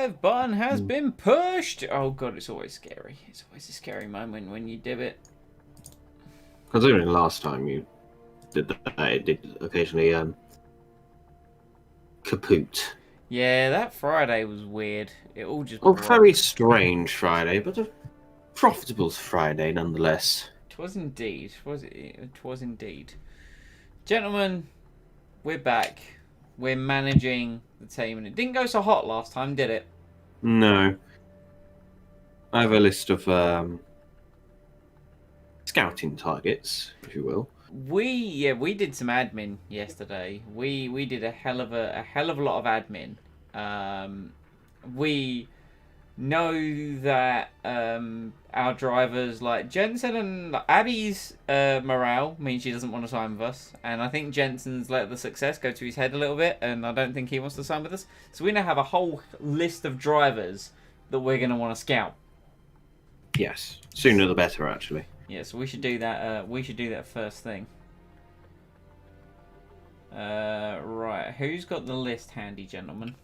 live button has been pushed. Oh god, it's always scary. It's always a scary moment when you do it. Considering last time you did that, it did occasionally kaput. Yeah, that Friday was weird. It all just Oh, broke. very strange Friday, but a profitable Friday nonetheless. It was indeed. It was indeed. Gentlemen, we're back. We're managing the team, and it didn't go so hot last time, did it? No. I have a list of scouting targets, if you will. We did some admin yesterday. We did a hell of a lot of admin. We know that our drivers like Jensen and Abby's morale means she doesn't want to sign with us, and I think Jensen's let the success go to his head a little bit, and I don't think he wants to sign with us. So we now have a whole list of drivers that we're going to want to scout. Yes, sooner the better, actually. Yeah, so we should do that. We should do that first thing. Right, who's got the list handy, gentlemen?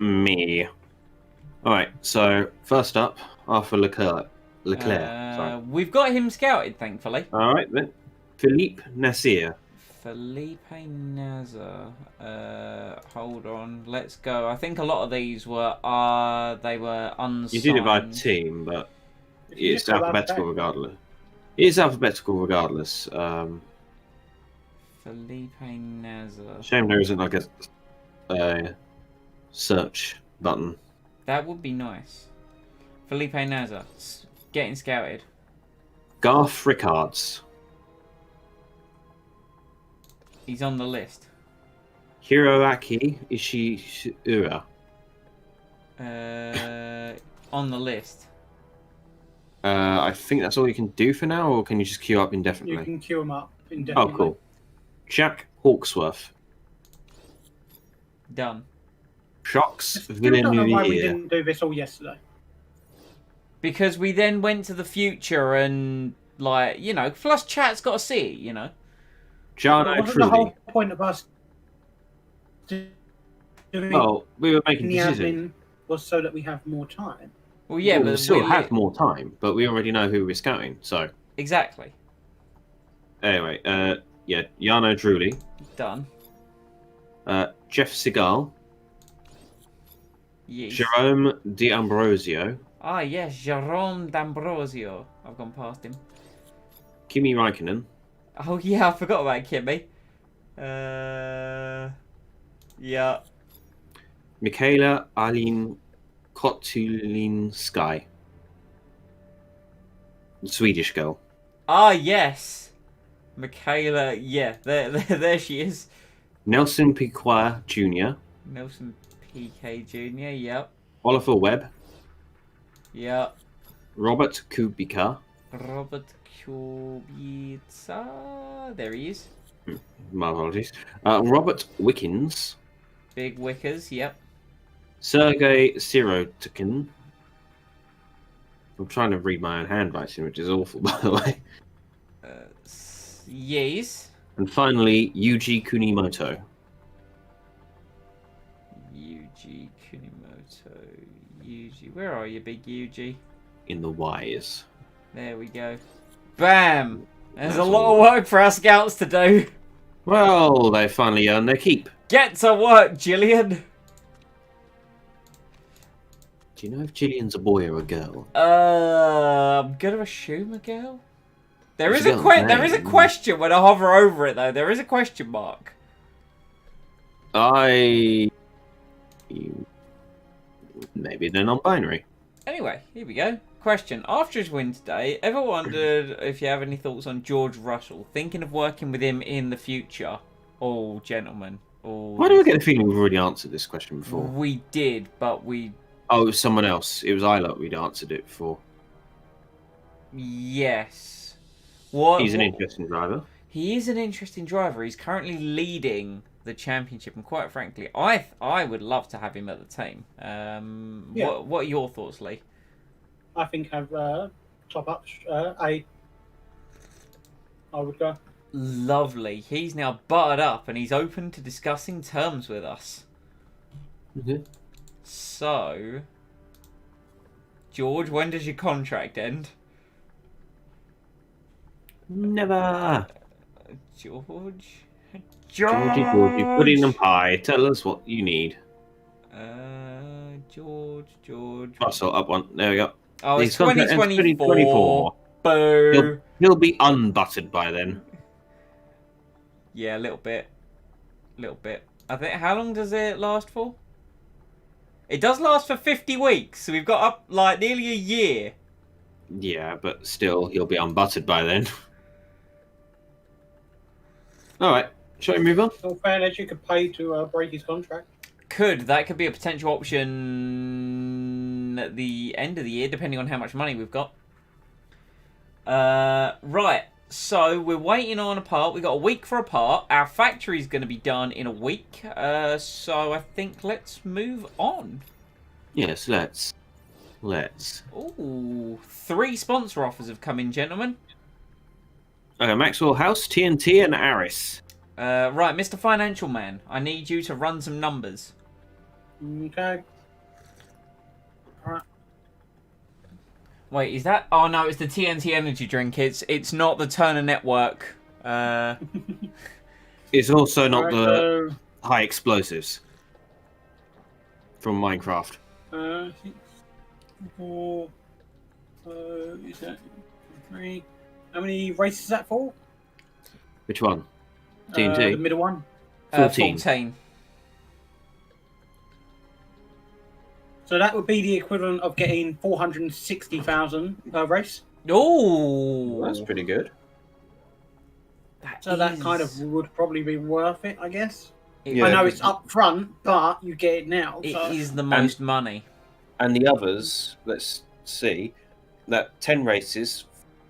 Me. Alright, so first up, Arthur Leclerc. Sorry. We've got him scouted, thankfully. Alright then. Philippe Nasir. Felipe Nasr. Hold on, let's go. I think a lot of these were they were unsigned. You did it by team, but it's alphabetical regardless. It is alphabetical regardless. Felipe Nasr. Shame there isn't like a search button. That would be nice. Felipe Nasr, getting scouted. Garth Rickards. He's on the list. Hiroaki Ishiura. On the list. I think that's all you can do for now, or can you just queue up indefinitely? You can queue them up indefinitely. Oh, cool. Jack Hawksworth. Done. Shocks Still don't know why we Villeneuve. didn't do this all yesterday. Because we then went to the future and, like, you know, plus chat's got to see it, you know. Jarno Wasn't the whole Trulli. point of us doing Well, we were making the decisions. admin was so that we have more time? Well, yeah, Well, but we still have more time, but we already know who we're scouting, so... Exactly. Anyway, yeah, Jarno Trulli. Done. Jeff Segal. Yes. Jerome D'Ambrosio. Ah, yes, Jerome D'Ambrosio. I've gone past him. Kimi Raikkonen. Oh, yeah, I forgot about Kimmy. Yeah. Michaela Aline Kotulinski. The Swedish girl. Ah, yes. Michaela, yeah, there she is. Nelson Piquet Jr. Nelson PK Jr., yep. Oliver Webb. Yep. Robert Kubica. Robert Kubica. There he is. My apologies. Robert Wickens. Big Wickers, yep. Sergei Sirotkin. I'm trying to read my own handwriting, which is awful, by the way. Yes. And finally, Yuji Kunimoto. Yuji Kunimoto. Yuji. Where are you, big Yuji? In the Y's. There we go. Bam! There's a lot of work for our scouts to do. Well, they finally earned their keep. Get to work, Gillian! Do you know if Gillian's a boy or a girl? I'm gonna assume a girl. There is She's a got a there is a name. question when I hover over it, though. There is a question mark. Maybe they're non-binary. Anyway, here we go. Question. After his win today, ever wondered if you have any thoughts on George Russell? Thinking of working with him in the future? Oh, gentlemen. Oh, Why do I get the feeling we've already answered this question before? We did, but we... Oh, it was someone else. It was Isla we'd answered it for. Yes. What? He's an interesting driver. He is an interesting driver. He's currently leading the championship, and quite frankly, I would love to have him at the team. Yeah. What are your thoughts, Lee? I think have top up I would go. Lovely. He's now buttered up, and he's open to discussing terms with us. Mm-hmm. So, George, when does your contract end? Never. George? Georgie, pudding and pie. Tell us what you need. George. Russell, up one. There we go. Oh, it's His contract ends 2024. Boo. He'll be unbuttered by then. Yeah, a little bit. I think, how long does it last for? It does last for 50 weeks, so we've got up, like, nearly a year. Yeah, but still, he'll be unbuttered by then. Alright, shall we move on? In all fairness, you could pay to break his contract. That could be a potential option at the end of the year, depending on how much money we've got. Right, so we're waiting on a part. We've got a week for a part. Our factory's going to be done in a week. So I think let's move on. Yes, let's. Ooh, 3 sponsor offers have come in, gentlemen. Okay, Maxwell House, TNT, and Aris. Right, Mr. Financial Man, I need you to run some numbers. Okay. Alright. Wait, is that? Oh no, it's the TNT energy drink. It's not the Turner Network. It's also not Alright, the high explosives from Minecraft. 6, 4, is that 3? How many races is that for? Which one? The TNT? middle one. 14. 14. So that would be the equivalent of getting 460,000 per race. Ooh, That's pretty good. So that kind of would probably be worth it, I guess. Yeah. I know it's up front, but you get it now. It so. is the most money. And the others, let's see, that 10 races,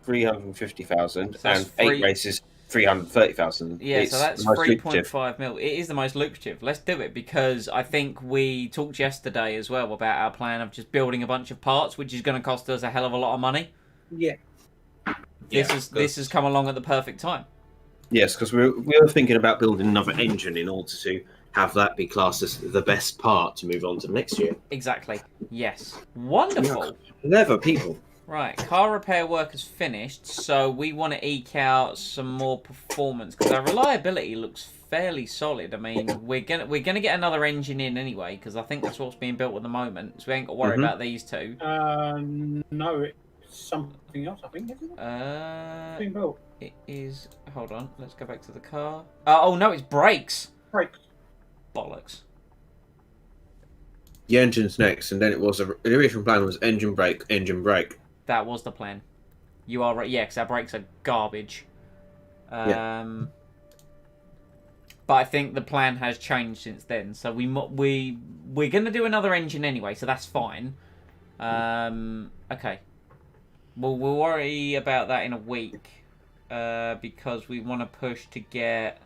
350,000, So that's and 8 three- races, 330,000. Yeah, It's so that's the most lucrative. 3.5 mil. It is the most lucrative. Let's do it because I think we talked yesterday as well about our plan of just building a bunch of parts, which is going to cost us a hell of a lot of money. Yeah. This has come along at the perfect time. Yes, because we were thinking about building another engine in order to have that be classed as the best part to move on to next year. Exactly. Yes. Wonderful. Clever people. Right, car repair work is finished, so we want to eke out some more performance because our reliability looks fairly solid. I mean, we're gonna get another engine in anyway because I think that's what's being built at the moment, so we ain't got to worry about these two. No, it's something else, I think, isn't it? It's being built. It is. Hold on, let's go back to the car. Oh no, it's brakes. Brakes. Bollocks. The engine's next, and then the original plan was engine brake. That was the plan. You are right. Yeah, because our brakes are garbage. Yeah. But I think the plan has changed since then. So we're gonna do another engine anyway, so that's fine. Okay. We'll worry about that in a week. Because we want to push to get.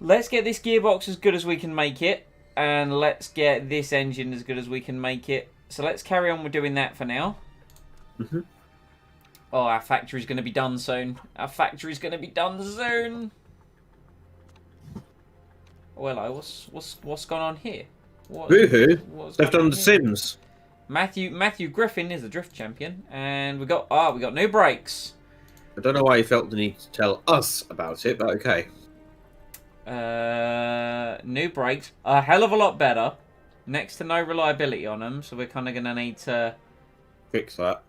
Let's get this gearbox as good as we can make it, and let's get this engine as good as we can make it. So let's carry on with doing that for now. Mm-hmm. Oh, our factory's going to be done soon. Oh, hello. What's gone on here? Woohoo! What's Left gone on The here? Sims. Matthew Griffin is the drift champion, and we got new brakes. I don't know why you felt the need to tell us about it, but okay. New brakes, a hell of a lot better. Next to no reliability on them, so we're kind of gonna need to Fix that.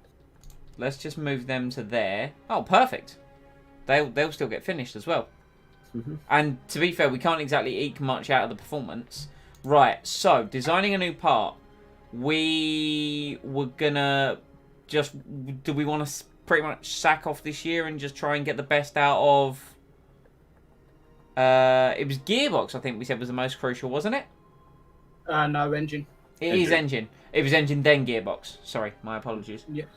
let's just move them to there. Oh, perfect. They'll still get finished as well. Mhm. And to be fair, we can't exactly eke much out of the performance. Right. So designing a new part. We were gonna just. Do we want to pretty much sack off this year and just try and get the best out of? It was gearbox. I think we said was the most crucial, wasn't it? No, engine. It is engine. It was engine then gearbox. Sorry, my apologies. Yes.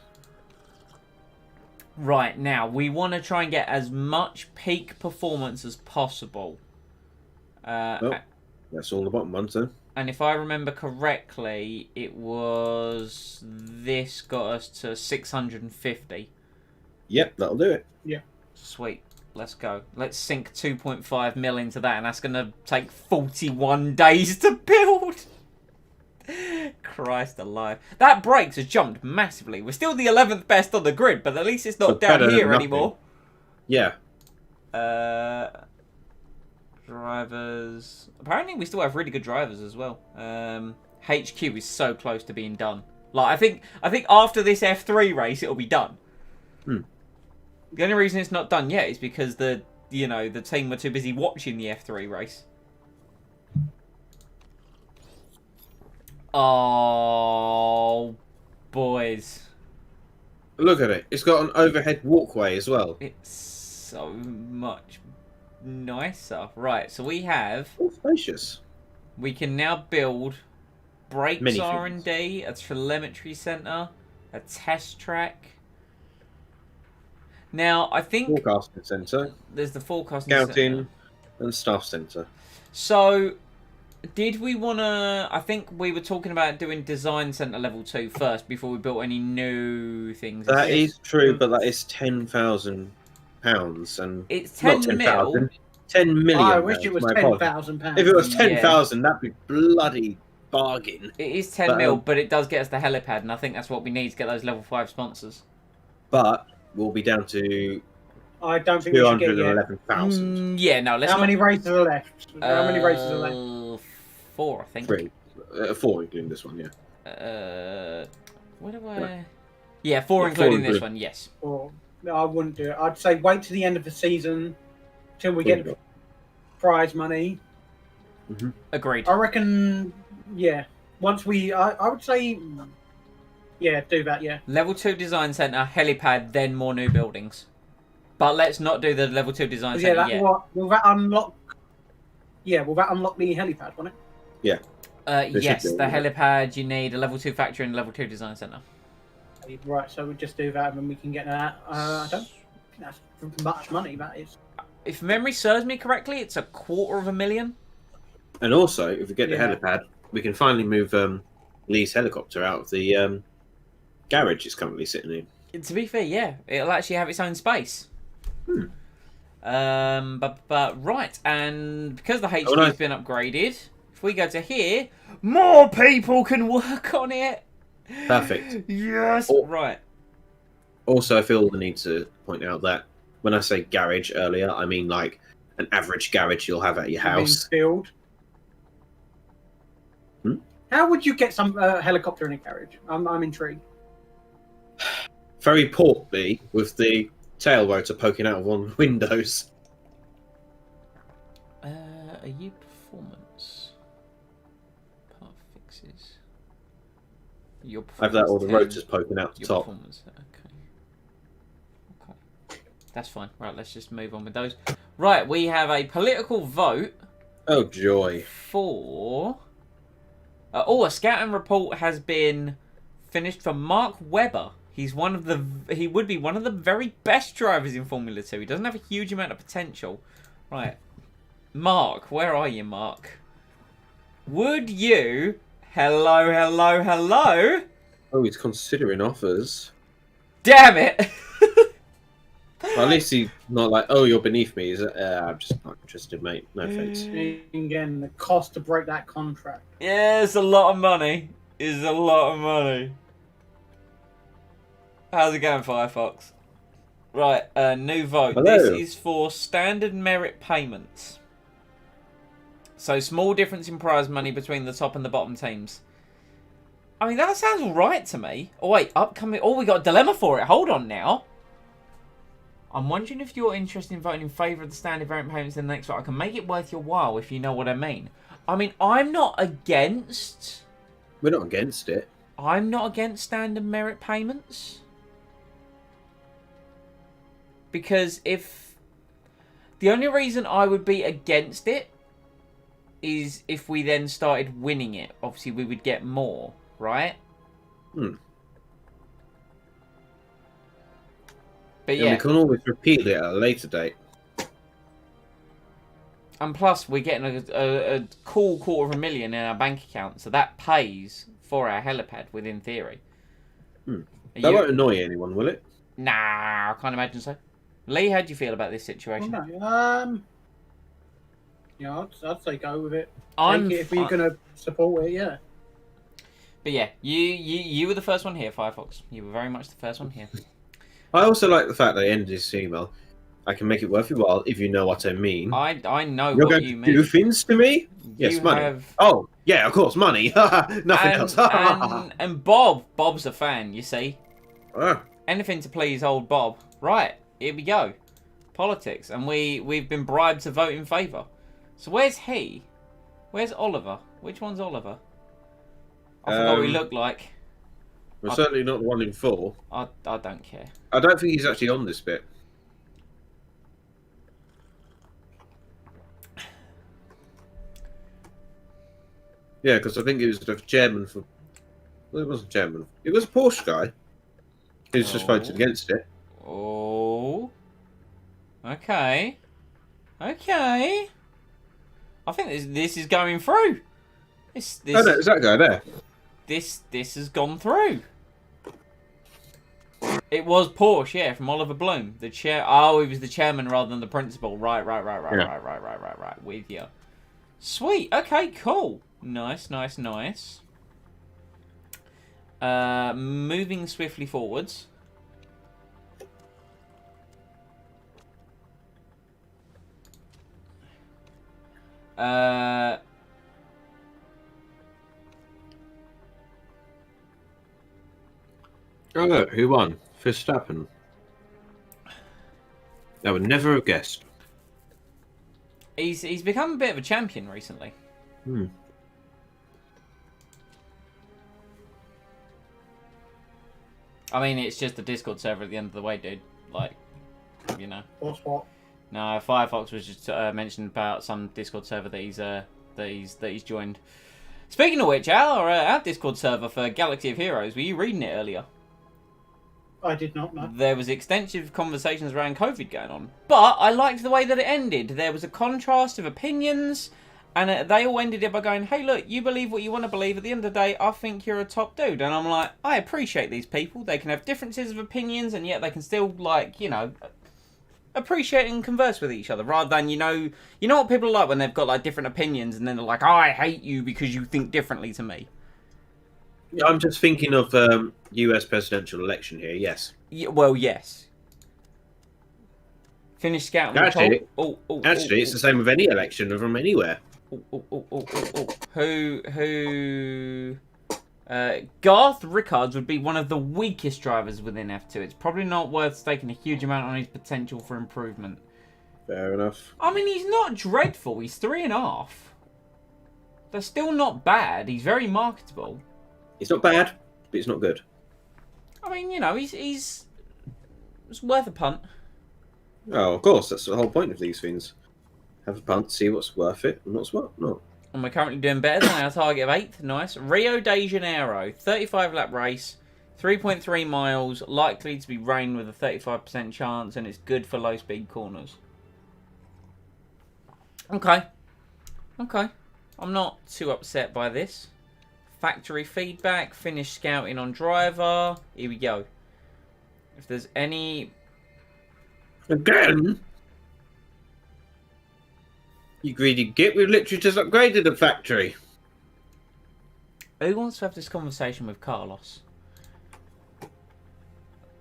Right, now we want to try and get as much peak performance as possible. That's all the bottom ones then. And if I remember correctly, it was this got us to 650. Yep, that'll do it. Sweet. Let's go. Let's sink 2.5 mil into that, and that's going to take 41 days to build. Christ alive. That brakes has jumped massively. We're still the 11th best on the grid, but at least it's not But better down than here nothing. anymore. Yeah. Drivers. Apparently, we still have really good drivers as well. HQ is so close to being done. Like, I think after this F3 race, it'll be done. Hmm. The only reason it's not done yet is because the team were too busy watching the F3 race. Oh, boys. Look at it. It's got an overhead walkway as well. It's so much nicer. Right, so we have... Oh, spacious. We can now build brakes Many R&D, a telemetry center, a test track. Now, I think Forecasting centre, there's the forecasting scouting, center. and staff centre. So, did we want to... I think we were talking about doing design center level 2 first before we built any new things. That is true, but that is £10,000, and It's not 10 mil. 10,000, 10 million. I wish it was my apologies. £10,000. If it was Yeah. 10,000, that'd be bloody bargain. It is 10 But, mil, but it does get us the helipad, and I think that's what we need to get those level 5 sponsors. But we'll be down to I don't think we should get yet. 211,000. Yeah, no, let's How not... many races are left? How many races are left? 4, I think. 3. 4 including this one, yeah. What do Yeah. I... Yeah, 4 Yeah, including 4 this include- one, yes. Or no, I wouldn't do it. I'd say wait to the end of the season till we get prize money. Agreed. I reckon, yeah. Once we, I would say, yeah, do that, yeah. Level 2 design center, helipad, then more new buildings. But let's not do the level 2 design 'Cause, center yeah, yet. will that unlock? Yeah, will that unlock the helipad? Won't it? Yes, should the do, yeah. helipad, you need a level 2 factory and a level 2 design center. Right, so we just do that and then we can get that. I don't think that's much money. That is. If memory serves me correctly, it's $250,000. And also, if we get the Yeah. helipad, we can finally move Lee's helicopter out of the garage it's currently sitting in. To be fair, yeah, it'll actually have its own space. But right, and because the HQ's nice. been upgraded, if we go to here, more people can work on it. Perfect. Yes. Oh. Right. Also, I feel the need to point out that when I say garage earlier, I mean like an average garage you'll have at your house. Build. Hmm? How would you get some helicopter in a garage? I'm intrigued. Very portly, with the tail rotor poking out of one of the windows. Are you performance? Part fixes. Your I have that, or the performance rotors poking out the Your top. performance. Okay. That's fine. Right, let's just move on with those. Right, we have a political vote Oh joy! for. A scouting report has been finished for Mark Webber. He would be one of the very best drivers in Formula 2. He doesn't have a huge amount of potential. Right. Mark, where are you, Mark? Would you... Hello. Oh, he's considering offers. Damn it! Well, at least he's not like, oh, you're beneath me. He's, I'm just not interested, mate. No thanks. Again, the cost to break that contract. Yeah, it's a lot of money. It's a lot of money. How's it going, Firefox? Right, new vote. Hello. This is for standard merit payments. So, small difference in prize money between the top and the bottom teams. I mean, that sounds alright to me. Oh, wait, upcoming... Oh, we got a dilemma for it. Hold on now. I'm wondering if you're interested in voting in favour of the standard merit payments in the next vote. I can make it worth your while, if you know what I mean. I mean, I'm not against... We're not against it. I'm not against standard merit payments. Because if... The only reason I would be against it is if we then started winning it. Obviously, we would get more, right? Hmm. But And yeah, we can always repeal it at a later date. and plus we're getting a cool $250,000 in our bank account, so that pays for our helipad within theory. Hmm. Are That you- won't annoy anyone, will it? Nah, I can't imagine so. Lee, how do you feel about this situation? Well, no, yeah, I'd say go with it. I'm Take it if you're fi- going to support it, yeah. But yeah, you were the first one here, Firefox. You were very much the first one here. I also like the fact that he ended his email. I can make it worth your while if you know what I mean. I know You're what going you to mean. do things to me? Yes, You money. have- Oh, yeah, of course, money. Nothing else. and Bob's a fan, you see. Ah, Anything to please old Bob. Right, here we go. Politics, and we've been bribed to vote in favour. So where's he? Where's Oliver? Which one's Oliver? I forgot what he looked like. we're certainly not the one in 4. I don't care. I don't think he's actually on this bit. Yeah, because I think it was the chairman for. Well, it wasn't chairman. It was a Porsche guy. Who's just voted against it. Oh. Okay. Okay. I think this is going through. This Oh no, it's that guy there. this has gone through. It was Porsche, yeah, from Oliver Bloom. The chair. Oh, he was the chairman rather than the principal. Right. Yeah. Right. With you. Sweet. Okay. Cool. Nice. Moving swiftly forwards. Oh look, who won? Verstappen. I would never have guessed. He's become a bit of a champion recently. I mean, it's just a Discord server at the end of the way, dude. Like, you know. What's what? No, Firefox was just mentioned about some Discord server that he's joined. Speaking of which, our Discord server for Galaxy of Heroes, were you reading it earlier? I did not know. There was extensive conversations around COVID going on, but I liked the way that it ended. There was a contrast of opinions, and they all ended it by going, "Hey, look, you believe what you want to believe. At the end of the day, I think you're a top dude." And I'm like, I appreciate these people. They can have differences of opinions, and yet they can still, like, you know, appreciate and converse with each other, rather than, you know what people are like when they've got like different opinions, and then they're like, "Oh, I hate you because you think differently to me." Yeah, I'm just thinking of U.S. presidential election here. Yes. Well, yes. Finish scouting. Actually, Actually, it's the same with any election from anywhere. Garth Rickards would be one of the weakest drivers within F2. It's probably not worth staking a huge amount on his potential for improvement. Fair enough. I mean, he's not dreadful. He's 3.5. They're still not bad. He's very marketable. It's not bad, but it's not good. I mean, you know, he's it's worth a punt. Oh, of course, that's the whole point of these things. Have a punt, see what's worth it and what's not. And we're currently doing better than our target of 8th. Nice. Rio de Janeiro, 35-lap race, 3.3 miles, likely to be rain with a 35% chance, and it's good for low-speed corners. Okay. I'm not too upset by this. Factory feedback, finish scouting on driver. Here we go. If there's any... Again? You greedy git, we've literally just upgraded the factory. Who wants to have this conversation with Carlos?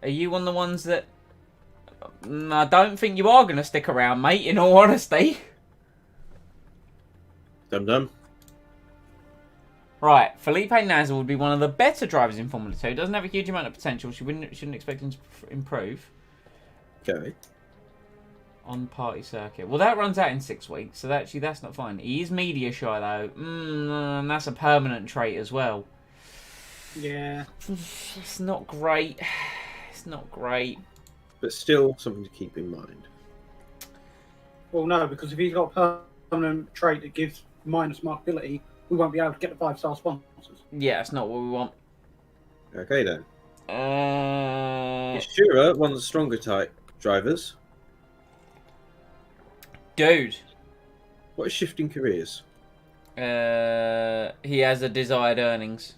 Are you one of the ones that... I don't think you are going to stick around, mate, in all honesty. Dum-dum. Right, Felipe Nasr would be one of the better drivers in Formula 2. Doesn't have a huge amount of potential. Shouldn't expect him to improve. Okay. On party circuit. Well, that runs out in 6 weeks, so that's not fine. He is media shy, though. And that's a permanent trait as well. Yeah. It's not great. It's not great. But still something to keep in mind. Well, no, because if he's got a permanent trait that gives minus markability, we won't be able to get the 5-star sponsors. Yeah, that's not what we want. Okay then. Shura, one of the stronger type drivers. Dude. What is shifting careers? He has a desired earnings,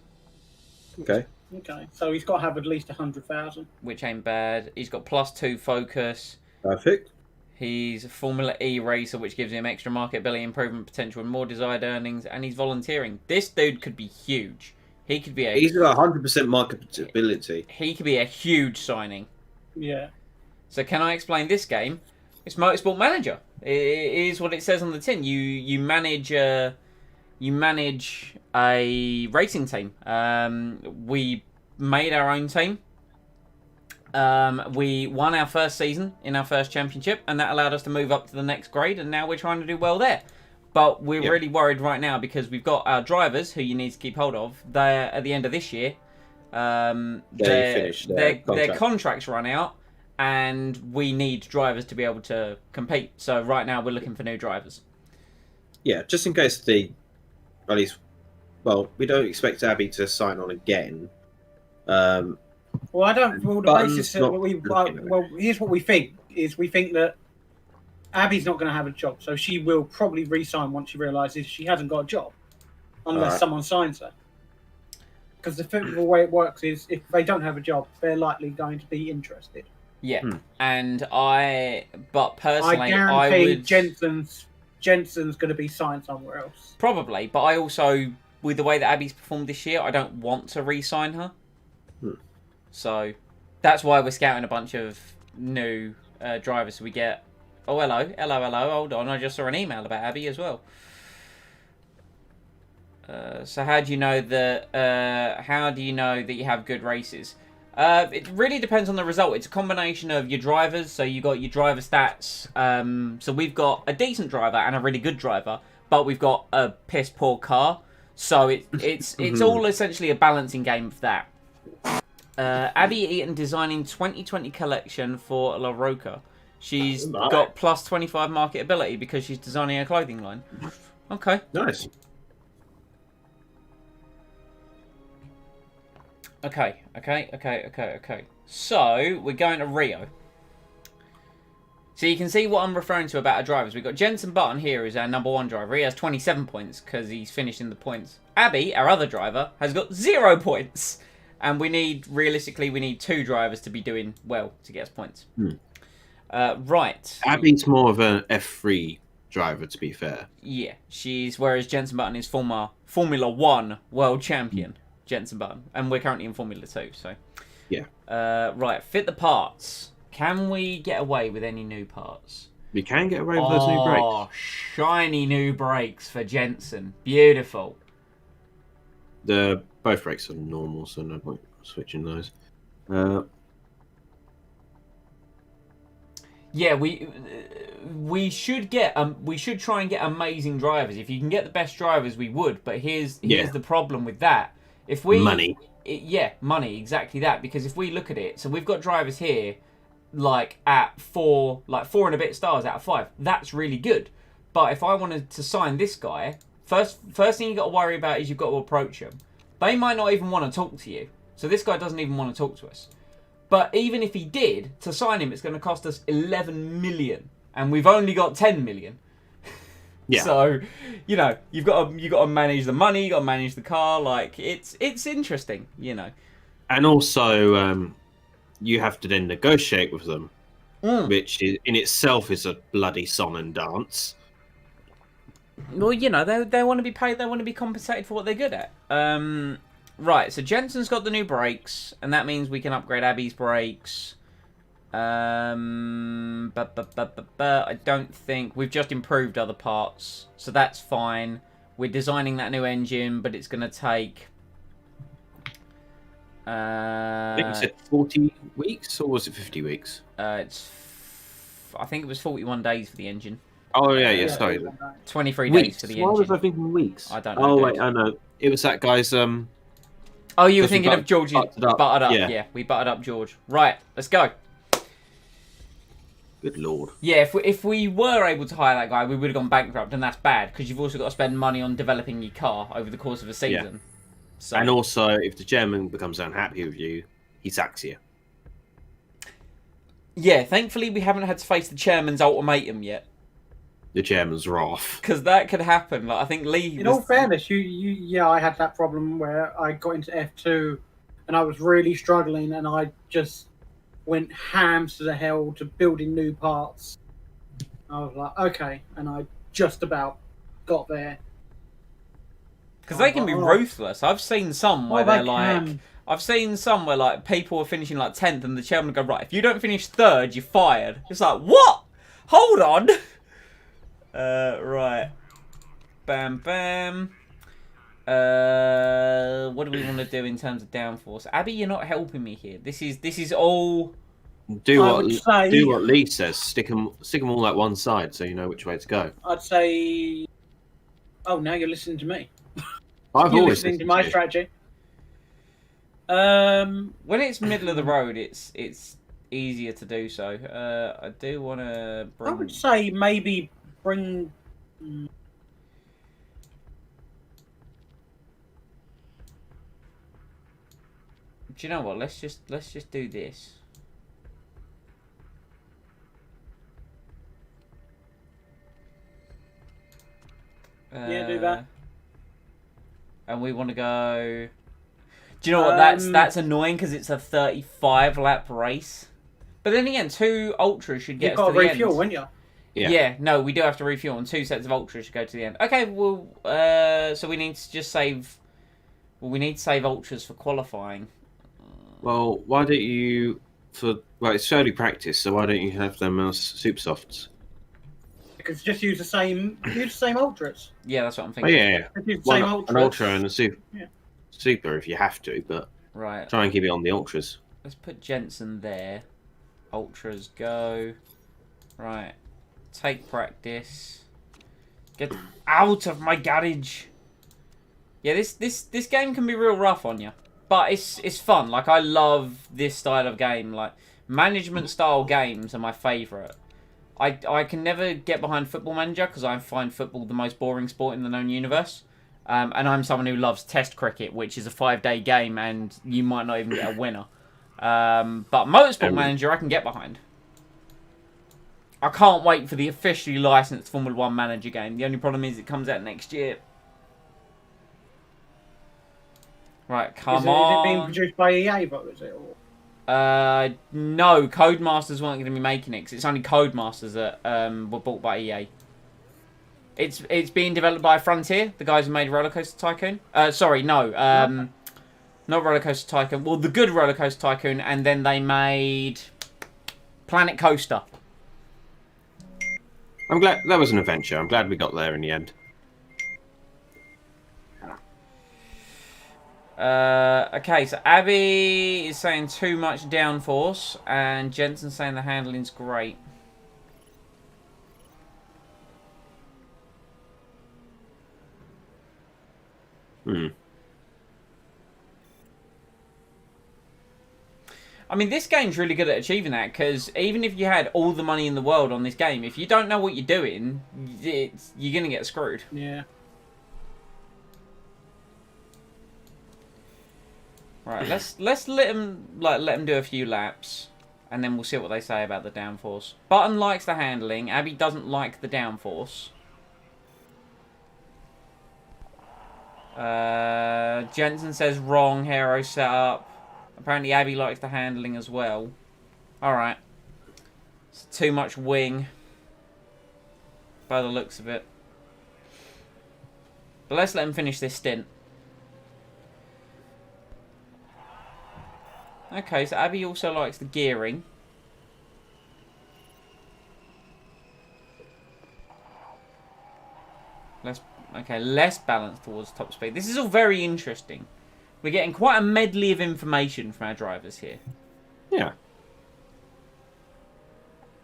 Okay. Okay, so he's got to have at least 100,000. which ain't bad. He's got +2 focus. Perfect. He's a Formula E racer, which gives him extra marketability, improvement potential, and more desired earnings. And he's volunteering. This dude could be huge. He could be He's got 100% marketability. he could be a huge signing. Yeah. So can I explain this game? It's Motorsport Manager. It is what it says on the tin. You manage a racing team. We made our own team. We won our first season in our first championship, and that allowed us to move up to the next grade, and now we're trying to do well there. But we're really worried right now because we've got our drivers who you need to keep hold of. They're at the end of this year. Their contracts run out, and we need drivers to be able to compete. So right now we're looking for new drivers. Yeah, just in case at least, well, we don't expect Abby to sign on again. Well, I don't. Well, the Button's basis not that here's what we think is we think that Abby's not going to have a job, so she will probably re-sign once she realises she hasn't got a job, unless someone signs her. Because the way it works is, if they don't have a job, they're likely going to be interested. Yeah, and but personally, I guarantee would Jensen's going to be signed somewhere else. probably. But I also, with the way that Abby's performed this year, I don't want to re-sign her. So that's why we're scouting a bunch of new drivers. So we get. Oh, hello. Hold on, I just saw an email about Abby as well. So how do you know that? How do you know that you have good races? It really depends on the result. It's a combination of your drivers. So you got your driver stats. So we've got a decent driver and a really good driver, but we've got a piss poor car. So it's all essentially a balancing game of that. Abby Eaton designing 2020 collection for La Roca. She's got plus 25 marketability because she's designing a clothing line. Okay. Nice. Okay. So, we're going to Rio. So you can see what I'm referring to about our drivers. We've got Jensen Button here as our number one driver. He has 27 points because he's finished in the points. Abby, our other driver, has got 0 points. And realistically, we need 2 drivers to be doing well to get us points. Right. Abby's more of an F3 driver, to be fair. Yeah, whereas Jensen Button is former Formula 1 world champion, Jensen Button. And we're currently in Formula 2, so. Yeah. Right, fit the parts. Can we get away with any new parts? We can get away with those new brakes. Oh, shiny new brakes for Jensen. Beautiful. Both brakes are normal, so no point switching those. Yeah, we should try and get amazing drivers. If you can get the best drivers, we would. But here's the problem with that. If we money, money, exactly that. Because if we look at it, so we've got drivers here, like at 4 and a bit stars out of 5. That's really good. But if I wanted to sign this guy, first thing you got to worry about is you've got to approach him. They might not even want to talk to you. So this guy doesn't even want to talk to us. But even if he did, to sign him, it's going to cost us 11 million, and we've only got 10 million. Yeah. So, you've got to manage the money, you got to manage the car. Like it's interesting, And also, you have to then negotiate with them, which in itself is a bloody song and dance. Well, they want to be paid, they want to be compensated for what they're good at. Right, so Jensen's got the new brakes, and that means we can upgrade Abby's brakes. I don't think we've just improved other parts, so that's fine. We're designing that new engine, but it's going to take. I think you said 40 weeks, or was it 50 weeks? I think it was 41 days for the engine. Oh yeah, sorry. 23 weeks. days for the Why engine. was I thinking weeks? I don't know. Oh wait, I know. It was that guy's. Oh, you were thinking of George's buttered up. Yeah, we buttered up George. Right, let's go. Good lord. Yeah, if we were able to hire that guy, we would have gone bankrupt, and that's bad because you've also got to spend money on developing your car over the course of a season. Yeah. So. And also, if the chairman becomes unhappy with you, he sacks you. Yeah, thankfully we haven't had to face the chairman's ultimatum yet. The chairman's wrath. Because that could happen. Like I think Lee. In all fairness, I had that problem where I got into F2 and I was really struggling, and I just went hams to the hell to building new parts. I was like, okay, and I just about got there. Because they can be ruthless. I've seen some where they're like... can. I've seen some where like people are finishing like 10th and the chairman go, right, if you don't finish 3rd, you're fired. It's like, what? Hold on. Right. Bam, bam. What do we want to do in terms of downforce? Abby, you're not helping me here. This is all... Do I what would say- do what Lee says. Stick them all at one side so you know which way to go. I'd say. Oh, now you're listening to me. I've You're always listening to listened my you. strategy. When it's middle of the road, it's easier to do so. I do want to bring... I would say maybe bring. Do you know what? Let's just do this. Yeah, do that. And we want to go... Do you know what? That's annoying because it's a 35 lap race. But then again, 2 ultras should get You've us got to to the refuel, end. wouldn't you? Yeah. No, we do have to refuel, and 2 sets of ultras should go to the end. Okay, well, so we need to just save... Well, we need to save ultras for qualifying. Well, why don't you well, it's early practice, so why don't you have them as super softs? Because just use the same ultras. Yeah, that's what I'm Oh thinking. yeah, Just use the Why same not? ultras. An ultra and a super. Yeah. Super if you have to, but Right. try and keep it on the ultras. Let's put Jensen there. Ultras go. Right. Take practice. Get out of my garage. Yeah, this game can be real rough on you. But it's fun. Like, I love this style of game. Like, management style games are my favourite. I can never get behind Football Manager because I find football the most boring sport in the known universe. And I'm someone who loves Test cricket, which is a 5-day game, and you might not even get a winner. But Motorsport Manager I can get behind. I can't wait for the officially licensed Formula 1 Manager game. The only problem is it comes out next year. Right, come Is on. it being produced by EA, but is it? Or... No, Codemasters weren't going to be making it, 'cause it's only Codemasters that were bought by EA. It's being developed by Frontier, the guys who made Roller Coaster Tycoon. Sorry, no, not Roller Coaster Tycoon. Well, the good Roller Coaster Tycoon, and then they made Planet Coaster. I'm glad that was an adventure. I'm glad we got there in the end. Okay, so Abby is saying too much downforce, and Jensen's saying the handling's great. I mean, this game's really good at achieving that, because even if you had all the money in the world on this game, if you don't know what you're doing, you're going to get screwed. Yeah. Right, let's let them do a few laps, and then we'll see what they say about the downforce. Button likes the handling. Abby doesn't like the downforce. Jensen says wrong hero setup. Apparently Abby likes the handling as well. Alright. It's too much wing. By the looks of it. But let's let him finish this stint. Okay, so Abby also likes the gearing. Less balance towards top speed. This is all very interesting. We're getting quite a medley of information from our drivers here. Yeah.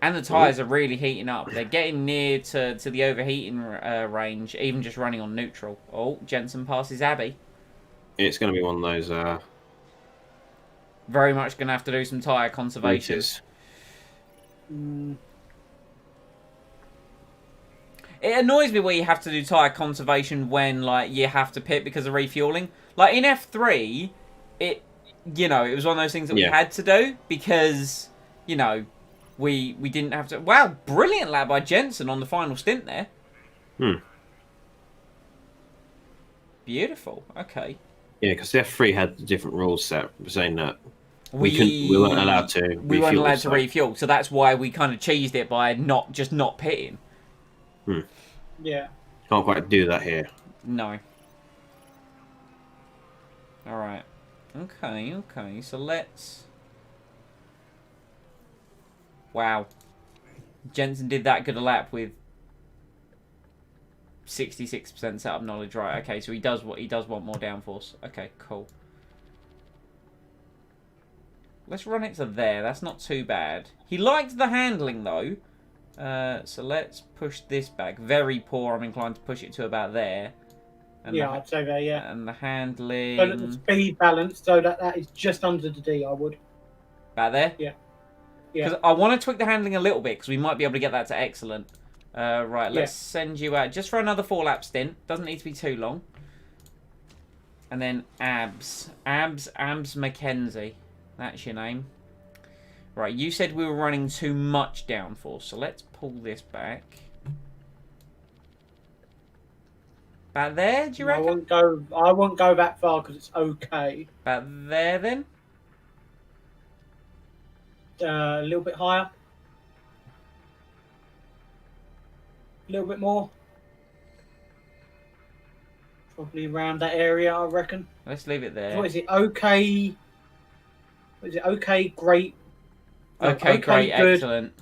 And the tyres are really heating up. They're getting near to the overheating range, even just running on neutral. Oh, Jensen passes Abby. It's going to be one of those Very much going to have to do some tyre conservation. races. It annoys me where you have to do tyre conservation when, like, you have to pit because of refueling. Like, in F3, it was one of those things that we had to do because, we didn't have to... Wow, brilliant lap by Jensen on the final stint there. Beautiful, okay. Yeah, because the F3 had the different rules set, saying that we weren't allowed to refuel. We weren't allowed to refuel, so that's why we kind of cheesed it by not pitting. Yeah. Can't quite do that here. No. Alright. Okay. So let's... Wow. Jensen did that good a lap with 66% setup knowledge. Right, okay, so he does want more downforce. Okay, cool. Let's run it to there. That's not too bad. He liked the handling, though. So let's push this back. Very poor. I'm inclined to push it to about there. And yeah, I'd say there, yeah. And the handling... So that the speed balance, so that is just under the D, I would. About there? Yeah. Because I want to tweak the handling a little bit, because we might be able to get that to excellent. Right, let's send you out just for another 4-lap stint. Doesn't need to be too long. And then Abs Mackenzie. That's your name. Right, you said we were running too much downforce, so let's pull this back. About there, do you reckon? I won't go that far because it's okay. About there, then? A little bit higher. A little bit more. Probably around that area, I reckon. Let's leave it there. What is it? Okay. What is it? Okay, great. Okay, great, good. excellent.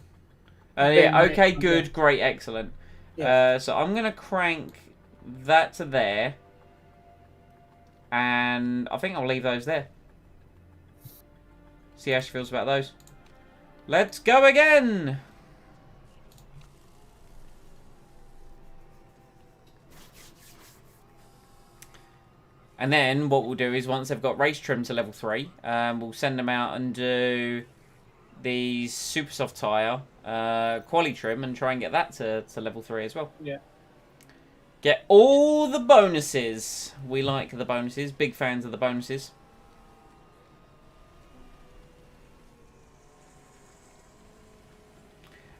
Yeah, okay, good, great, excellent. Yeah. So I'm going to crank that to there. And I think I'll leave those there. See how she feels about those. Let's go again! And then what we'll do is once they've got race trim to level 3, we'll send them out and do the super soft tyre quali trim and try and get that to level 3 as well. Yeah. Get all the bonuses. We like the bonuses. Big fans of the bonuses.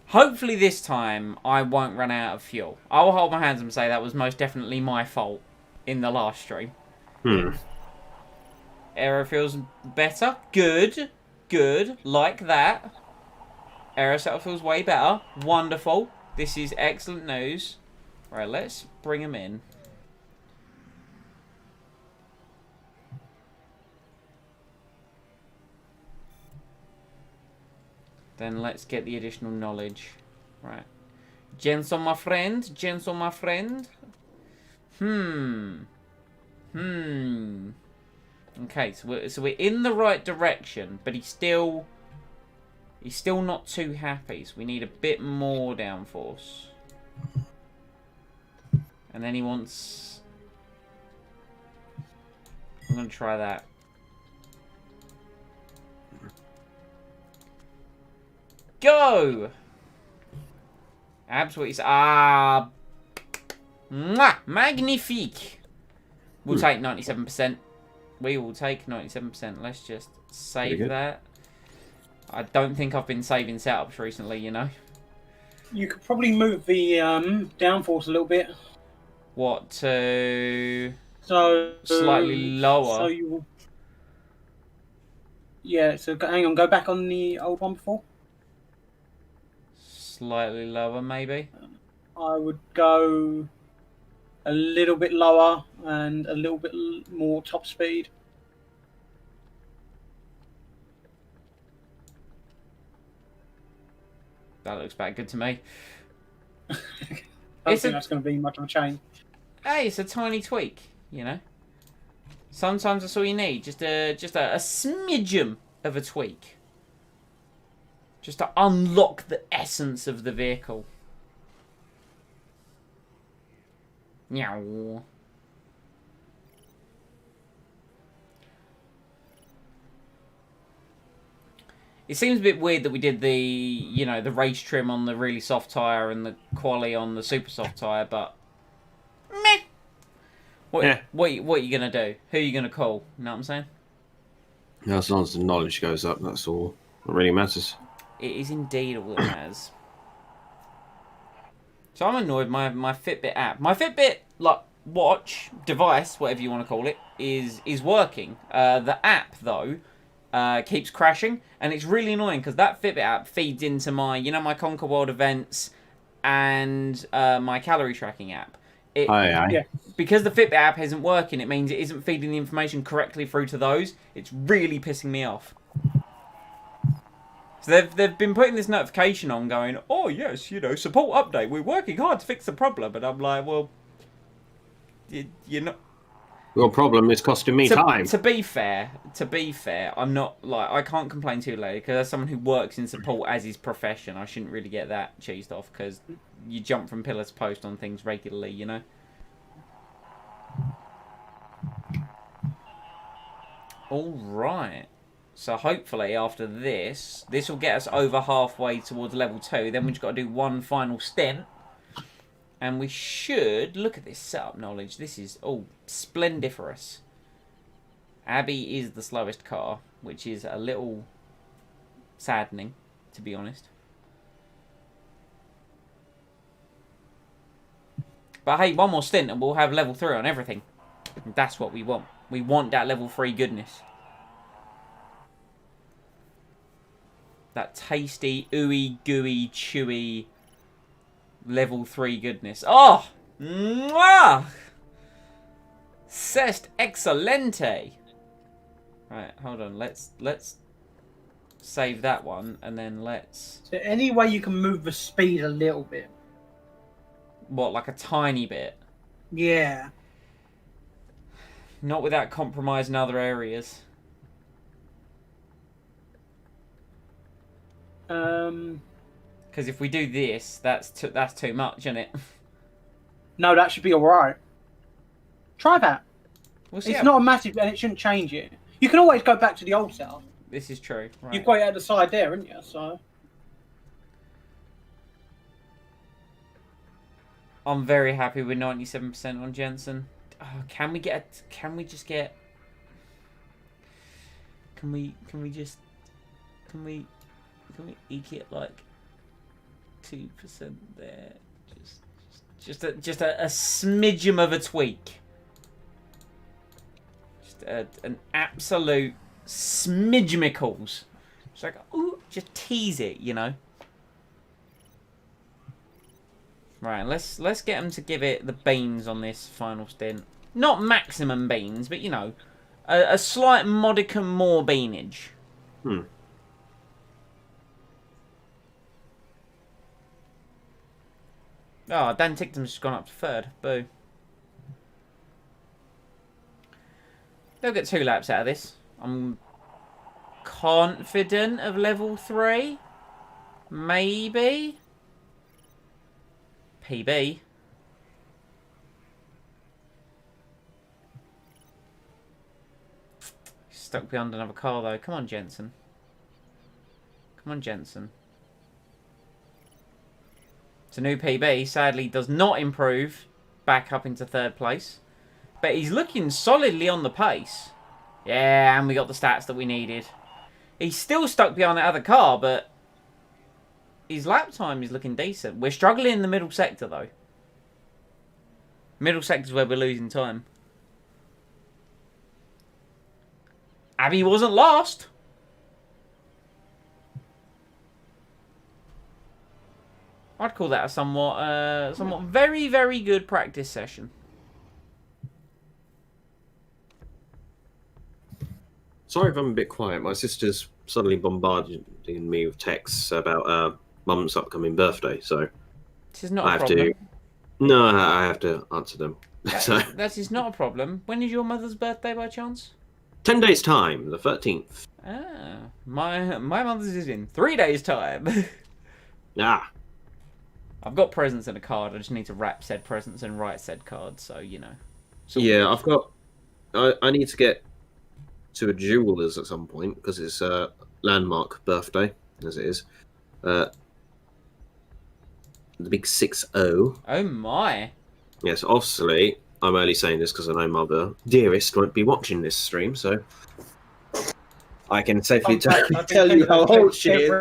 Hopefully this time I won't run out of fuel. I will hold my hands and say that was most definitely my fault in the last stream. Aero feels better. Good. Good. Like that. Aero setup feels way better. Wonderful. This is excellent news. Right, let's bring him in. Then let's get the additional knowledge. Right. Jensen, my friend. Jensen, my friend. Okay, so we're in the right direction, but he's still not too happy. So we need a bit more downforce. And then he wants... I'm going to try that. Go! Abs, what is... Ah! Mwah! Magnifique! We'll take 97%. We will take 97%. Let's just save that. I don't think I've been saving setups recently, you know. You could probably move the downforce a little bit. What, to... So... Slightly lower? So you will... Yeah, so hang on, go back on the old one before. Slightly lower, maybe? I would go a little bit lower and a little bit more top speed. That looks about good to me. I don't think that's going to be much of a change. Hey, it's a tiny tweak, you know. Sometimes that's all you need. Just a smidgen of a tweak. Just to unlock the essence of the vehicle. Meow. It seems a bit weird that we did the, you know, the race trim on the really soft tyre and the quali on the super soft tyre, but meh. What are you going to do? Who are you going to call? You know what I'm saying? Yeah, as long as the knowledge goes up, that's all that really matters. It is indeed all that matters. So I'm annoyed my Fitbit app. My Fitbit, like, watch, device, whatever you want to call it, is working. The app, though, keeps crashing, and it's really annoying because that Fitbit app feeds into my, you know, my Conquer World events and my calorie tracking app. Aye, aye. Yeah. Because the Fitbit app isn't working, it means it isn't feeding the information correctly through to those. It's really pissing me off. So they've been putting this notification on going, oh yes, support update, we're working hard to fix the problem. And I'm like, well, you're not... Your problem is costing me time. To be fair, I'm not, like, I can't complain too late, because as someone who works in support as his profession, I shouldn't really get that cheesed off, because you jump from pillar to post on things regularly, you know? Alright. So hopefully after this will get us over halfway towards level 2. Then we've got to do one final stint. And we should... Look at this setup knowledge. This is, splendiferous. Abby is the slowest car, which is a little saddening, to be honest. But hey, one more stint and we'll have level 3 on everything. And that's what we want. We want that level 3 goodness. That tasty, ooey, gooey, chewy level 3 goodness. Oh! Mwah! C'est excelente! Right, hold on. Let's save that one and then let's... So any way you can move the speed a little bit. What, like a tiny bit? Yeah. Not without compromising other areas. Because if we do this, that's too much, isn't it? No, that should be alright. Try that. We'll see. It's not a massive, and it shouldn't change it. You can always go back to the old setup. This is true. Right. You've got it at the side there, haven't you? So I'm very happy with 97% on Jensen. Oh, can we eke it like 2% there? Just a smidgen of a tweak. Just an absolute smidgemickles. It's like, ooh, just tease it, you know. Right, let's get them to give it the beans on this final stint. Not maximum beans, but you know, a slight modicum more beanage. Oh, Dan Ticktum's just gone up to 3rd. Boo. They'll get 2 laps out of this. I'm confident of level 3. Maybe. PB. Stuck behind another car though. Come on, Jensen. Come on, Jensen. It's a new PB. Sadly, does not improve back up into 3rd place. But he's looking solidly on the pace. Yeah, and we got the stats that we needed. He's still stuck behind that other car, but his lap time is looking decent. We're struggling in the middle sector, though. Middle sector is where we're losing time. Abby wasn't last. I'd call that a somewhat very, very good practice session. Sorry if I'm a bit quiet. My sister's suddenly bombarding me with texts about mum's upcoming birthday, so this is not a problem. I have to answer them. So that is not a problem. When is your mother's birthday, by chance? 10 days' time, the 13th. Ah, my mother's is in 3 days' time. Ah. I've got presents and a card. I just need to wrap said presents and write said cards, so you know. Yeah, I've got. I need to get to a jeweler's at some point because it's a landmark birthday, as it is. The big 6-0. Oh my. Yes, obviously, I'm only saying this because I know Mother Dearest won't be watching this stream, so I can safely tell you how old she is.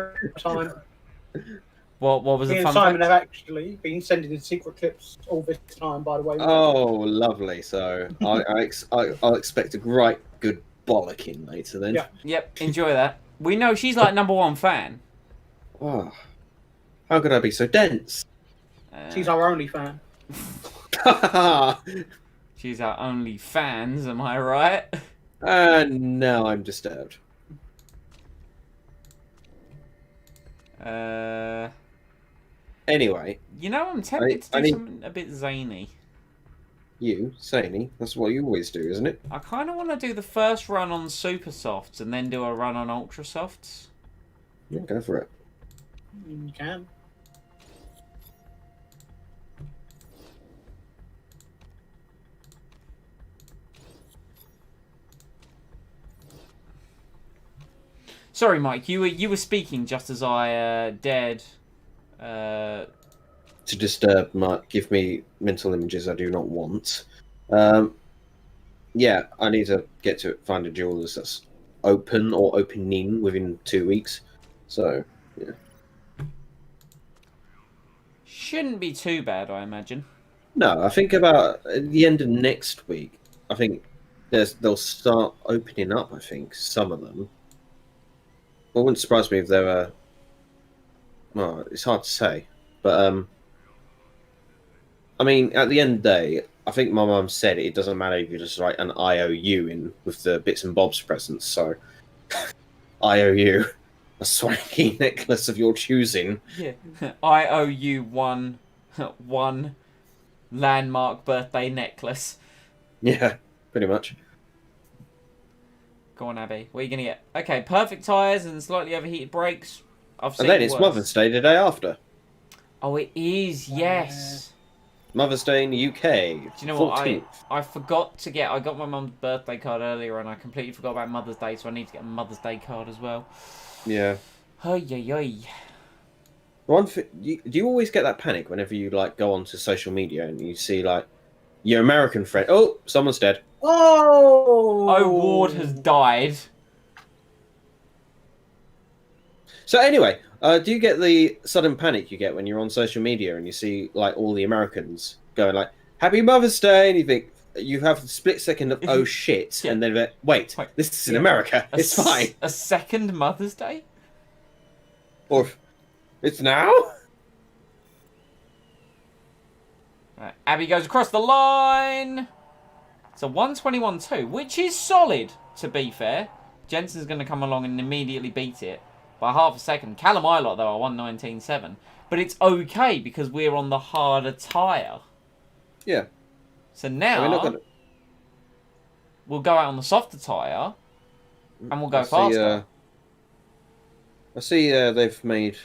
What was the Me fun and Simon fact? have actually been sending in secret clips all this time, by the way. Oh, lovely. So I'll expect a right good bollocking later then. Yeah. Yep, enjoy that. We know she's like #1 fan. Oh, how could I be so dense? She's our only fan. She's our only fans, am I right? Now I'm disturbed. Anyway, You know, I'm tempted to I do need- something a bit zany. you, Sani, that's what you always do, isn't it? I kind of want to do the first run on Super Softs and then do a run on Ultra Softs. Yeah, go for it. You can. Sorry, Mike. You were speaking just as I dared. To disturb give me mental images I do not want. Yeah, I need to get to it, find a jewelers that's open or opening within 2 weeks. So, yeah. Shouldn't be too bad, I imagine. No, I think about at the end of next week, I think they'll start opening up, I think, some of them. It wouldn't surprise me if there were... Well, it's hard to say. But, I mean, at the end of the day, I think my mum said it doesn't matter if you just write an IOU in with the bits and bobs presents, so... IOU, a swanky necklace of your choosing. Yeah. I owe you one landmark birthday necklace. Yeah, pretty much. Go on, Abby. What are you gonna get? Okay, perfect tyres and slightly overheated brakes. I've seen And then it's worse. Mother's Day the day after. Oh, it is. Yes. Mother's Day in the UK. Do you know what? 14th. I forgot to get. I got my mum's birthday card earlier, and I completely forgot about Mother's Day, so I need to get a Mother's Day card as well. Yeah. Ay, ay, ay. Do you always get that panic whenever you like go onto social media and you see like your American friend? Oh, someone's dead. Oh! Oh, Ward has died. So anyway, do you get the sudden panic you get when you're on social media and you see like all the Americans going like "Happy Mother's Day" and you think you have a split second of "Oh shit," Yeah. and then wait, this is in America. It's fine. A second Mother's Day? Or it's now. Right, Abby goes across the line. It's a 121.2, which is solid, to be fair. Jensen's going to come along and immediately beat it by half a second. Callum Ilott, though, are 119.7. But it's okay because we're on the harder tyre. Yeah. So now We're not gonna... we'll go out on the softer tyre and we'll go I see, faster. I see they've made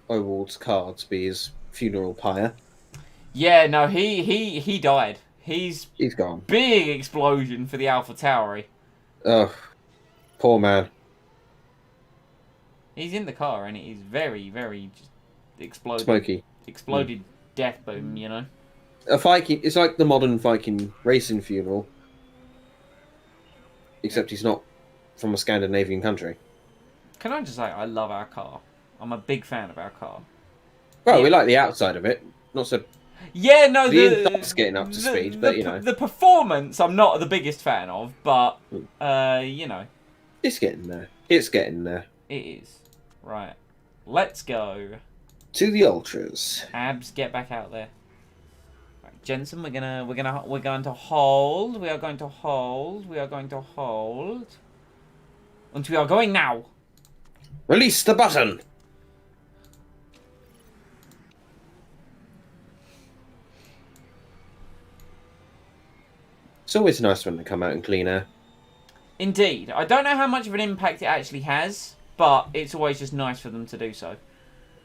Owald's cards be his funeral pyre. Yeah, no, he died. He's gone. big explosion for the Alpha Tauri. Oh, poor man. He's in the car and he's very, very just exploded. Smoky. Exploded death boom, you know. A Viking. It's like the modern Viking racing funeral, except he's not from a Scandinavian country. Can I just say, I love our car. I'm a big fan of our car. Well, Yeah. we like the outside of it, not so. Yeah, no, The inside's getting up to speed, but, you know. the performance I'm not the biggest fan of, but you know, It's getting there. It's getting there. it is. Right, let's go. To the ultras. Abs, get back out there. Right, Jensen, we're going to hold. We are going to hold. We are going to hold. And we are going now. Release the button. It's always nice when they come out in clean air. Indeed. I don't know how much of an impact it actually has, but it's always just nice for them to do so.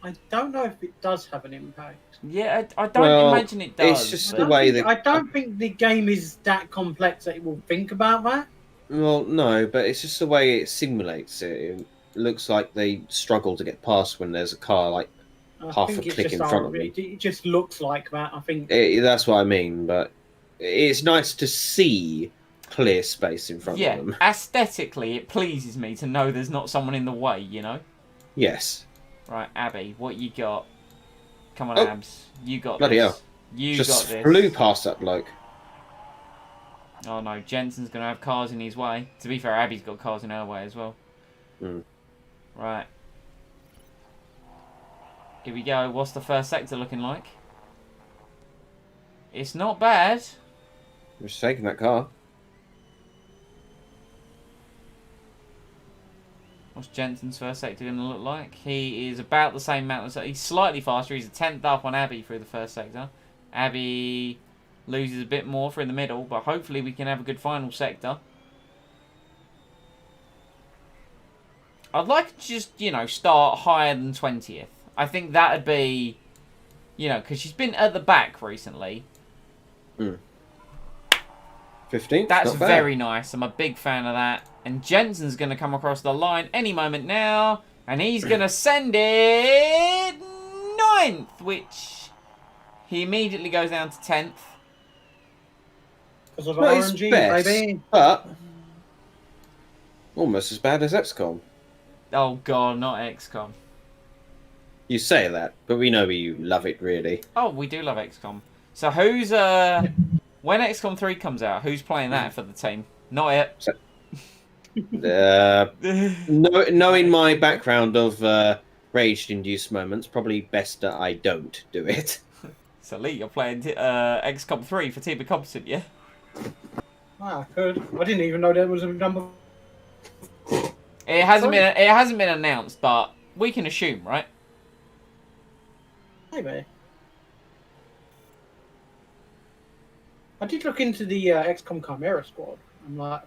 I don't know if it does have an impact. Yeah, I don't Well, imagine it does. it's just but- the way I don't think the game is that complex that it will think about that. Well, no, but it's just the way it simulates it. It looks like they struggle to get past when there's a car like I half think a it's click just in front of it. It just looks like that. I think. that's what I mean. But it's nice to see clear space in front Yeah, of them. aesthetically, it pleases me to know there's not someone in the way, you know? Yes. Right, Abby, what you got? Come on, Oh, Abs. You got bloody this. hell. You Just got this. flew past that bloke. Oh no, Jensen's going to have cars in his way. To be fair, Abby's got cars in her way as well. Mm. Right. Here we go. What's the first sector looking like? It's not bad. I'm just taking that car. What's Jensen's first sector going to look like? He is about the same amount as... He's slightly faster. He's a 10th up on Abby through the first sector. Abby loses a bit more through the middle, but hopefully we can have a good final sector. I'd like to just, start higher than 20th. I think that would be, because she's been at the back recently. 15th? That's very nice. I'm a big fan of that. And Jensen's going to come across the line any moment now. And he's going to send it 9th, which he immediately goes down to 10th. Because of Not his RNG, best, baby. but almost as bad as XCOM. Oh, God, not XCOM. You say that, but we know you love it, really. Oh, we do love XCOM. So who's, when XCOM 3 comes out, who's playing that for the team? Not it. Knowing my background of rage-induced moments, probably best that I don't do it. So Lee, you're playing XCOM 3 for Team of Competent, yeah? I could. I didn't even know there was a number. It hasn't been announced, but we can assume, right? Maybe. I did look into the XCOM Chimera Squad. I'm like,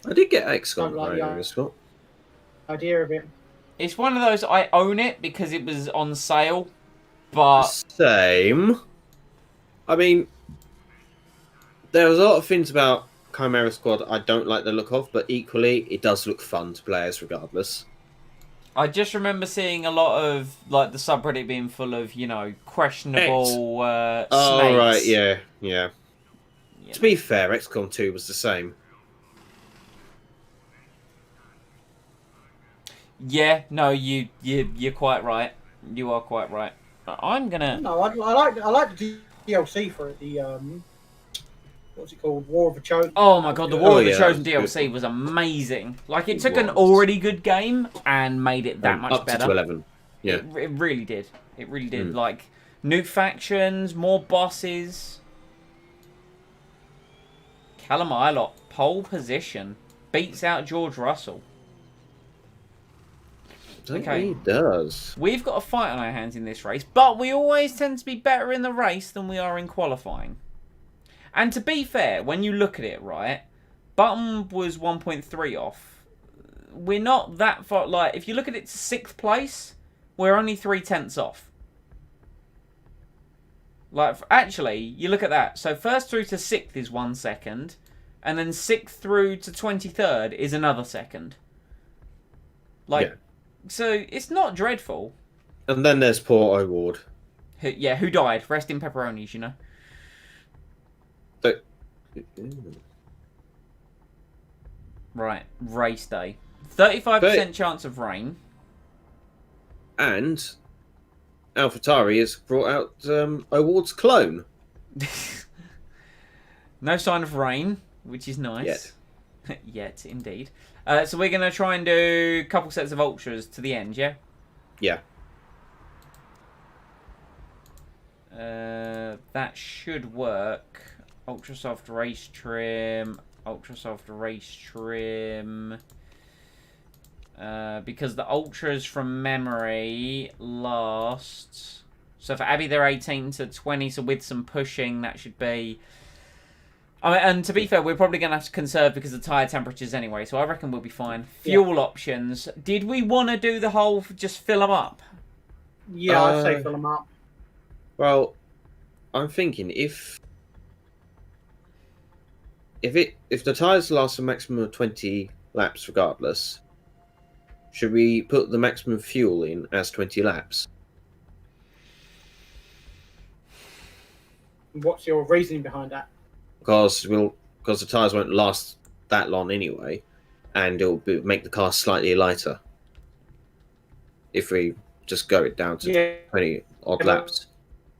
I did get XCOM Like, yeah. Scott. idea of it. It's one of those, I own it because it was on sale, but... Same. I mean, there's a lot of things about Chimera Squad I don't like the look of, but equally, it does look fun to play as regardless. I just remember seeing a lot of, like, the subreddit being full of, questionable snakes. Oh, right, yeah. Yeah. To be fair, XCOM 2 was the same. Yeah, no, you're quite right. You are quite right. I'm gonna... No, I like the DLC for it. The what's it called? War of the Chosen. Oh my god, the War of the yeah, Chosen that was DLC was amazing. Like, it took It an was. already good game and made it that much up better. to 11. Yeah. It really did. It really did. Like, new factions, more bosses. Callum Ilott, pole position. Beats out George Russell. Okay. He does. We've got a fight on our hands in this race, but we always tend to be better in the race than we are in qualifying. And to be fair, when you look at it, right, Button was 1.3 off. We're not that far. Like, if you look at it to 6th place, we're only 0.3 off. Like, actually, you look at that. So, 1st through to 6th is 1 second, and then 6th through to 23rd is another second. Like, Yeah. so it's not dreadful. And then there's poor O'Ward. Who died? Rest in pepperonis, you know. But... Right, race day. 35% chance of rain. And AlphaTauri has brought out O'Ward's clone. No sign of rain, which is nice. Yet. Yet, indeed. So we're going to try and do a couple sets of ultras to the end, yeah? Yeah. That should work. Ultra soft race trim. Ultra soft race trim. Because the ultras from memory last... So for Abby, they're 18 to 20, so with some pushing, that should be... I mean, and to be fair, we're probably going to have to conserve because of tyre temperatures anyway, so I reckon we'll be fine. Fuel options. Did we want to do the whole just fill them up? Yeah, I'd say fill them up. Well, I'm thinking if the tyres last a maximum of 20 laps regardless, should we put the maximum fuel in as 20 laps? What's your reasoning behind that? Because the tyres won't last that long anyway, and make the car slightly lighter if we just go it down to 20 odd laps.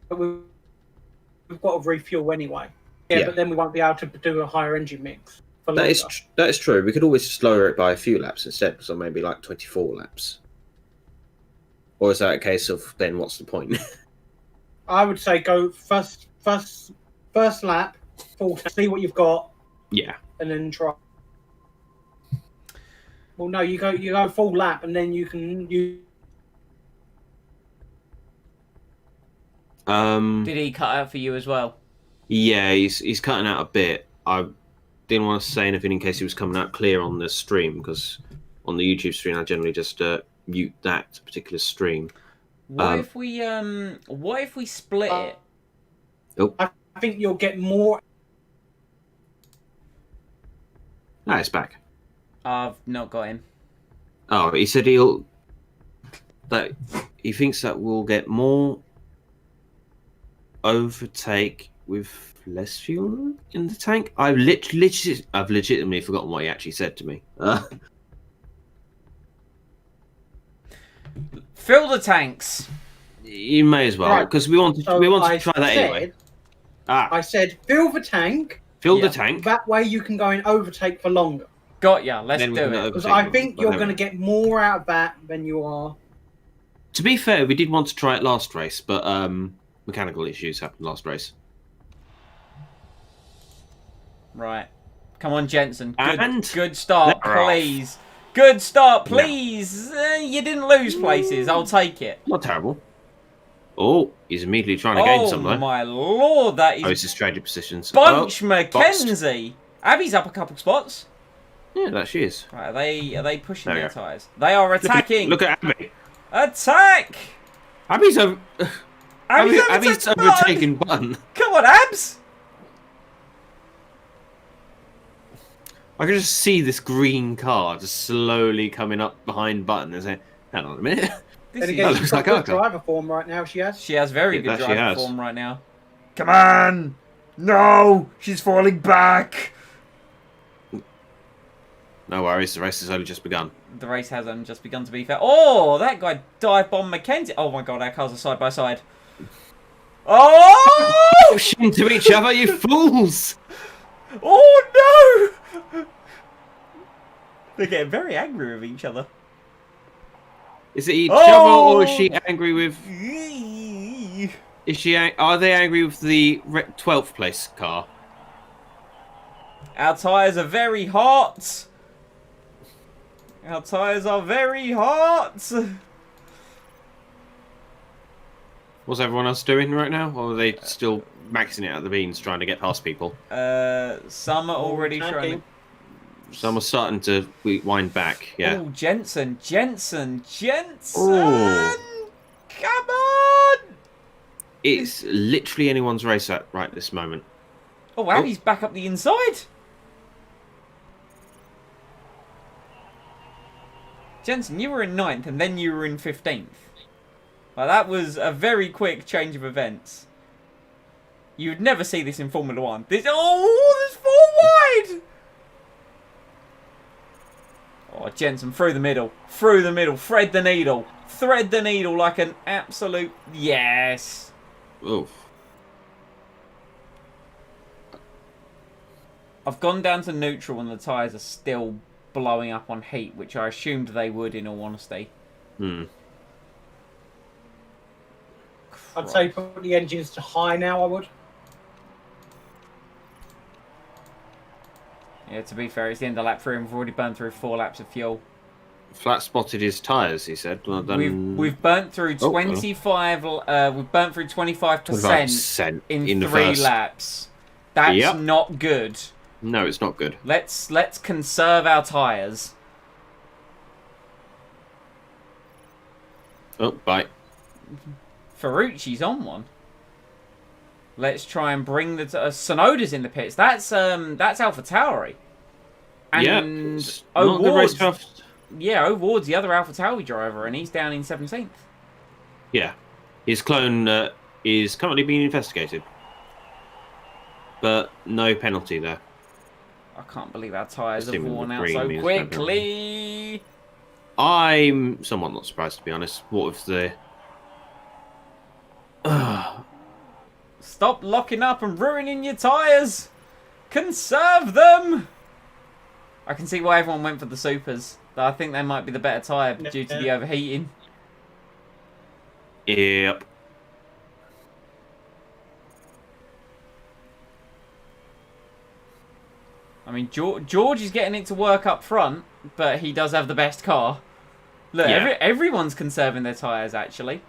But we've got to refuel anyway. Yeah, but then we won't be able to do a higher engine mix. For That longer. that is true. We could always just lower it by a few laps instead, so maybe like 24 laps. Or is that a case of then what's the point? I would say go first first lap, full tank, see what you've got, Yeah. and then try. Well, no, you go full lap, and then you can Did he cut out for you as well? Yeah, he's cutting out a bit. I didn't want to say anything in case he was coming out clear on the stream, because on the YouTube stream I generally just mute that particular stream. What if we split it? I think you'll get more. Ah, it's back. I've not got him. Oh, he said that he thinks that we'll get more overtake with less fuel in the tank. I've legitimately forgotten what he actually said to me. Fill the tanks. You may as well, because we want to try that anyway. I said fill the tank. Fill the tank. That way you can go and overtake for longer. Got ya. Let's Then we do can it. Because I think you're going to get more out of that than you are. To be fair, we did want to try it last race, but mechanical issues happened last race. Right. Come on, Jensen. And Good start, they're off. please. Good start, please. You didn't lose places. I'll take it. Not terrible. Oh, he's immediately trying to gain Oh somewhere. my lord, that Oh, is it's his strategy positions. Bunch Oh, McKenzie. Abby's up a couple spots. yeah, that she is. Right, are they pushing There we their go. tyres? They are attacking. Look at Abby. Attack! Abby's Abby's overtaken Button. Come on, Abs! I can just see this green car just slowly coming up behind Button and saying, "Hang on a minute." Then This again, that she's looks got like good our car. driver form right now. She has. She has very Yeah, good that she driver has. form right now. Come on! No! She's falling back! No worries, the race has only just begun. The race has only just begun, to be fair. Oh, that guy dive bombed McKenzie. Oh my god, our cars are side by side. Oh! Push into each other, you fools! Oh no! They're getting very angry with each other. Is it each Oh! other, or is she angry with? Are they angry with the 12th place car? Our tyres are very hot. Our tyres are very hot. What's everyone else doing right now? Or are they still maxing it at the beans, trying to get past people? Some are already trying to... Attacking. Some are starting to wind back. Yeah. Oh, Jensen. Oh. Come on! It's literally anyone's race at right this moment. Oh, wow, he's back up the inside. Jensen, you were in 9th and then you were in 15th. Like, that was a very quick change of events. You would never see this in Formula 1. There's 4 wide! Oh, Jensen, through the middle. Through the middle. Thread the needle. Thread the needle like an absolute... Yes. Oof. I've gone down to neutral and the tyres are still blowing up on heat, which I assumed they would, in all honesty. I'd say put the engines to high now. I would. Yeah, to be fair, it's the end of lap 3 and we've already burned through 4 laps of fuel. Flat spotted his tyres, he said. Well done. We've burnt through 25. We've burnt through 25% in 3 first. laps. That's Yep. not good. No, it's not good. Let's conserve our tyres. Oh, bye. Ferrucci's on one. Let's try and bring the Sonoda's in the pits. That's AlphaTauri. And Yeah. It's not a good race to have. yeah, O'Ward's the other AlphaTauri driver, and he's down in 17th. Yeah. His clone is currently being investigated. But no penalty there. I can't believe our tyres have Assuming the worn out green so means no quickly. I'm somewhat not surprised, to be honest. What if the... Stop locking up and ruining your tyres. Conserve them. I can see why everyone went for the Supers. But I think they might be the better tyre due to the overheating. Yep. I mean, George is getting it to work up front, but he does have the best car. Look, Yeah. everyone's conserving their tyres, actually.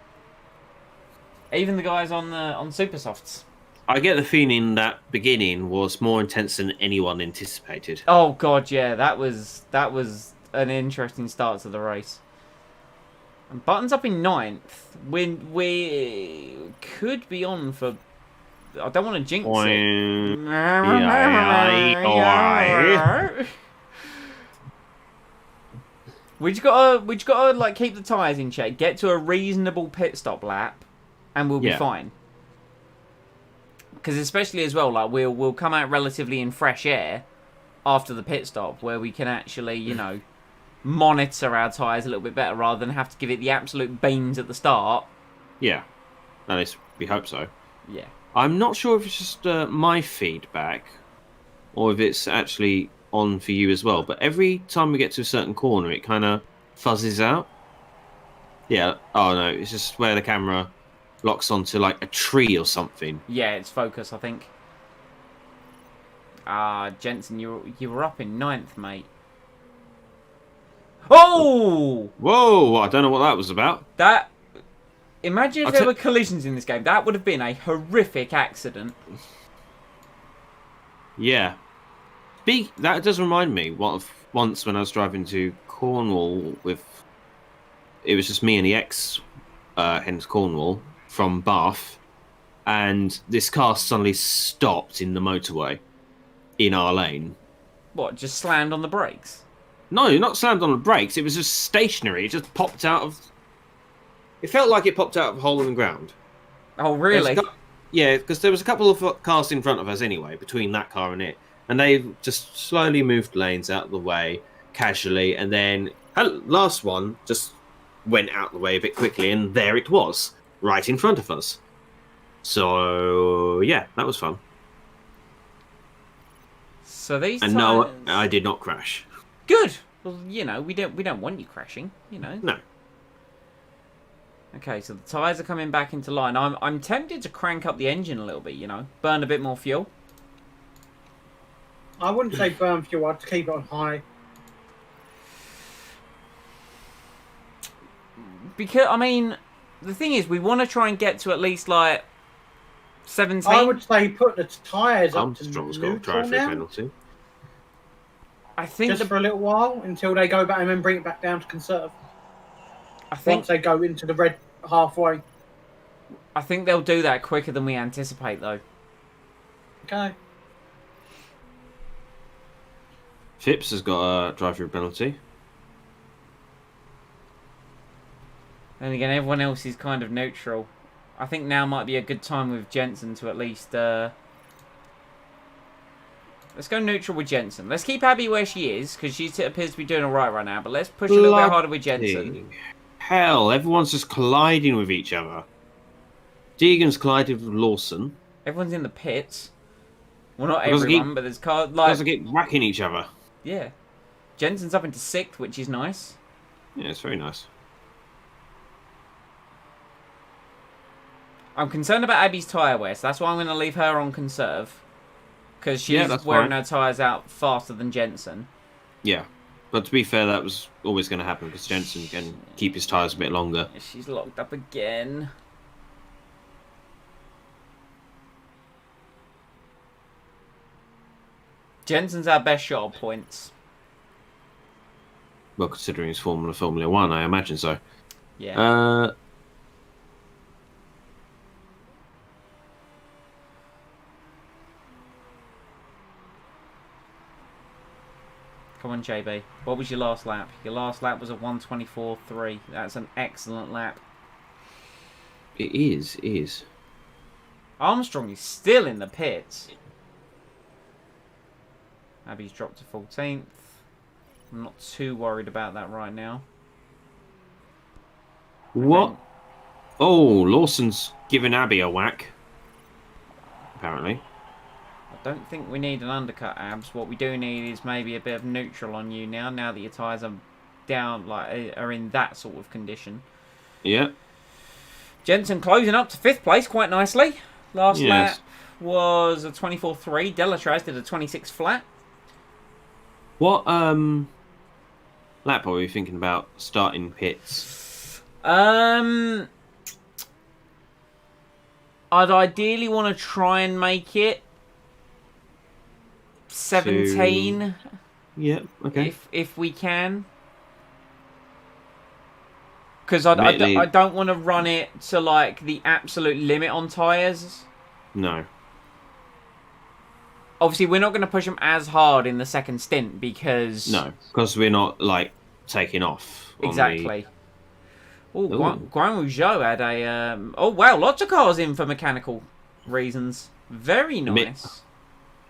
Even the guys on Super Softs. I get the feeling that beginning was more intense than anyone anticipated. Oh god, yeah, that was an interesting start to the race. And Button's up in 9th. We could be on for. I don't want to jinx it. We just gotta like keep the tyres in check, get to a reasonable pit stop lap, and we'll be fine. Because especially as well, like we'll come out relatively in fresh air after the pit stop, where we can actually, you know, monitor our tyres a little bit better rather than have to give it the absolute beans at the start. Yeah, at least we hope so. Yeah. I'm not sure if it's just my feedback or if it's actually on for you as well, but every time we get to a certain corner, it kind of fuzzes out. Yeah, oh no, it's just where the camera locks onto like a tree or something. Yeah, it's focus, I think. Jensen, you were up in 9th, mate. Oh! Whoa, I don't know what that was about. That... Imagine if there were collisions in this game. That would have been a horrific accident. Yeah. That does remind me once when I was driving to Cornwall with... It was just me and the ex, hence Cornwall, from Bath. And this car suddenly stopped in the motorway in our lane. What, just slammed on the brakes? No, not slammed on the brakes. It was just stationary. It just popped out of... It felt like it popped out of a hole in the ground. Oh, really? Yeah, because there was a couple of cars in front of us anyway, between that car and it. And they just slowly moved lanes out of the way, casually. And then last one just went out of the way a bit quickly. And there it was, right in front of us. So, yeah, that was fun. So these and tires... no, I did not crash. Good! Well, you know, we don't want you crashing, you know. No. Okay, so the tyres are coming back into line. I'm tempted to crank up the engine a little bit, you know. Burn a bit more fuel. I wouldn't say burn fuel. I'd keep it on high. Because, I mean, the thing is, we want to try and get to at least, like, 17. I would say put the tyres up to Armstrong's got a neutral drive-through now. penalty. I think Just for a little while, until they go back and then bring it back down to conserve. I think Once they go into the red halfway. I think they'll do that quicker than we anticipate, though. Okay. Phipps has got a drive-through penalty. Then again, everyone else is kind of neutral. I think now might be a good time with Jensen to at least... Let's go neutral with Jensen. Let's keep Abby where she is, because she appears to be doing alright right now. But let's push a little bit harder with Jensen. Hell, everyone's just colliding with each other. Deegan's collided with Lawson. Everyone's in the pits. Well, not Because everyone, but there's cars... Guys Like, get whacking each other. yeah. Jensen's up into 6th, which is nice. Yeah, it's very nice. I'm concerned about Abby's tyre wear, so that's why I'm going to leave her on conserve. Because she's wearing her tyres out faster than Jensen. Yeah. But to be fair, that was always going to happen because Jensen can keep his tyres a bit longer. She's locked up again. Jensen's our best shot of points. Well, considering it's Formula 1, I imagine so. Yeah. Come on, JB. What was your last lap? Your last lap was a 1:24.3. That's an excellent lap. It is. Armstrong is still in the pits. Abby's dropped to 14th. I'm not too worried about that right now. What? Oh, Lawson's giving Abby a whack. Apparently. I don't think we need an undercut, Abs. What we do need is maybe a bit of neutral on you now that your tyres are down, like, are in that sort of condition. Yeah. Jensen closing up to 5th place quite nicely. Last lap was a 24.3. Delatraz did a 26 flat. What lap are we thinking about starting pits? I'd ideally want to try and make it 17 Yeah, okay. if we can. Because I Admittedly- don't want to run it to like the absolute limit on tyres. No. Obviously, we're not going to push them as hard in the second stint because... No, because we're not, like, taking off. on Exactly. Oh, Ooh. Guan Rougeau had a... Oh, wow, lots of cars in for mechanical reasons. Very nice.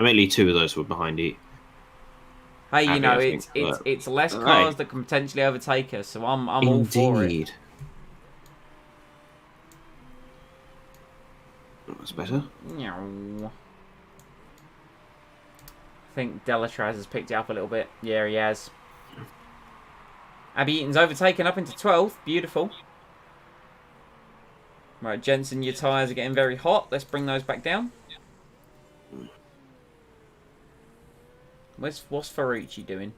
Admittedly, 2 of those were behind it. Hey, you Happy, know, I think, it's less Right. cars that can potentially overtake us, so I'm all for it. Indeed. That's better. Meow. I think Delatraz has picked it up a little bit. Yeah, he has. Abby Eaton's overtaken up into 12th. Beautiful. Right, Jensen, your tyres are getting very hot. Let's bring those back down. What's Ferrucci doing?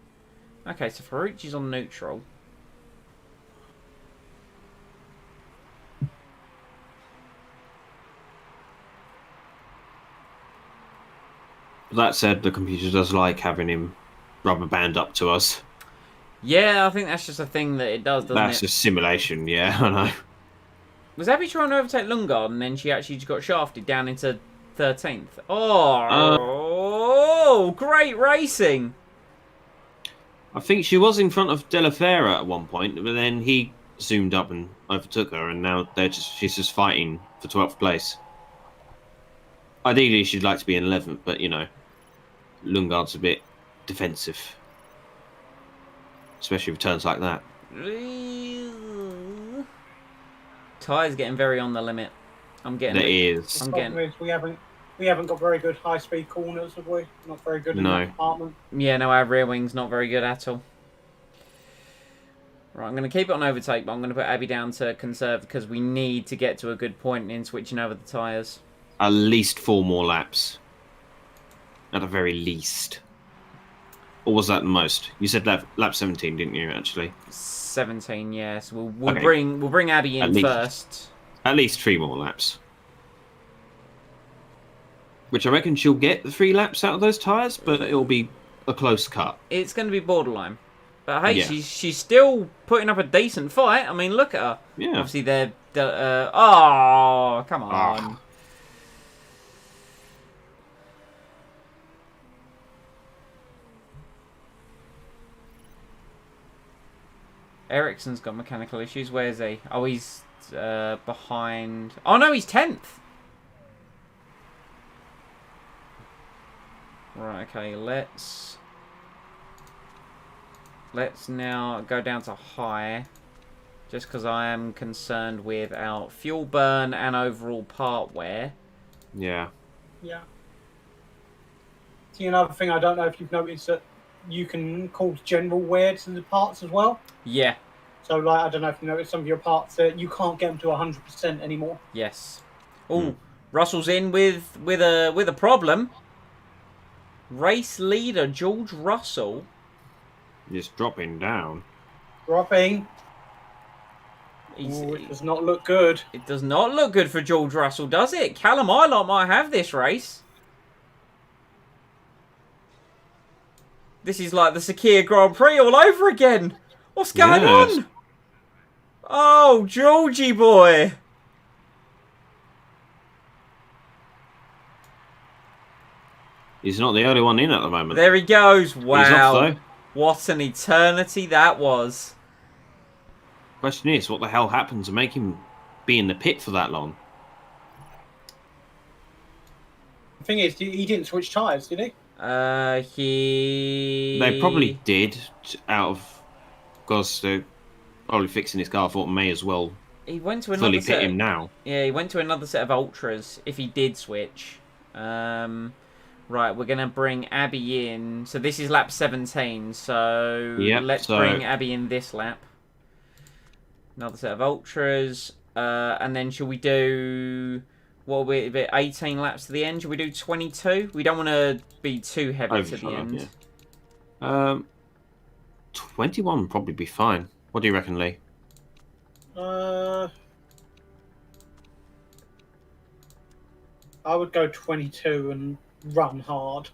Okay, so Ferrucci's on neutral. That said, the computer does like having him rubber band up to us. Yeah, I think that's just a thing that it does, doesn't That's it? just simulation, yeah, I know. Was Abby trying to overtake Lundgaard and then she actually just got shafted down into 13th? Oh, great racing! I think she was in front of De La Fera at one point, but then he zoomed up and overtook her, and now she's just fighting for 12th place. Ideally, she'd like to be in 11th, but, you know, Lundgaard's a bit defensive. Especially with turns like that. Tyres getting very on the limit. I'm getting There is. I'm The problem is we haven't got very good high speed corners, have we? Not very good in No. that department. Yeah, no, our rear wing's not very good at all. Right, I'm going to keep it on overtake, but I'm going to put Abby down to conserve because we need to get to a good point in switching over the tyres. At least 4 more laps. At the very least. Or was that the most? You said lap 17, didn't you, actually? 17, yes. We'll Okay. bring Abby At in least. first. At least 3 more laps. Which I reckon she'll get the 3 laps out of those tyres, but it'll be a close cut. It's going to be borderline. But hey, Yeah. she's still putting up a decent fight. I mean, look at her. Yeah. Obviously, they're... oh, come on. Ah. Ericsson's got mechanical issues. Where's he? Oh, he's behind... Oh, no, he's 10th. Right, okay, let's now go down to high. Just because I am concerned with our fuel burn and overall part wear. Yeah. Yeah. See, another thing I don't know if you've noticed that you can cause general wear to the parts as well. Yeah, So, like, I don't know if you noticed some of your parts that you can't get them to 100% anymore. yes. Oh, Russell's in with a problem. Race leader George Russell. Just dropping down. Dropping. He's, Ooh, it does not look good. it does not look good for George Russell, does it? Callum Ilott might have this race. This is like the Sakhir Grand Prix all over again. What's going Yes. on? Oh, Georgie boy. He's not the only one in at the moment. There he goes. He's Wow. off, though. What an eternity that was. Question is, what the hell happened to make him be in the pit for that long? The thing is, he didn't switch tyres, did he? He... They probably did, out of... Because they're probably fixing his car. I thought may as well He went to fully another set. pit him now. Yeah, he went to another set of ultras if he did switch. Right, we're gonna bring Abby in. So this is lap 17. So Yep, let's so- bring Abby in this lap. Another set of ultras, and then shall we do? What will be a bit 18 laps to the end? Should we do 22? We don't want to be too heavy to the Overshot, end. yeah. 21 would probably be fine. What do you reckon, Lee? I would go 22 and run hard,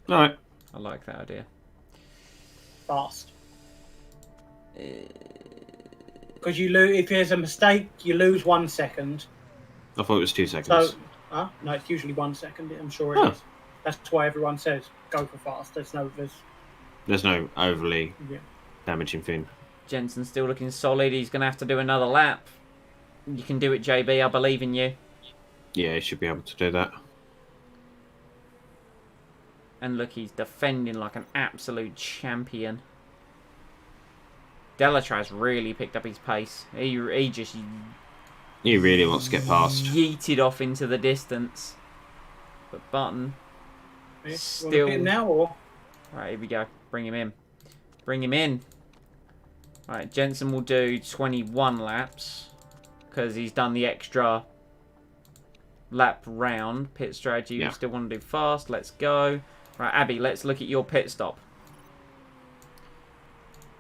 All right. I like that idea. fast. Because you lose if there's a mistake, you lose 1 second. I thought it was 2 seconds. So, no, it's usually 1 second. I'm sure it Huh. is. That's why everyone says go for fast. There's There's no overly yeah. damaging thing. Jensen's still looking solid. He's going to have to do another lap. You can do it, JB. I believe in you. Yeah, he should be able to do that. And look, he's defending like an absolute champion. Delatraz really picked up his pace. He just He really wants to get past. yeeted off into the distance. But Button, Yeah. Still- Wanna hit now or right, here we go. Bring him in. Bring him in. Right, Jensen will do 21 laps because he's done the extra lap round. Pit strategy. Yeah. We still want to do fast. Let's go. Right, Abby, let's look at your pit stop.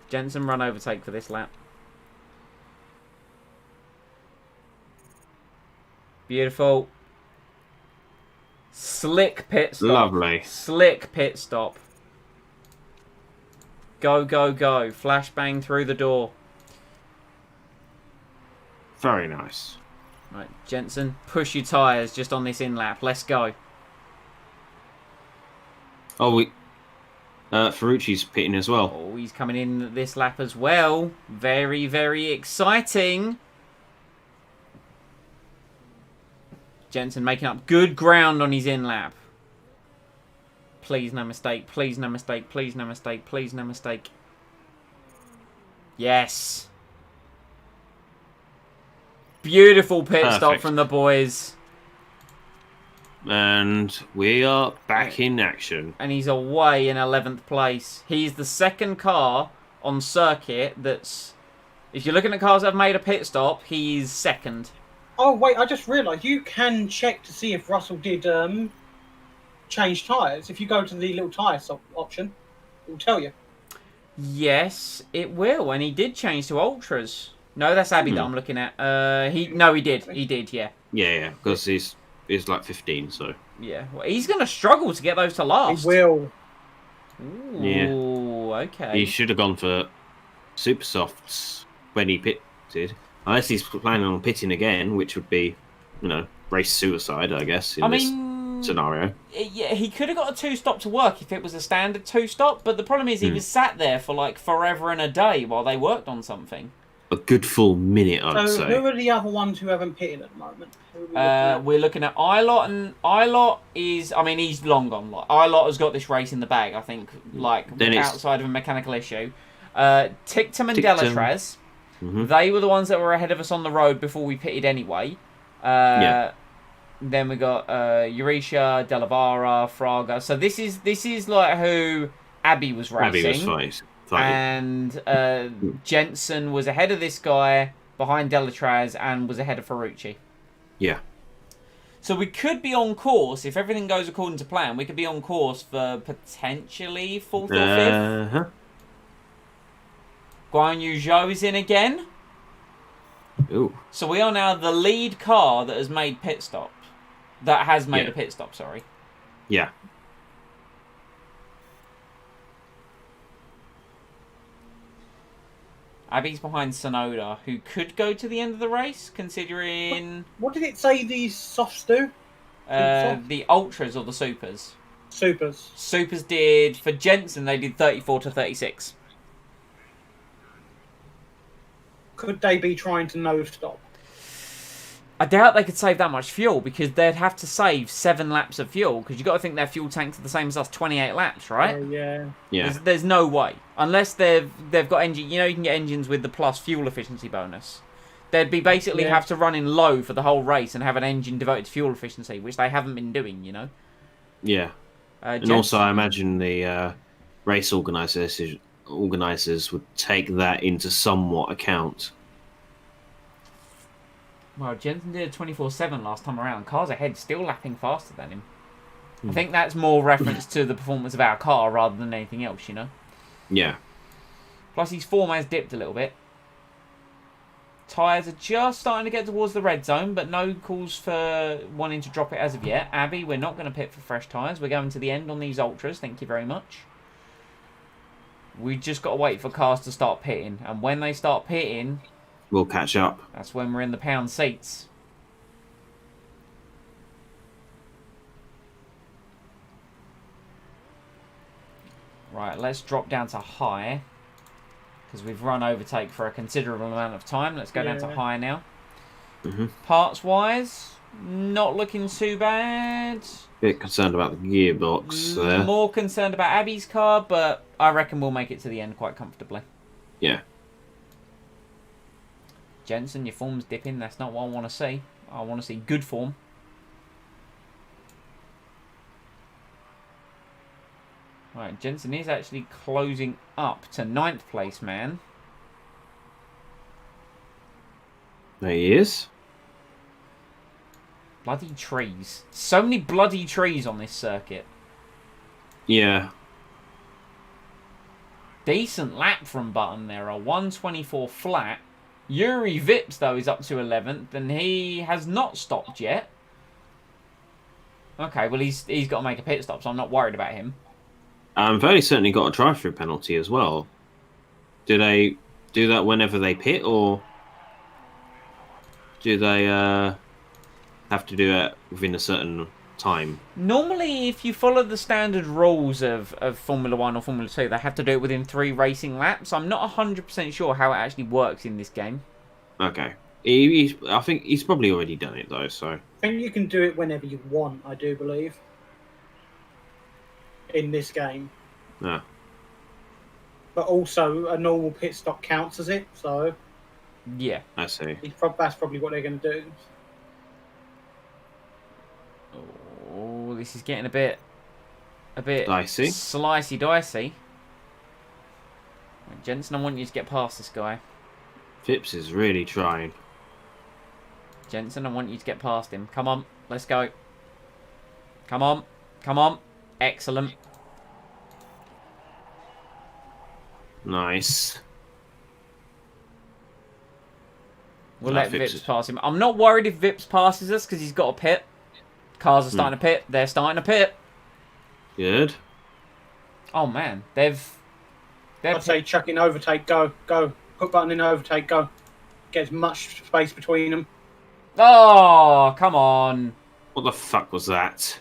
Jensen, run overtake for this lap. Beautiful. Slick pit stop. Lovely. Slick pit stop. Go, go, go. Flashbang through the door. Very nice. Right, Jensen, push your tyres just on this in lap. Let's go. Oh, Ferrucci's pitting as well. Oh, he's coming in this lap as well. Very, very exciting. Jensen making up good ground on his in lap. Please no mistake. Please no mistake. Please no mistake. Please no mistake. Yes. Beautiful pit stop Perfect. from the boys. And we are back in action. And he's away in 11th place. He's the second car on circuit that's... If you're looking at cars that have made a pit stop, he's second. oh wait, I just realised you can check to see if Russell did change tyres. If you go to the little tyre option, it will tell you. Yes, it will. And he did change to Ultras. No, that's Abby that I'm looking at. He did. He did, yeah. Yeah, because he's like 15, so. Yeah. Well, he's going to struggle to get those to last. It will. Ooh, okay. He should have gone for super softs when he pitted. Unless he's planning on pitting again, which would be, race suicide, I guess, in this scenario. Yeah, he could have got a two-stop to work if it was a standard two-stop, but the problem is he was sat there for like forever and a day while they worked on something. A good full minute, I'd So say. who are the other ones who haven't pitted at the moment? Who are we looking at? We're looking at Ilott, and Ilott is, he's long gone. Like, Ilott has got this race in the bag, I think, Then it's- outside of a mechanical issue. Tictum and Tictum. Delatraz, Mhm. they were the ones that were ahead of us on the road before we pitted anyway. Yeah. Then we got Euretia, Delavara, Fraga. So this is like who Abby was racing. Abby was fighting. And Jensen was ahead of this guy, behind Delatraz, and was ahead of Ferrucci. Yeah. So we could be on course, if everything goes according to plan, we could be on course for potentially 4th or 5th. Uh-huh. Guan Yu Zhou is in again. Ooh. So we are now the lead car that has made pit stop. That has made Yeah. a pit stop, sorry. Yeah. Abby's behind Sonoda, who could go to the end of the race, considering What did it say these softs do? the Ultras or the Supers. Supers. Supers did, for Jensen, they did 34 to 36. Could they be trying to nose stop? I doubt they could save that much fuel because they'd have to save 7 laps of fuel because you've got to think their fuel tanks are the same as us, 28 laps, right? Yeah. Yeah. There's no way. Unless they've got engine, you can get engines with the plus fuel efficiency bonus. They'd be basically Yeah. have to run in low for the whole race and have an engine devoted to fuel efficiency, which they haven't been doing, Yeah. And Jensen- also, I imagine the race organisers would take that into somewhat account. Well, Jensen did a 24/7 last time around. Cars ahead still lapping faster than him. I think that's more reference to the performance of our car rather than anything else, Yeah. Plus, his form has dipped a little bit. Tyres are just starting to get towards the red zone, but no calls for wanting to drop it as of yet. Abby, we're not going to pit for fresh tyres. We're going to the end on these Ultras. Thank you very much. We just got to wait for cars to start pitting. And when they start pitting, We'll catch up. that's when we're in the pound seats. Right, let's drop down to high. Because we've run overtake for a considerable amount of time. Let's go down to high now. Parts-wise, not looking too bad. Bit concerned about the gearbox there. More concerned about Abby's car, but I reckon we'll make it to the end quite comfortably. Yeah. Jensen, your form's dipping. That's not what I want to see. I want to see good form. Right, Jensen is actually closing up to 9th place, man. There he is. Bloody trees. So many bloody trees on this circuit. Yeah. Decent lap from Button there. A 124 flat. Yuri Vips, though, is up to 11th, and he has not stopped yet. Okay, well, he's got to make a pit stop, so I'm not worried about him. Verdi certainly got a drive-through penalty as well. Do they do that whenever they pit, or do they have to do it within a certain time? Normally, if you follow the standard rules of Formula 1 or Formula 2, they have to do it within 3 racing laps. I'm not 100% sure how it actually works in this game. Okay. I think he's probably already done it, though, so... I think you can do it whenever you want, I do believe. In this game. Yeah. But also, a normal pit stop counts as it, so... Yeah. I see. That's probably what they're going to do. Oh, this is getting a bit Dicey. slicey dicey. Right, Jensen, I want you to get past this guy. Phipps is really trying. Jensen, I want you to get past him. Come on, let's go. Come on, come on. Excellent. Nice. We'll No, let Vips Vips is- pass him. I'm not worried if Vips passes us because he's got a pit. Cars are starting to pit. They're starting to pit. Good. Oh man, I'd say chuck in overtake, go. Put Button in overtake, go. Get as much space between them. Oh, come on. What the fuck was that?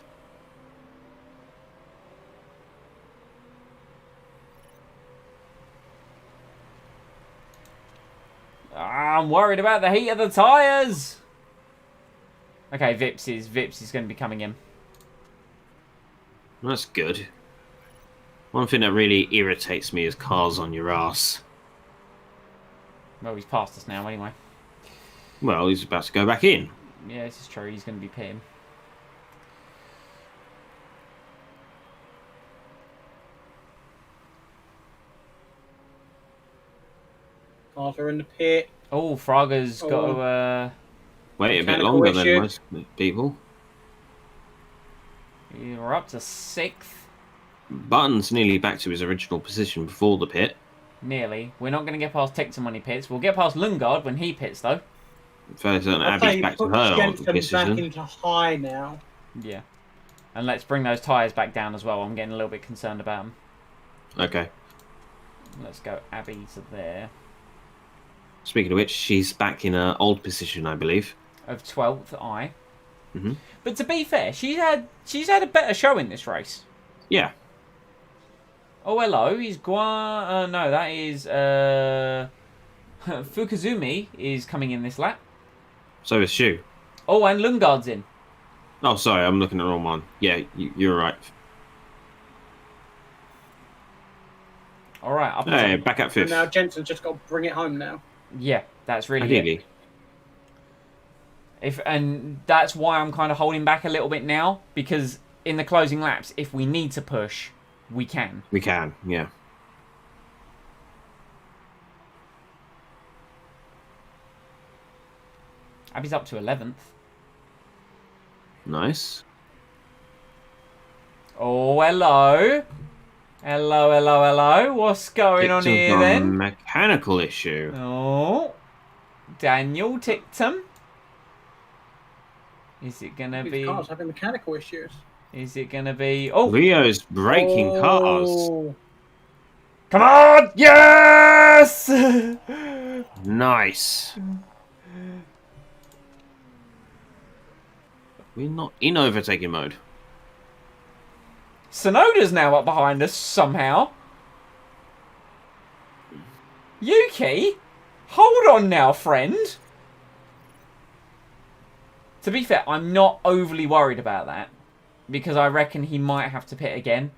I'm worried about the heat of the tyres. Okay, Vips is going to be coming in. That's good. One thing that really irritates me is cars on your ass. Well, he's past us now anyway. Well, he's about to go back in. Yeah, this is true. He's going to be pitting. Cars are in the pit. Oh, Fraga's got to... Wait a bit Mechanical longer issue. than most people. We're up to 6th. Button's nearly back to his original position before the pit. Nearly. We're not going to get past Texan when he pits. We'll get past Lundgaard when he pits, though. Fairly certain I'd say Abby's back to put her Jensen back position. into high now. Yeah. And let's bring those tyres back down as well. I'm getting a little bit concerned about them. Okay. Let's go Abby to there. Speaking of which, she's back in her old position, I believe. Of 12th, I. Mhm. But to be fair, she's had a better show in this race. Yeah. Oh, hello. He's no, that is Fukuzumi is coming in this lap. So is Shu. Oh, and Lundgaard's in. Oh, sorry, I'm looking at the wrong one. Yeah, you're right. All right. Up Hey, top. back at And fifth. now Jensen's just got to bring it home now. Yeah, that's really it. Ideally. And that's why I'm kind of holding back a little bit now, because in the closing laps, if we need to push, we can. We can, yeah. Abby's up to 11th. Nice. Oh, hello. Hello, hello, hello. What's going on Tictum's here got a then? mechanical issue. Oh, Daniel Tictum. Is it gonna These be? cars having mechanical issues. Is it gonna be? Oh, Rio's breaking cars. Oh, come on! Yes! Nice. We're not in overtaking mode. Sonoda's now up behind us somehow. Yuki, hold on now, friend. To be fair, I'm not overly worried about that because I reckon he might have to pit again.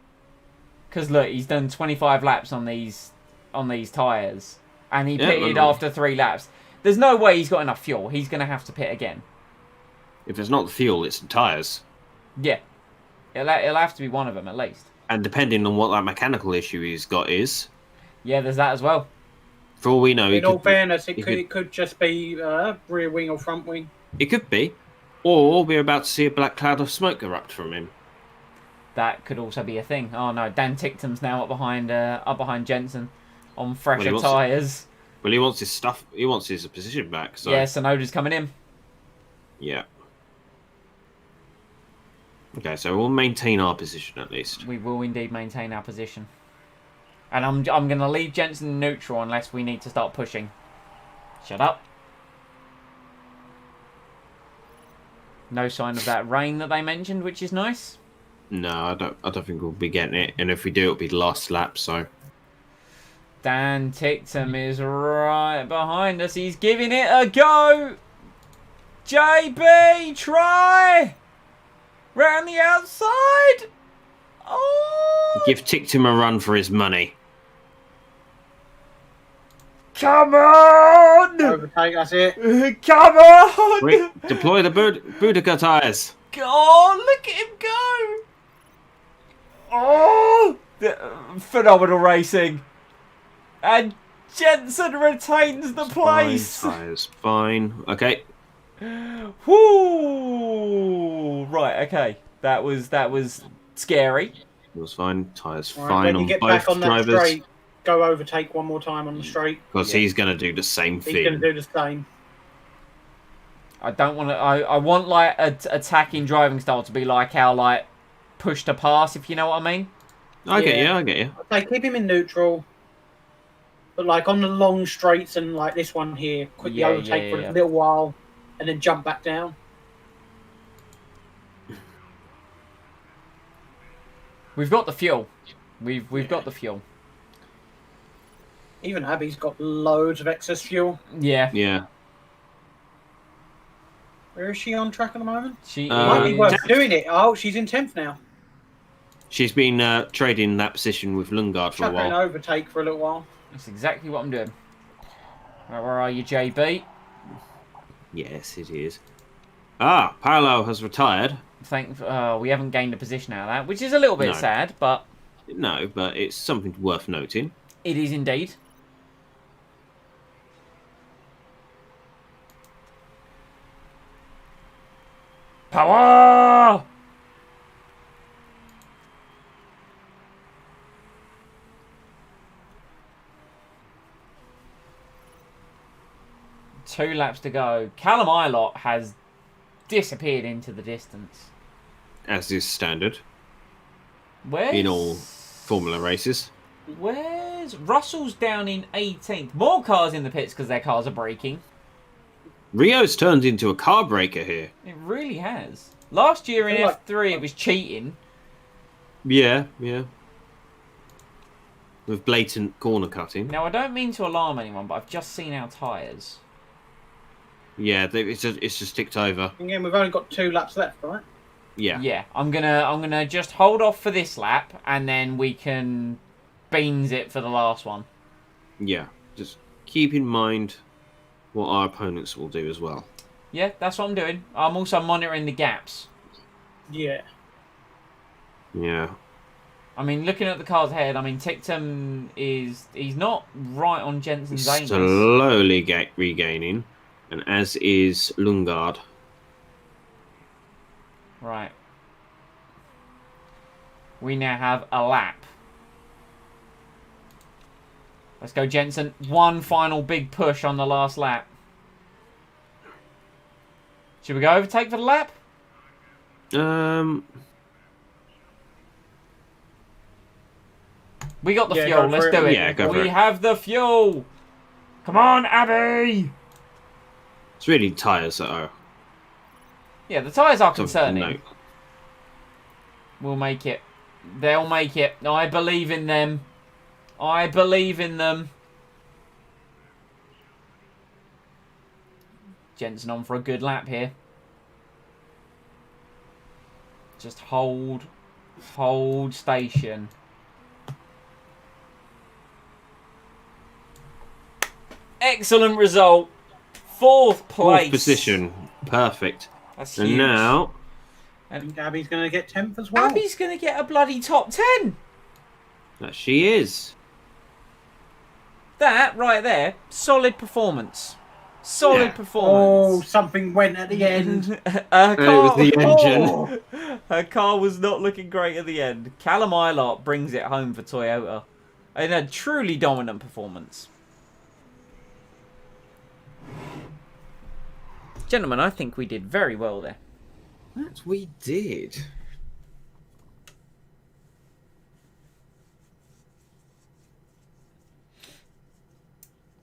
Because look, he's done 25 laps on these tyres, and he pitted after 3 laps. There's no way he's got enough fuel. He's going to have to pit again. If it's not the fuel, it's the tyres. Yeah, it'll have to be one of them at least. And depending on what that mechanical issue he's got is, Yeah, there's that as well. for all we know, in all fairness, he it could just be rear wing or front wing. It could be. Or we're about to see a black cloud of smoke erupt from him. That could also be a thing. Oh no, Dan Tictum's now up behind Jensen on fresher tyres. Well, he wants his stuff. He wants his position back. So Yeah, Sonoda's coming in. yeah. Okay, so we'll maintain our position at least. We will indeed maintain our position. And I'm going to leave Jensen in neutral unless we need to start pushing. Shut up. No sign of that rain that they mentioned, which is nice. No, I don't think we'll be getting it. And if we do, it'll be the last lap. So Dan Tictum is right behind us. He's giving it a go. JB, try. Round the outside. Oh. give Tictum a run for his money. Come on. Overtake, that's it. Come on. Wait, deploy the Boudica tyres. Oh, look at him go. Oh, phenomenal racing. And Jensen retains the place. Fine, tyres, fine. Okay. Whoo! Right, okay. That was scary. It was fine. Tyres Right, fine when you on get both back on that drivers. straight, go overtake one more time on the straight. Because he's going to do the same He's going thing. to do the same. I don't want to. I want like a attacking driving style to be like how like push to pass, if you know what I mean. I get Yeah. you, I get you. Okay, keep him in neutral. But like on the long straights and like this one here, quickly Yeah, overtake yeah, for yeah. a little while and then jump back down. We've got the fuel. We've got the fuel. Even Abby's got loads of excess fuel. Yeah. Yeah. Where is she on track at the moment? She Might be is. worth doing it. Oh, she's in 10th now. She's been trading that position with Lundgaard for a Chuck her in while. overtake for a little while. That's exactly what I'm doing. Right, where are you, JB? Yes, it is. Ah, Paolo has retired. We haven't gained a position out of that, which is a little bit No. sad, but No, but it's something worth noting. it is indeed. Power! Two laps to go. Callum Ilott has disappeared into the distance. As is standard Where's... in all Formula races. Where's... Russell's down in 18th. More cars in the pits because their cars are braking. Rio's turned into a car breaker here. It really has. Last year in I feel like- F3 it was cheating. Yeah, yeah. With blatant corner cutting. Now I don't mean to alarm anyone, but I've just seen our tyres. Yeah, it's just ticked over. Again, we've only got 2 laps left, right? Yeah. Yeah, I'm gonna just hold off for this lap, and then we can beans it for the last one. Yeah. Just keep in mind what our opponents will do as well. Yeah, that's what I'm doing. I'm also monitoring the gaps. Yeah. Yeah. I mean, looking at the cars ahead, I mean, Tictum he's not right on Jensen's anus. Slowly regaining, and as is Lundgaard. Right. We now have a lap. Let's go, Jensen. One final big push on the last lap. Should we go overtake for the lap? We got the Yeah, fuel. go Let's for do it. it. Yeah, go for We it. have the fuel. Come on, Abby. It's really tyres that are Yeah, the tyres are of concerning. note. We'll make it. They'll make it. I believe in them. I believe in them. Jensen on for a good lap here. Just hold station. Excellent result. Fourth place. Fourth position. Perfect. That's And huge. now, I think Abby's going to get 10th as well. Abby's going to get a bloody top 10. that she is. That right there, solid performance. Solid Yeah. Oh, performance. something went at the end. Her It was the engine. Oh, Her car was not looking great at the end. Callum Ilott brings it home for Toyota. In a truly dominant performance. Gentlemen, I think we did very well there. That we did.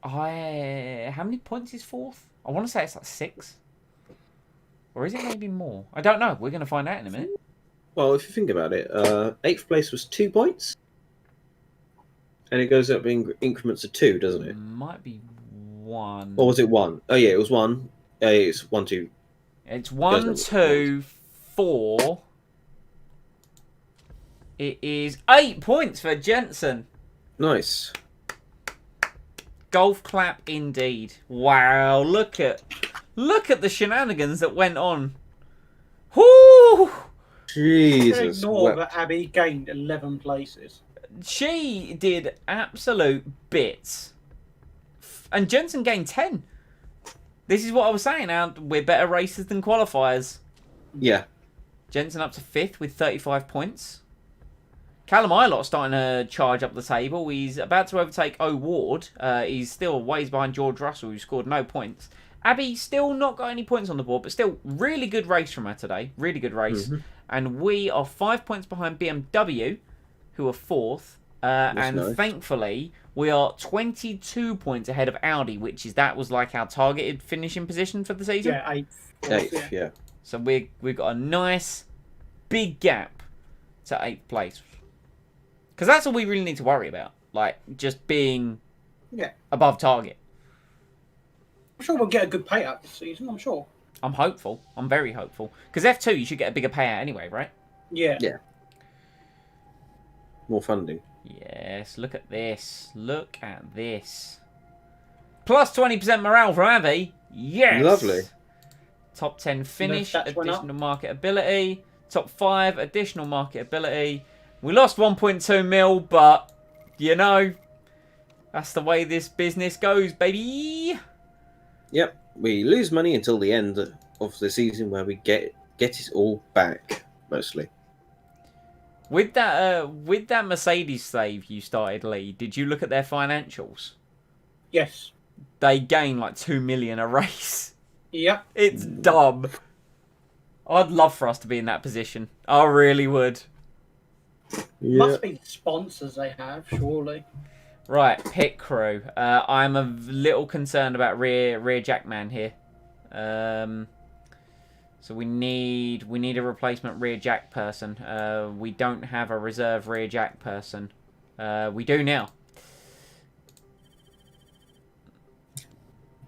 How many points is fourth? I want to say it's like 6. Or is it maybe more? I don't know. We're going to find out in a minute. Well, if you think about it, 8th place was 2 points. And it goes up in increments of 2, doesn't it? Might be 1. Or was it 1? Oh, yeah, it was 1. It's 1, 2. It's 1, Goes 2, 4. It is 8 points for Jensen. Nice. Golf clap indeed. Wow, look at the shenanigans that went on. Whoo! Jesus. ignore wept. that Abby gained 11 places. She did absolute bits. And Jensen gained 10. This is what I was saying. Now we're better racers than qualifiers. Yeah. Jensen up to 5th with 35 points. Callum Ilott starting to charge up the table. He's about to overtake O Ward. He's still ways behind George Russell, who scored no points. Abby still not got any points on the board, but still really good race from her today. Really good race. Mhm. And we are 5 points behind BMW, who are 4th. And nice. thankfully, we are 22 points ahead of Audi, that was like our targeted finishing position for the season. Yeah, 8th. 8th, yeah. So we've got a nice big gap to 8th place. Because that's all we really need to worry about. Like, just being Yeah. above target. I'm sure we'll get a good payout this season, I'm sure. I'm hopeful. I'm very hopeful. Because F2, you should get a bigger payout anyway, right? Yeah. Yeah. More funding. Yes, look at this. Look at this. Plus 20% morale for Abby. Yes! Lovely. Top 10 finish, stats went up. additional marketability. Top 5, additional marketability. We lost 1.2 mil, but, you know, that's the way this business goes, baby. Yep. We lose money until the end of the season where we get it all back, mostly. With that Mercedes save you started, Lee, did you look at their financials? Yes. They gain like 2 million a race. Yep. It's dumb. I'd love for us to be in that position. I really would. Yeah. Must be sponsors they have, surely. Right, pit crew. I'm a little concerned about rear jackman here. So we need a replacement rear jack person. We don't have a reserve rear jack person. We do now.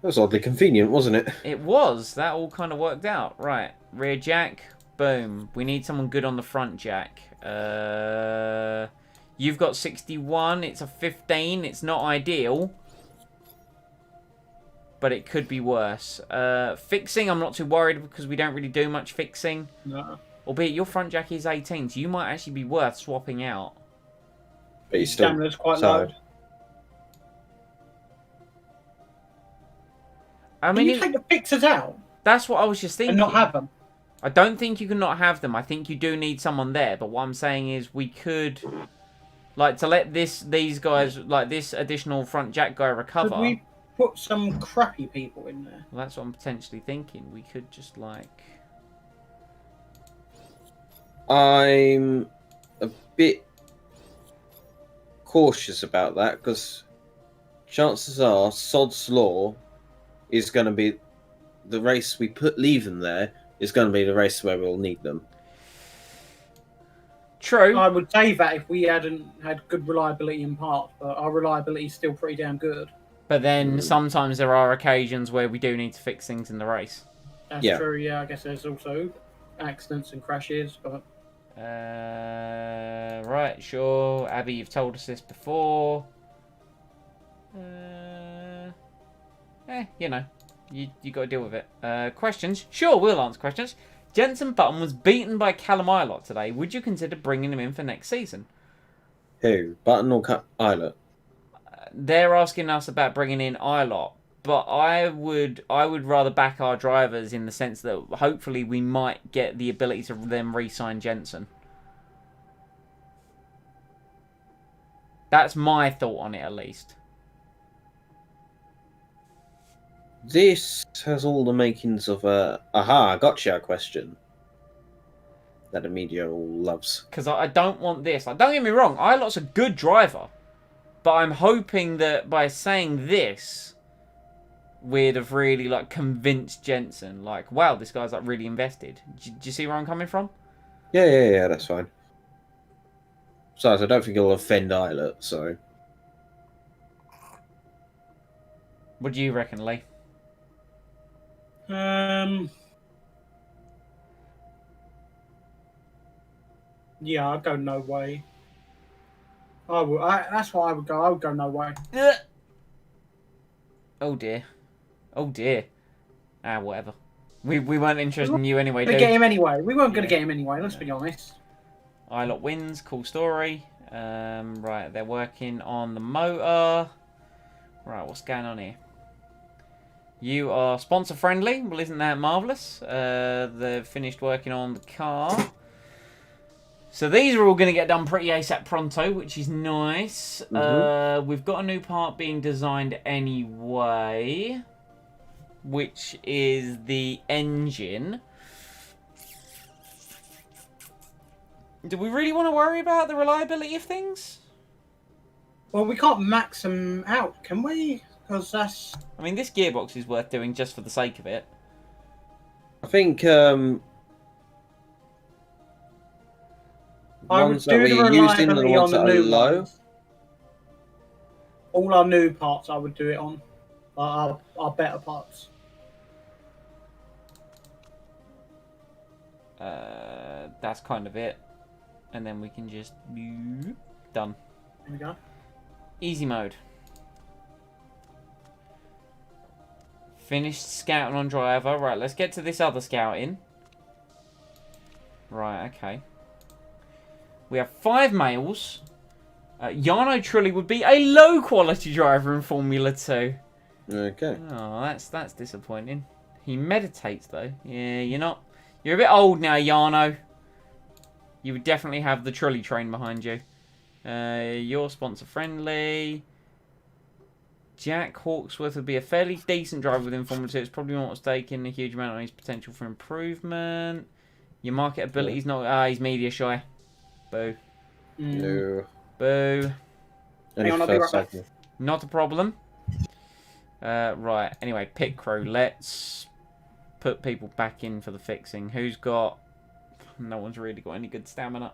That was oddly convenient, wasn't it? It was. That all kind of worked out. Right, rear jack. Boom. We need someone good on the front jack. You've got 61. It's a 15. It's not ideal. But it could be worse. Fixing, I'm not too worried because we don't really do much fixing. No. Albeit your front jack is 18, so you might actually be worth swapping out. But you still. Stamina's quite so- low. I Can mean, you take the fixers out that's what I was just thinking. and not have them? I don't think you can not have them. I think you do need someone there. But what I'm saying is we could Like, to let these guys, like, this additional front jack guy recover. Could we put some crappy people in there? Well, that's what I'm potentially thinking. We could just, like... I'm a bit cautious about that because chances are Sod's Law is going to be the race we leave them there is going to be the race where we'll need them. True. I would say that if we hadn't had good reliability in parts, but our reliability is still pretty damn good. But then sometimes there are occasions where we do need to fix things in the race. That's true, yeah. I guess there's also accidents and crashes, but... Right, sure. Abby, you've told us this before. You know. You got to deal with it. Questions? Sure, we'll answer questions. Jenson Button was beaten by Callum Ilott today. Would you consider bringing him in for next season? Who? Button or Islet? They're asking us about bringing in Ilott, but I would rather back our drivers in the sense that hopefully we might get the ability to then re-sign Jenson. That's my thought on it, at least. This has all the makings of a aha, gotcha question that the media all loves. Because I don't want this. Like, don't get me wrong, Ilott's a good driver, but I'm hoping that by saying this, we'd have really like convinced Jenson. Like, wow, this guy's like really invested. Do you see where I'm coming from? Yeah, that's fine. Besides, I don't think it'll offend Islet, so... What do you reckon, Lee? Yeah, I'd go no way. That's what I would go. I would go no way. Oh dear. Oh dear. Whatever. We weren't interested in you anyway, We dude. get him anyway. We weren't going to get him anyway. Let's be honest. Ilott wins. Cool story. Right, they're working on the motor. Right, what's going on here? You are sponsor friendly. Well, isn't that marvellous? They've finished working on the car. So these are all going to get done pretty ASAP pronto, which is nice. We've got a new part being designed anyway, which is the engine. Do we really want to worry about the reliability of things? Well, we can't max them out, can we? Because that's... I mean, this gearbox is worth doing just for the sake of it. I think I would ones that do the we're using are the reliability on ones the that are new low. ones. All our new parts, I would do it on. Our better parts. That's kind of it. And then we can just... Done. There we go. Easy mode. Finished scouting on driver. Right, let's get to this other scouting. Right, okay. We have 5 males. Jarno Trulli would be a low quality driver in Formula 2. Okay. Oh, that's disappointing. He meditates though. Yeah, you're a bit old now, Jarno. You would definitely have the Trulli train behind you. You're sponsor friendly. Jack Hawksworth would be a fairly decent driver within Formula 2. It's probably not taking a huge amount on his potential for improvement. Your market ability's not... he's media shy. Boo. No. Boo. Only Hang on, I'll be first right back. cycle. Not a problem. Right, anyway, pit crew. Let's put people back in for the fixing. Who's got... No one's really got any good stamina.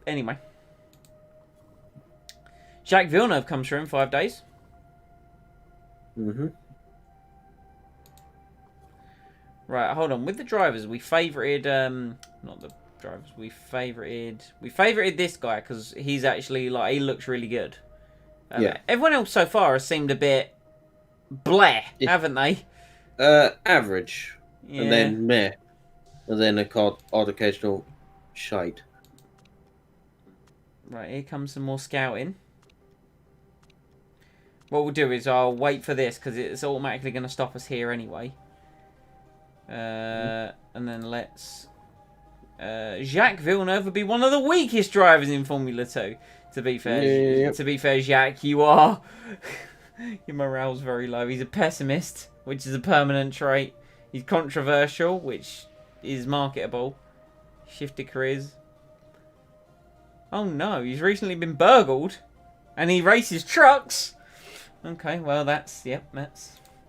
Anyway. Jacques Villeneuve comes through in 5 days. Right, hold on. With the drivers, we favorited... not the drivers. We favorited this guy because he's actually, like, he looks really good. Yeah. Everyone else so far has seemed a bit bleh, haven't they? Average. Yeah. And then meh. And then odd occasional shite. Right, here comes some more scouting. What we'll do is I'll wait for this because it's automatically going to stop us here anyway. And then let's Jacques Villeneuve would be one of the weakest drivers in Formula 2. To be fair, Jacques, you are your morale's very low. He's a pessimist, which is a permanent trait. He's controversial, which is marketable. Shifted careers. Oh no, he's recently been burgled, and he races trucks. Okay, well that's it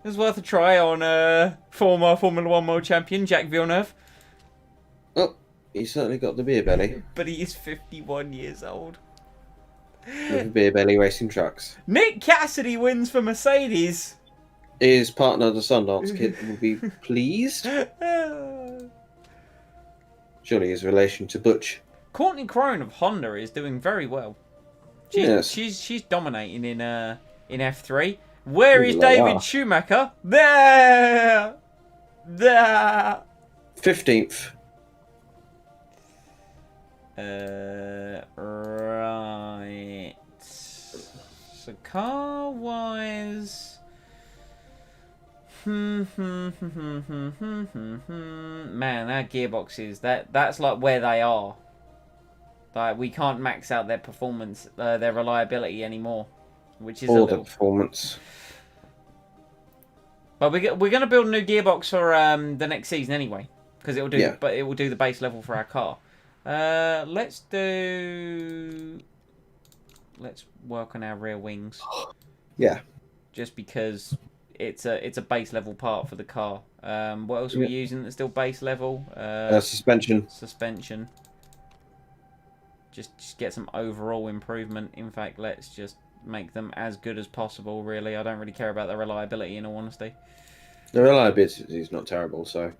was worth a try on former Formula 1 world champion Jacques Villeneuve. Oh, he's certainly got the beer belly. But he is 51 years old. With a beer belly racing trucks. Nick Cassidy wins for Mercedes. His partner, the Sundance Kid, will be pleased. Surely his relation to Butch. Courtney Crone of Honda is doing very well. She's dominating in F3. Where is David Schumacher? There. 15th. Right. So car-wise... Man, our gearboxes, that's like where they are. Like, we can't max out their performance, their reliability anymore. Which is All a the little... performance. But we're going to build a new gearbox for the next season anyway. Because it will do, but it will do the base level for our car. Let's work on our rear wings. Yeah. Just because it's a base level part for the car. What else are we using that's still base level? Suspension. Suspension. Just get some overall improvement. In fact, let's just make them as good as possible, really. I don't really care about the reliability, in all honesty. The reliability is not terrible, so...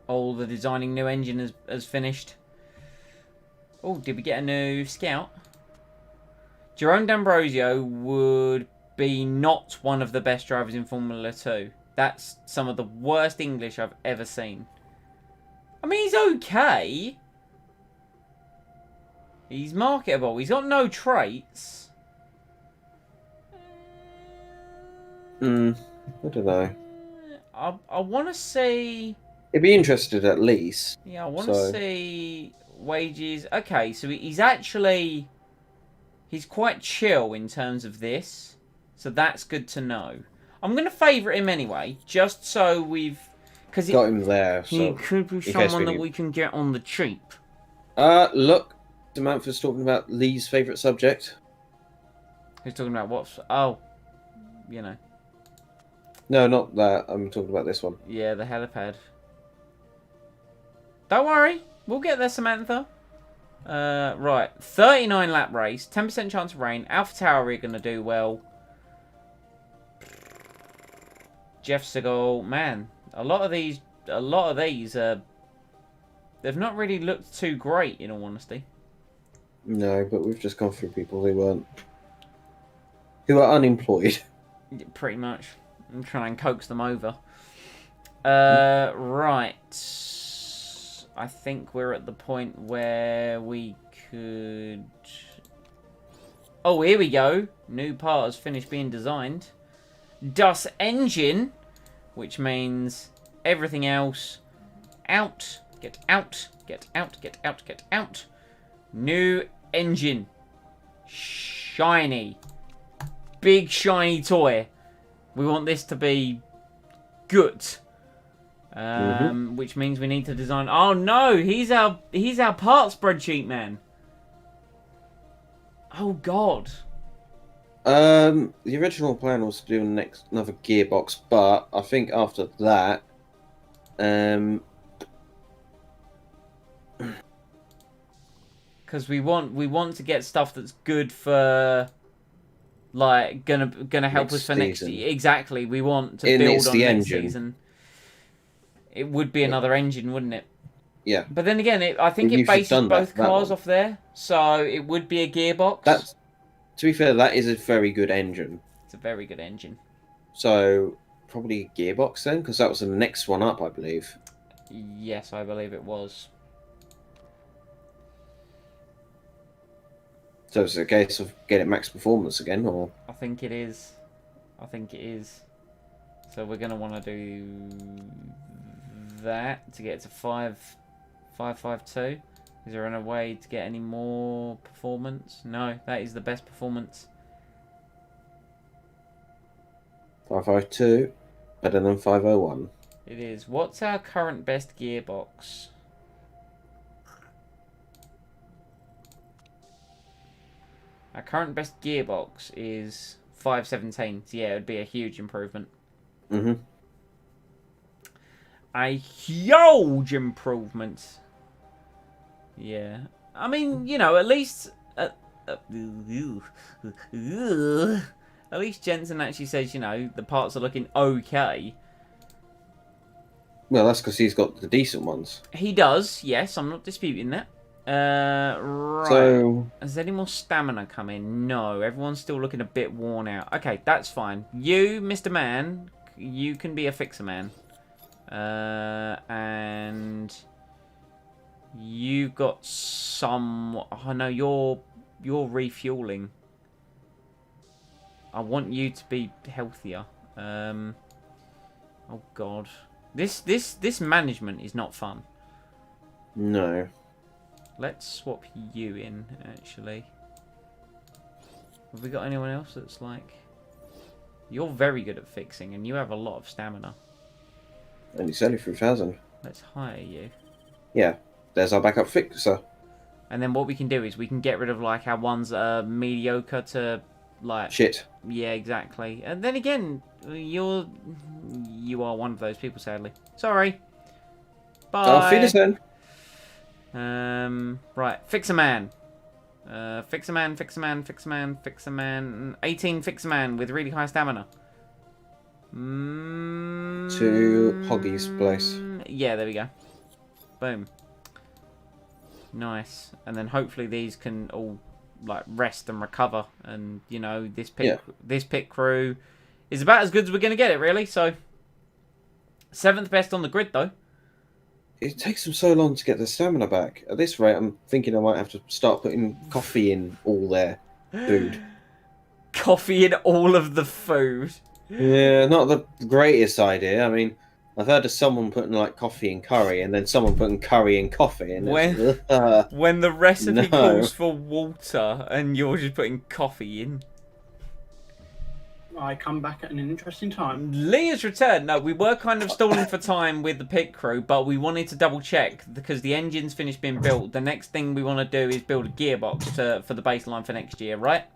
All the designing new engine has finished. Oh, did we get a new Scout? Jerome D'Ambrosio would be not one of the best drivers in Formula 2. That's some of the worst English I've ever seen. I mean, he's okay. He's marketable. He's got no traits. I don't know. I want to see... He'd be interested at least. Yeah, I want to see wages. Okay, so he's actually... He's quite chill in terms of this. So that's good to know. I'm going to favourite him anyway, just so we've... Cause got him there. So he could be someone that we can get on the cheap. Look, Samantha's talking about Lee's favourite subject. Who's talking about what? Oh, you know. No, not that. I'm talking about this one. Yeah, the helipad. Don't worry, we'll get there, Samantha. Right, 39 lap race, 10% chance of rain. Alpha Tauri are going to do well. Jeff Segal, man, a lot of these, they've not really looked too great, in all honesty. No, but we've just gone through people who are unemployed. Pretty much. I'm trying to coax them over. Right. I think we're at the point where we could... Oh, here we go. New part has finished being designed. Das Engine, which means everything else out. Get out. Get out. Get out. Get out. New engine. Shiny. Big shiny toy. We want this to be good. Which means we need to design... Oh no, he's our part spreadsheet man. Oh god. The original plan was to do another gearbox, but I think after that, because we want to get stuff that's good for, like, gonna help us for next year. Exactly, we want to build on next season. It would be another engine, wouldn't it? Yeah. But then again, I think it bases both cars off there, so it would be a gearbox. To be fair, that is a very good engine. It's a very good engine. So probably a gearbox then, because that was the next one up, I believe. Yes, I believe it was. So it's a case of getting max performance again, or? I think it is. I think it is. So we're going to want to do that to get it to 552. Is there a way to get any more performance? No, that is the best performance. 552, better than 501. It is. What's our current best gearbox? Our current best gearbox is 517. So yeah, it would be a huge improvement. Mm-hmm. A huge improvement. Yeah. I mean, you know, at least... at least Jensen actually says, you know, the parts are looking okay. Well, that's because he's got the decent ones. He does, yes. I'm not disputing that. Right. So, Has any more stamina come in? No. Everyone's still looking a bit worn out. Okay, that's fine. You, Mr. Man, you can be a fixer man. And you got some... Oh, no, you're refueling. I want you to be healthier. Oh, God. This management is not fun. no. Let's swap you in, actually. Have we got anyone else that's like... You're very good at fixing, and you have a lot of stamina. And it's only 3,000. Let's hire you. Yeah, there's our backup fixer. And then what we can do is we can get rid of, like, our ones that are mediocre to, like... Shit. Yeah, exactly. And then again, you are one of those people, sadly. Sorry. Bye. Auf Wiedersehen. Right, fix a man. Fix a man, fix a man, fix a man, fix a man. 18 fix a man with really high stamina. To Hoggy's place. Yeah, there we go. Boom. Nice. And then hopefully these can all like rest and recover. And you know, this pit crew is about as good as we're gonna get it, really. So 7th best on the grid though. It takes them so long to get their stamina back. At this rate, I'm thinking I might have to start putting coffee in all their food. Coffee in all of the food. Yeah, not the greatest idea. I mean, I've heard of someone putting like coffee in curry, and then someone putting curry in coffee. And when the recipe No. calls for water and you're just putting coffee in. I come back at an interesting time. Leah's returned. No, we were kind of stalling for time with the pit crew, but we wanted to double check because the engine's finished being built. The next thing we want to do is build a gearbox for the baseline for next year, right?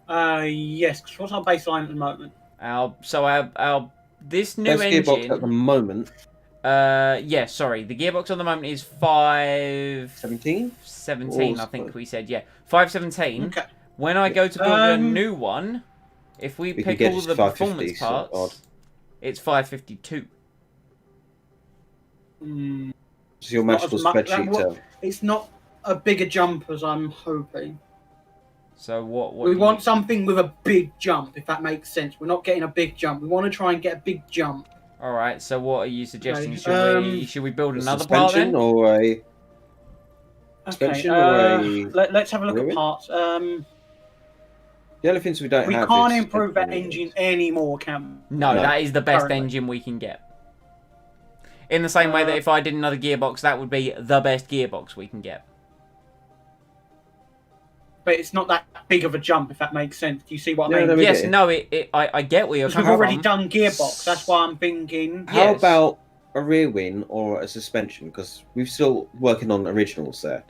Yes. 'Cause what's our baseline at the moment? Our this new Best gearbox engine. at the moment. Yeah, sorry. The gearbox on the moment is 517. 17? I think we said, yeah, 517. Okay. When I go to build a new one, if we We pick could get all it to the 550, performance so parts, odd. it's 552. Does your Not magical as much- spreadsheet tell? It's not a bigger jump as I'm hoping. So what We want something with a big jump, if that makes sense. We're not getting a big jump. We want to try and get a big jump. All right. So what are you suggesting? Okay, Should we build A another part suspension then? or a Okay. suspension or a... Let's have a look Really? at parts. The only things we don't We have can't is improve that engine anymore, can we? No, No. that is the best Currently. engine we can get. In the same way that if I did another gearbox, that would be the best gearbox we can get. But it's not that big of a jump, if that makes sense. Do you see what No, I mean? no, we Yes, get it. no, I get where you're 'Cause coming we've already from. done gearbox. That's why I'm thinking. How Yes. about a rear wing or a suspension? Because we're still working on originals there.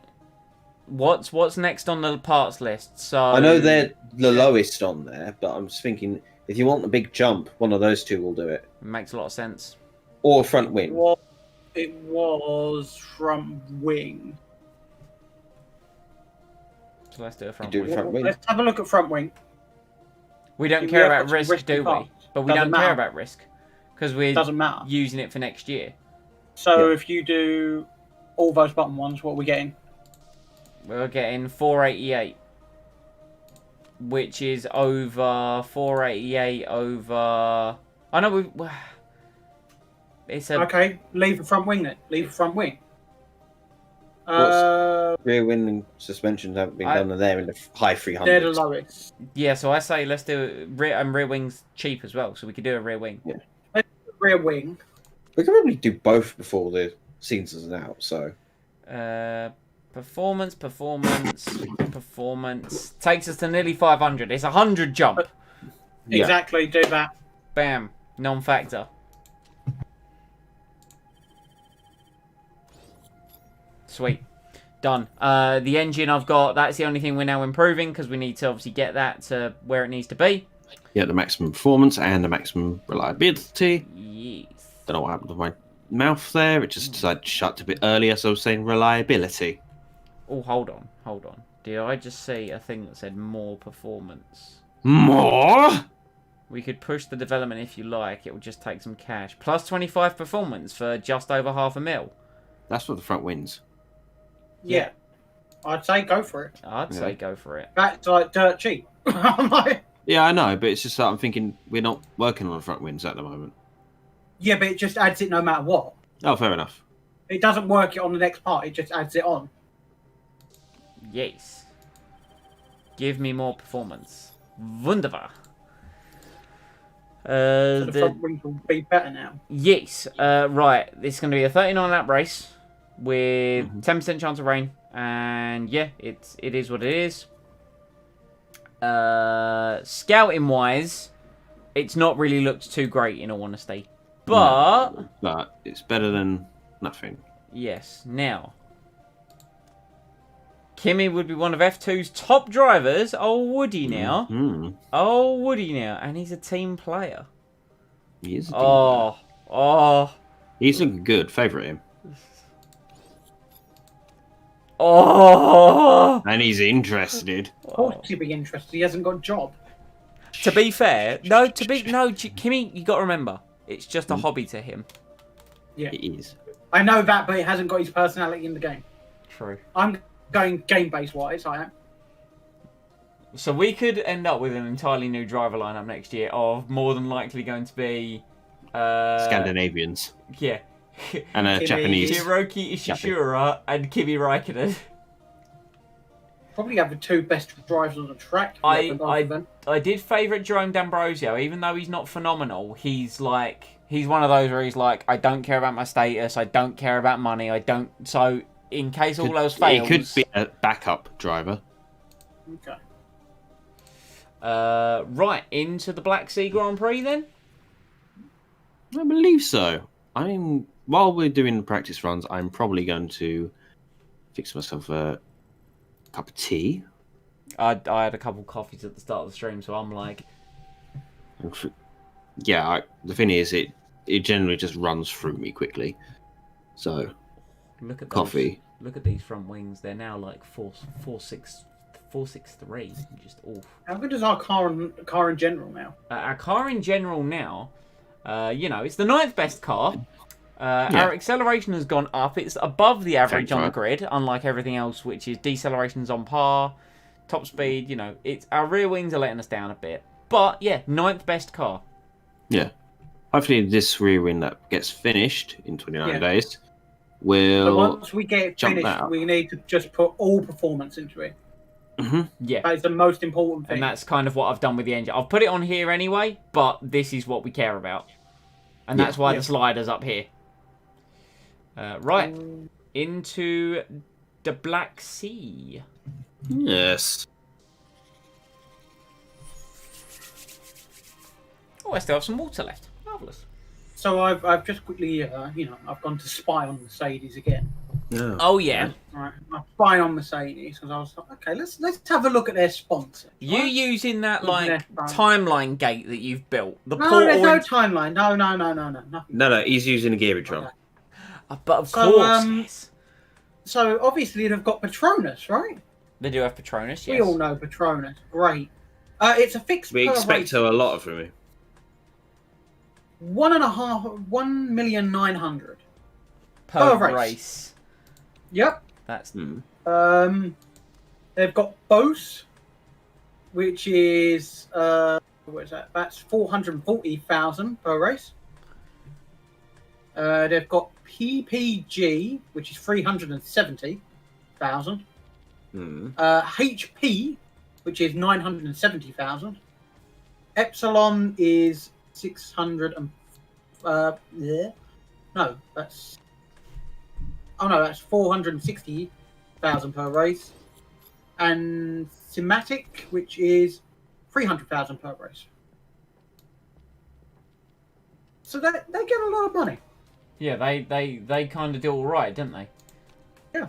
What's next on the parts list? So I know they're the lowest on there, but I'm just thinking if you want a big jump, one of those two will do it. makes a lot of sense. Or a front wing. It was front wing. So let's do a front You do wing. it front wing. Let's have a look at front wing. We don't We care have about got some risk, risky do we? parts. But we Doesn't don't care matter. about risk because we're Doesn't matter. using it for next year. So Yeah. if you do all those bottom ones, what are we getting? We're getting 488, which is over 488 over. I know we. It's a Okay, leave the front wing then. Leave the front wing. Rear wing and suspensions haven't been done, and they're in the high 300s. They're the lowest. yeah. So I say let's do rear wing's cheap as well, so we could do a rear wing. Rear wing. We can probably do both before the season's out. So Performance takes us to nearly 500. It's 100 jump. Yeah. Exactly, do that. Bam, non-factor. Sweet. Done. The engine I've got, that's the only thing we're now improving because we need to obviously get that to where it needs to be. Yeah, the maximum performance and the maximum reliability. Yes. Don't know what happened to my mouth there. It just decided to shut a bit earlier, so I was saying reliability. Oh, hold on. Did I just see a thing that said more performance? More? We could push the development if you like. It will just take some cash. Plus 25 performance for just over $500,000. That's for the front wins. Yeah. I'd say go for it. I'd say go for it. That's like dirt cheap. I'm like, Yeah, I know, but it's just that I'm thinking we're not working on the front wins at the moment. yeah, but it just adds it no matter what. Oh, fair enough. It doesn't work it on the next part. It just adds it on. Yes. Give me more performance. Wunderbar. So the front wings will be better now. Yes. Right. This is going to be a 39 lap race with 10% chance of rain, and yeah, it is what it is. Scouting wise, it's not really looked too great in all honesty, but No, but it's better than nothing. yes. Now, Kimi would be one of F2's top drivers. Oh, would he now? Mm. Oh, would he now? And he's a team player. He is a team player. Oh. He's looking good. Favourite him. Oh. And he's interested. Of course he'd be interested. He hasn't got a job. To be fair, Kimi, you got to remember, it's just a hobby to him. Yeah. It is. I know that, but he hasn't got his personality in the game. True. I'm going game-based wise, I am. So we could end up with an entirely new driver lineup next year of more than likely going to be Scandinavians. Yeah. And a Kimi. Japanese. Hiroki Ishishura and Kimi Raikkonen. Probably have the two best drivers on the track. I did favourite Jerome D'Ambrosio, even though he's not phenomenal. He's one of those where he's like, I don't care about my status, I don't care about money, I don't. So in case all else fails, He could be a backup driver. Okay. Right into the Black Sea Grand Prix then. I believe so. While we're doing the practice runs, I'm probably going to fix myself a cup of tea. I had a couple coffees at the start of the stream, so I'm like, Yeah, the thing is, it generally just runs through me quickly. So, look at coffee. Look at these front wings. They're now like 463. Just off. How good is our car in general now? Our car in general now, it's the 9th best car. Our acceleration has gone up. It's above the average on the grid, unlike everything else, which is deceleration's on par. Top speed, it's our rear wings are letting us down a bit. But yeah, 9th best car. Yeah. Hopefully this rear wing that gets finished in 29 days So will... once we get it jump finished, that up. we need to just put all performance into it. Yeah. That is the most important thing. And that's kind of what I've done with the engine. I've put it on here anyway, but this is what we care about. And that's why the slider's up here. Right. Into the Black Sea. Yes. Oh, I still have some water left. Marvellous. So I've just quickly, I've gone to spy on Mercedes again. Yeah. Oh, yeah. Right, I'm spying on Mercedes because I was like, okay, let's have a look at their sponsor. You using that, timeline gate that you've built? The No, portal there's no timeline. No, nothing. No, he's using a Gearytron. But of So, course, yes. So obviously they've got Petronas, right? They do have Petronas, yes. We all know Petronas. Great. It's a fixed We per expect race. a lot from him. 1,900,000 per race. race. Yep. That's They've got Bose, which is what is that? That's 440,000 per race. They've got PPG, which is 370,000. HP, which is 970,000. Epsilon is 960,000. No, that's. Oh no, that's 460,000 per race, and Thematic, which is 300,000 per race. So they get a lot of money. Yeah, they kind of do all right, don't they? Yeah.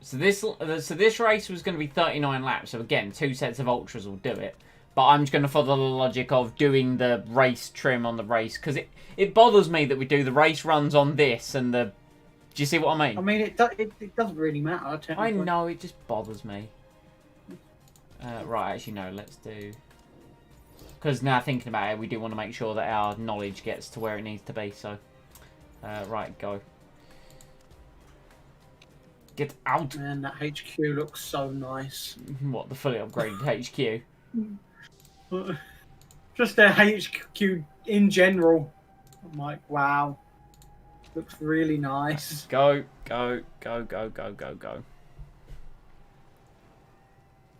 So this race was going to be 39 laps. So again, 2 sets of ultras will do it. But I'm just going to follow the logic of doing the race trim on the race because it bothers me that we do the race runs on this and the. Do you see what I mean? I mean, it doesn't really matter. I know, it just bothers me. Right, actually, no, let's do. Because now thinking about it, we do want to make sure that our knowledge gets to where it needs to be. So, right, go. Get out. Man, that HQ looks so nice. What, the fully upgraded HQ? Just their HQ in general. I'm like, wow. Looks really nice. Go, go, go, go, go, go, go.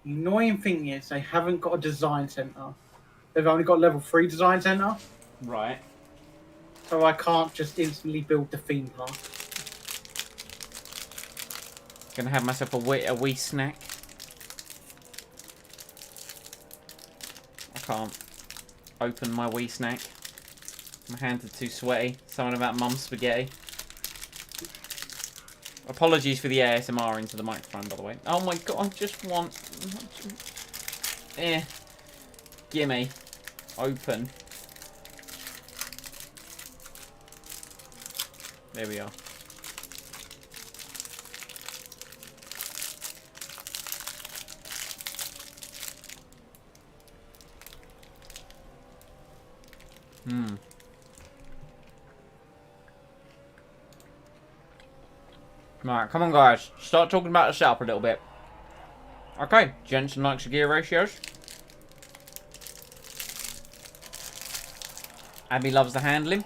The annoying thing is they haven't got a design centre. They've only got level 3 design centre. Right. So I can't just instantly build the theme park. Gonna have myself a wee snack. I can't open my wee snack. My hands are too sweaty. Something about mum's spaghetti. Apologies for the ASMR into the microphone, by the way. Oh my god, I just want... Gimme. Open. There we are. Right, come on guys. Start talking about the setup a little bit. Okay, Jensen likes the gear ratios. Abby loves the handling.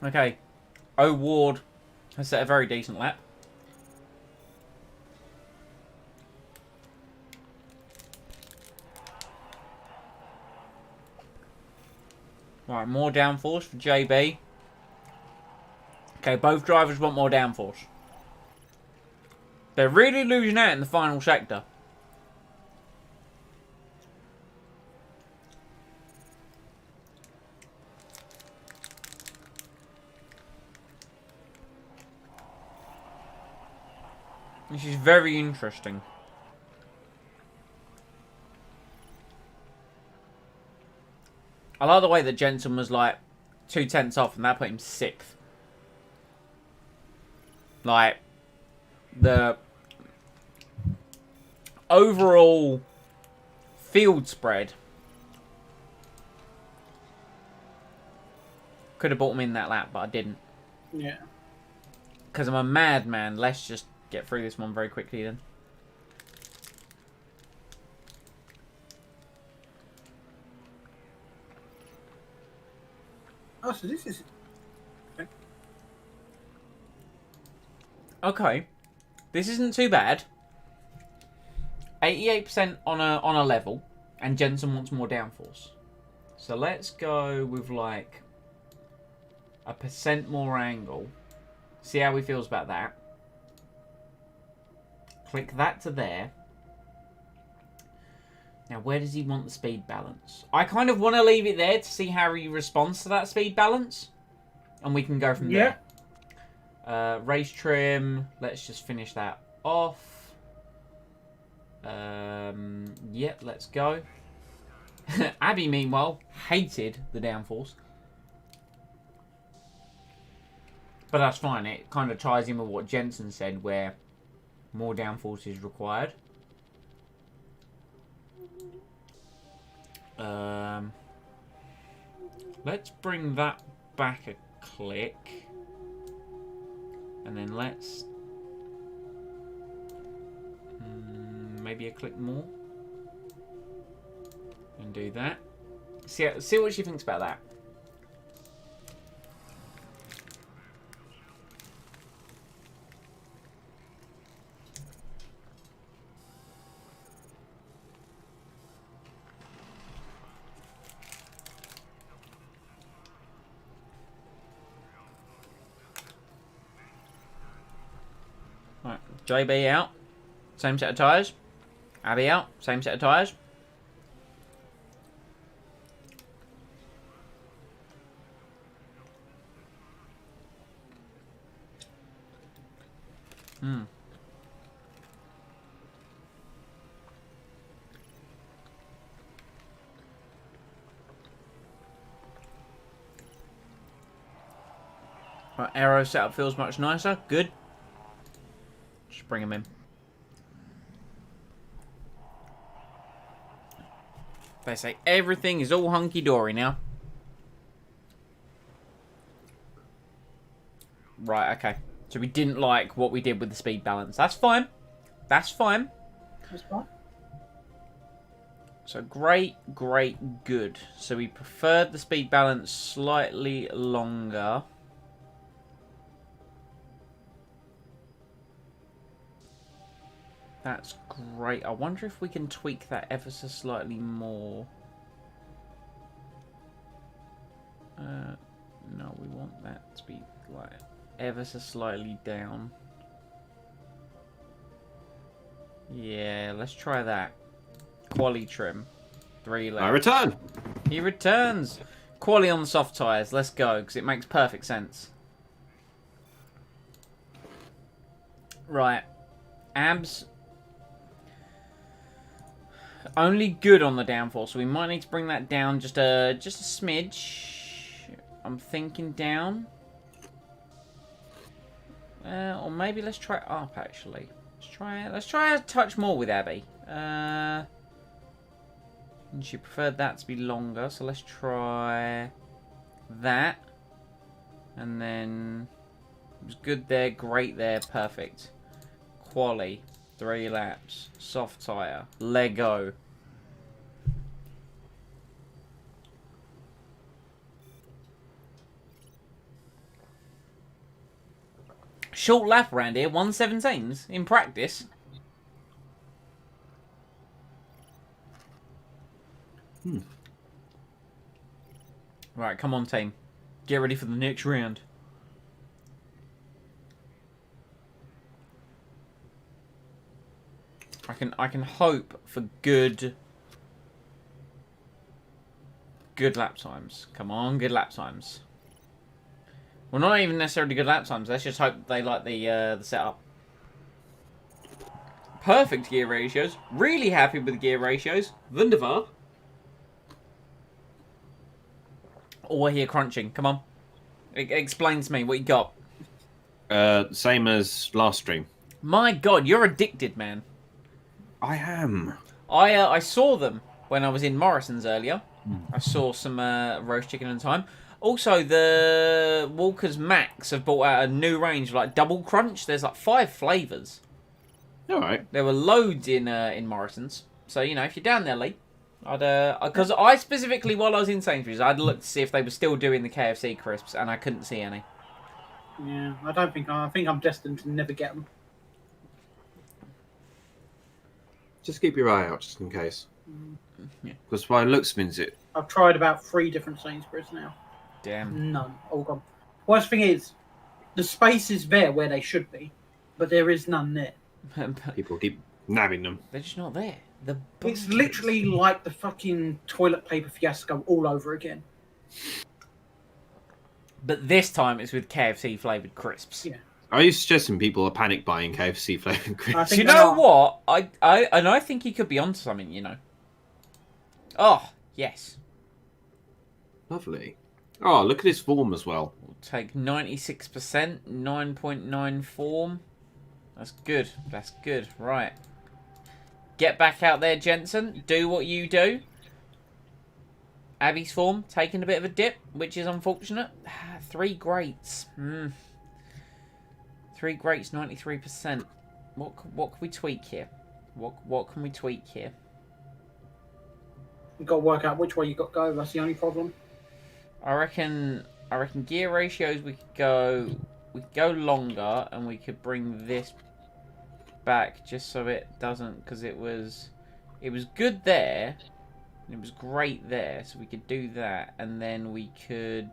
Okay. O Ward has set a very decent lap. Right, more downforce for JB. Okay, both drivers want more downforce. They're really losing out in the final sector. This is very interesting. I like the way that Jensen was like 2 tenths off and that put him 6th. Like, the overall field spread could have brought him in that lap, but I didn't. Yeah. Because I'm a madman. Let's just get through this one very quickly then. Oh, so this is... Okay. This isn't too bad. 88% on a level, and Jensen wants more downforce. So let's go with like 1% more angle. See how he feels about that. Click that to there. Now, where does he want the speed balance? I kind of want to leave it there to see how he responds to that speed balance. And we can go from there. Race trim. Let's just finish that off. Yep, let's go. Abby, meanwhile, hated the downforce. But that's fine. It kind of ties in with what Jensen said, where more downforce is required. Let's bring that back a click. And then let's... maybe a click more. And do that. See what she thinks about that. JB out. Same set of tyres. Abby out. Same set of tyres. Right, aero setup feels much nicer. Good. Just bring him in. They say everything is all hunky-dory now. Right, okay. So we didn't like what we did with the speed balance. That's fine. That's fine. That's fine. So great, great, good. So we preferred the speed balance slightly longer. That's great. I wonder if we can tweak that ever so slightly more. No, we want that to be like ever so slightly down. Yeah, let's try that. Quali trim. 3 left. I return. He returns. Quali on the soft tyres. Let's go, because it makes perfect sense. Right. Abs. Only good on the downforce, so we might need to bring that down just a smidge. I'm thinking down. Or maybe let's try up, actually. Let's try a touch more with Abby. And she preferred that to be longer, so let's try that. And then it was good there, great there, perfect. Quali, 3 laps, soft tyre, Lego. Short lap around here, 117s in practice. Right, come on, team. Get ready for the next round. I can hope for good lap times. Come on, good lap times. Well, not even necessarily good lap times. Let's just hope they like the setup. Perfect gear ratios. Really happy with the gear ratios. Wunderbar. Oh, we're here crunching. Come on. Explain to me what you got. Same as last stream. My God, you're addicted, man. I am. I saw them when I was in Morrison's earlier. I saw some roast chicken and thyme. Also, the Walker's Max have brought out a new range of like double crunch. There's like 5 flavours. All right. There were loads in Morrison's. So, you know, if you're down there, Lee, because I specifically, while I was in Sainsbury's, I'd looked to see if they were still doing the KFC crisps, and I couldn't see any. Yeah, I think I'm destined to never get them. Just keep your eye out, just in case. Yeah. Because by the looks of it, I've tried about 3 different Sainsbury's now. Damn. None. All gone. Worst thing is, the space is there where they should be, but there is none there. people keep nabbing them. They're just not there. It's literally like the fucking toilet paper fiasco all over again. But this time it's with KFC flavoured crisps. Yeah. Are you suggesting people are panic buying KFC flavored I crisps? think You they know are. what? I think he could be onto something, you know. Oh, yes. Lovely. Oh, look at his form as well. We'll take 96%, 9.9 form. That's good. That's good. Right. Get back out there, Jensen. Do what you do. Abby's form taking a bit of a dip, which is unfortunate. 3 greats. 3 greats, 93%. What can we tweak here? What can we tweak here? You've got to work out which way you got to go. That's the only problem. I reckon gear ratios we could go longer, and we could bring this back just so it doesn't, because it was good there and it was great there, so we could do that, and then we could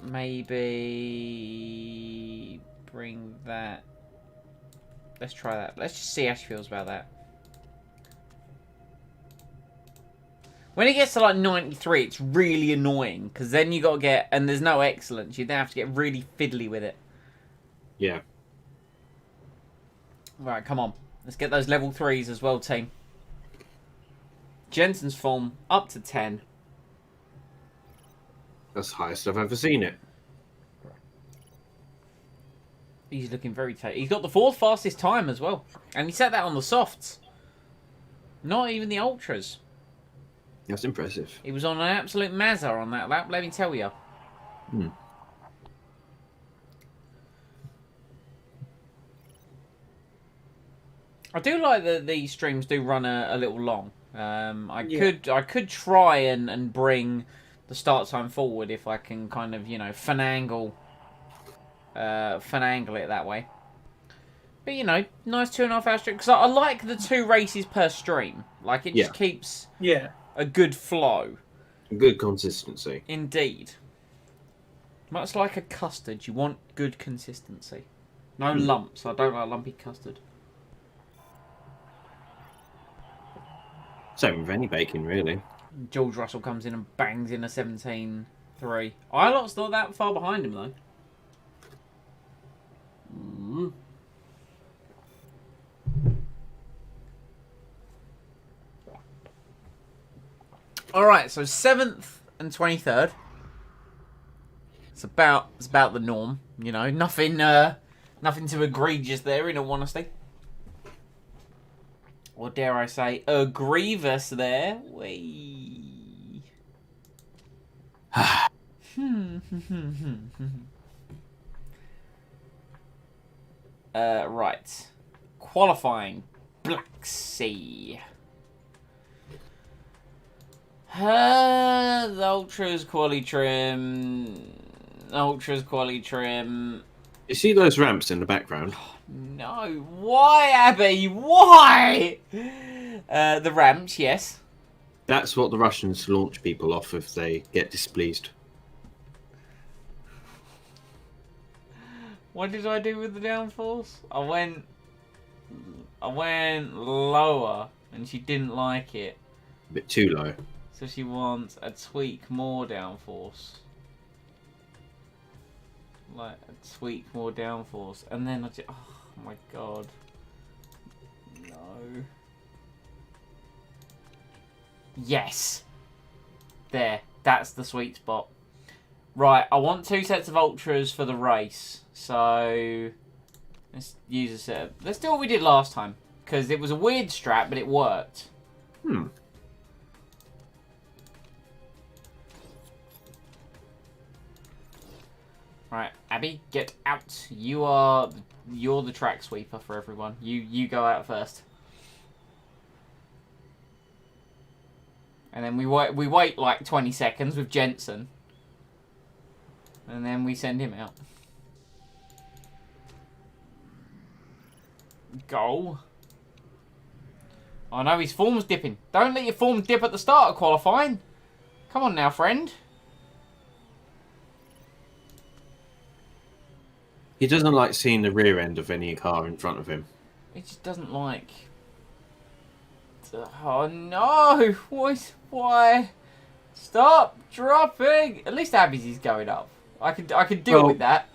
maybe bring that. Let's try that. Let's just see how she feels about that. When it gets to like 93, it's really annoying because then you got to get, and there's no excellence. You then have to get really fiddly with it. Yeah. Right, come on. Let's get those level 3s as well, team. Jensen's form up to 10. That's the highest I've ever seen it. He's looking very tight. He's got the 4th fastest time as well. And he set that on the softs. Not even the ultras. That's impressive. He was on an absolute mazza on that lap, let me tell you. Hmm. I do like that these streams do run a little long. I Yeah. could try and bring the start time forward if I can kind of, you know, finagle it that way. But, you know, nice 2.5 hour stream. Because I like the 2 races per stream. Like, it just keeps Yeah. a good flow. Good consistency. Indeed. Much like a custard, you want good consistency. No lumps. I don't like lumpy custard. Same with any baking, really. George Russell comes in and bangs in a 17.3. Ilot's not that far behind him, though. Alright, so 7th and 23rd. It's about the norm, you know. Nothing too egregious there, in all honesty. Or dare I say, grievous there. Wee. Right. Qualifying. Black Sea. The Ultras quali trim. Ultras quali trim. You see those ramps in the background? No. Why, Abby? Why? The ramps, yes. That's what the Russians launch people off if they get displeased. What did I do with the downforce? I went lower, and she didn't like it. A bit too low. So she wants a tweak more downforce. Like, a tweak more downforce. And then I just... Oh, my God. No. Yes! There. That's the sweet spot. Right, I want 2 sets of ultras for the race. So... let's use a set. Let's do what we did last time. Because it was a weird strap, but it worked. Right, Abby, get out. You're the track sweeper for everyone. You go out first. And then we wait like 20 seconds with Jensen. And then we send him out. Go. Oh no, his form's dipping. Don't let your form dip at the start of qualifying. Come on now, friend. He doesn't like seeing the rear end of any car in front of him. He just doesn't like... Oh no! Why? Stop dropping! At least Abby's is going up. I could deal with that.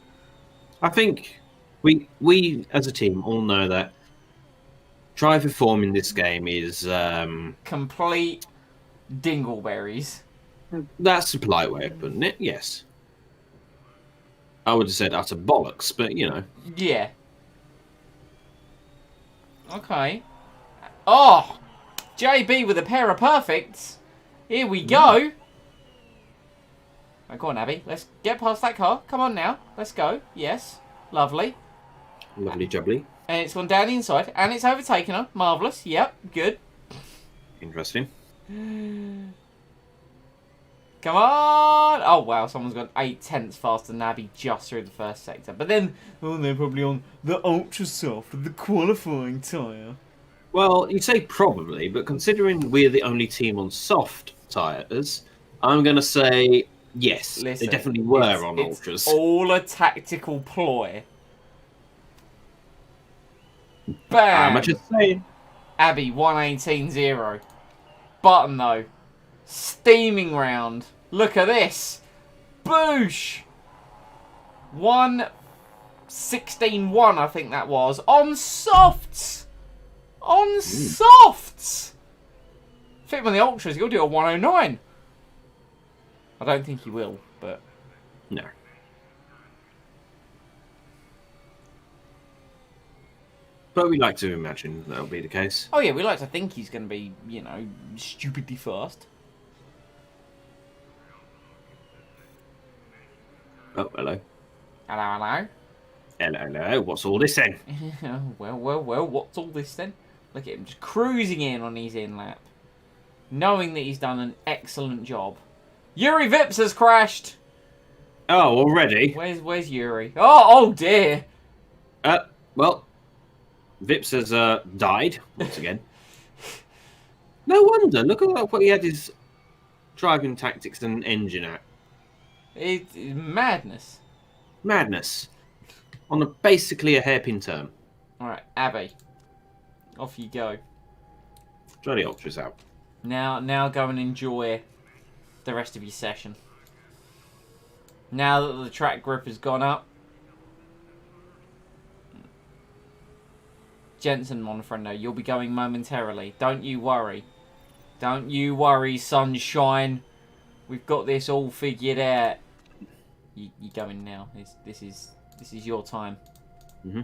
I think we as a team all know that driver form in this game is Complete dingleberries. that's a polite way of putting it. Yes, I would have said utter bollocks, but you know. Yeah. Okay. Oh! JB with a pair of perfects. Here we go. Right, go on, Abby. Let's get past that car. Come on now. Let's go. Yes. Lovely. Lovely jubbly. And it's gone down the inside. And it's overtaken her. Marvellous. Yep. Good. Interesting. Come on! Oh, wow. Someone's gone 8/10 faster than Abby just through the first sector. But then, oh, they're probably on the ultra soft, the qualifying tyre. Well, you say probably, but considering we're the only team on soft tyres, I'm going to say yes. Listen, they definitely were on it's ultras. All a tactical ploy. Bam! I'm just saying. Abby, 118.0. Button, though. Steaming round. Look at this. Boosh! 116.1, I think that was. On softs! On softs! Fit him on the ultras, he'll do a 109. I don't think he will, but... No. But we like to imagine that'll be the case. Oh yeah, we like to think he's going to be, you know, stupidly fast. Oh, hello. Hello, hello. Hello. What's all this then? Well, what's all this then? Look at him just cruising in on his in lap. Knowing that he's done an excellent job. Yuri Vips has crashed! Oh, already? Where's Yuri? Oh dear! Well, Vips has died once again. No wonder. Look at what he had his driving tactics and engine at. It's madness. Madness. On basically a hairpin turn. Alright, Abby. Off you go. Try the ultras out. Now go and enjoy the rest of your session. Now that the track grip has gone up. Jensen, mon friendo, you'll be going momentarily. Don't you worry. Don't you worry, sunshine. We've got this all figured out. You going now. This is your time. Mm-hmm.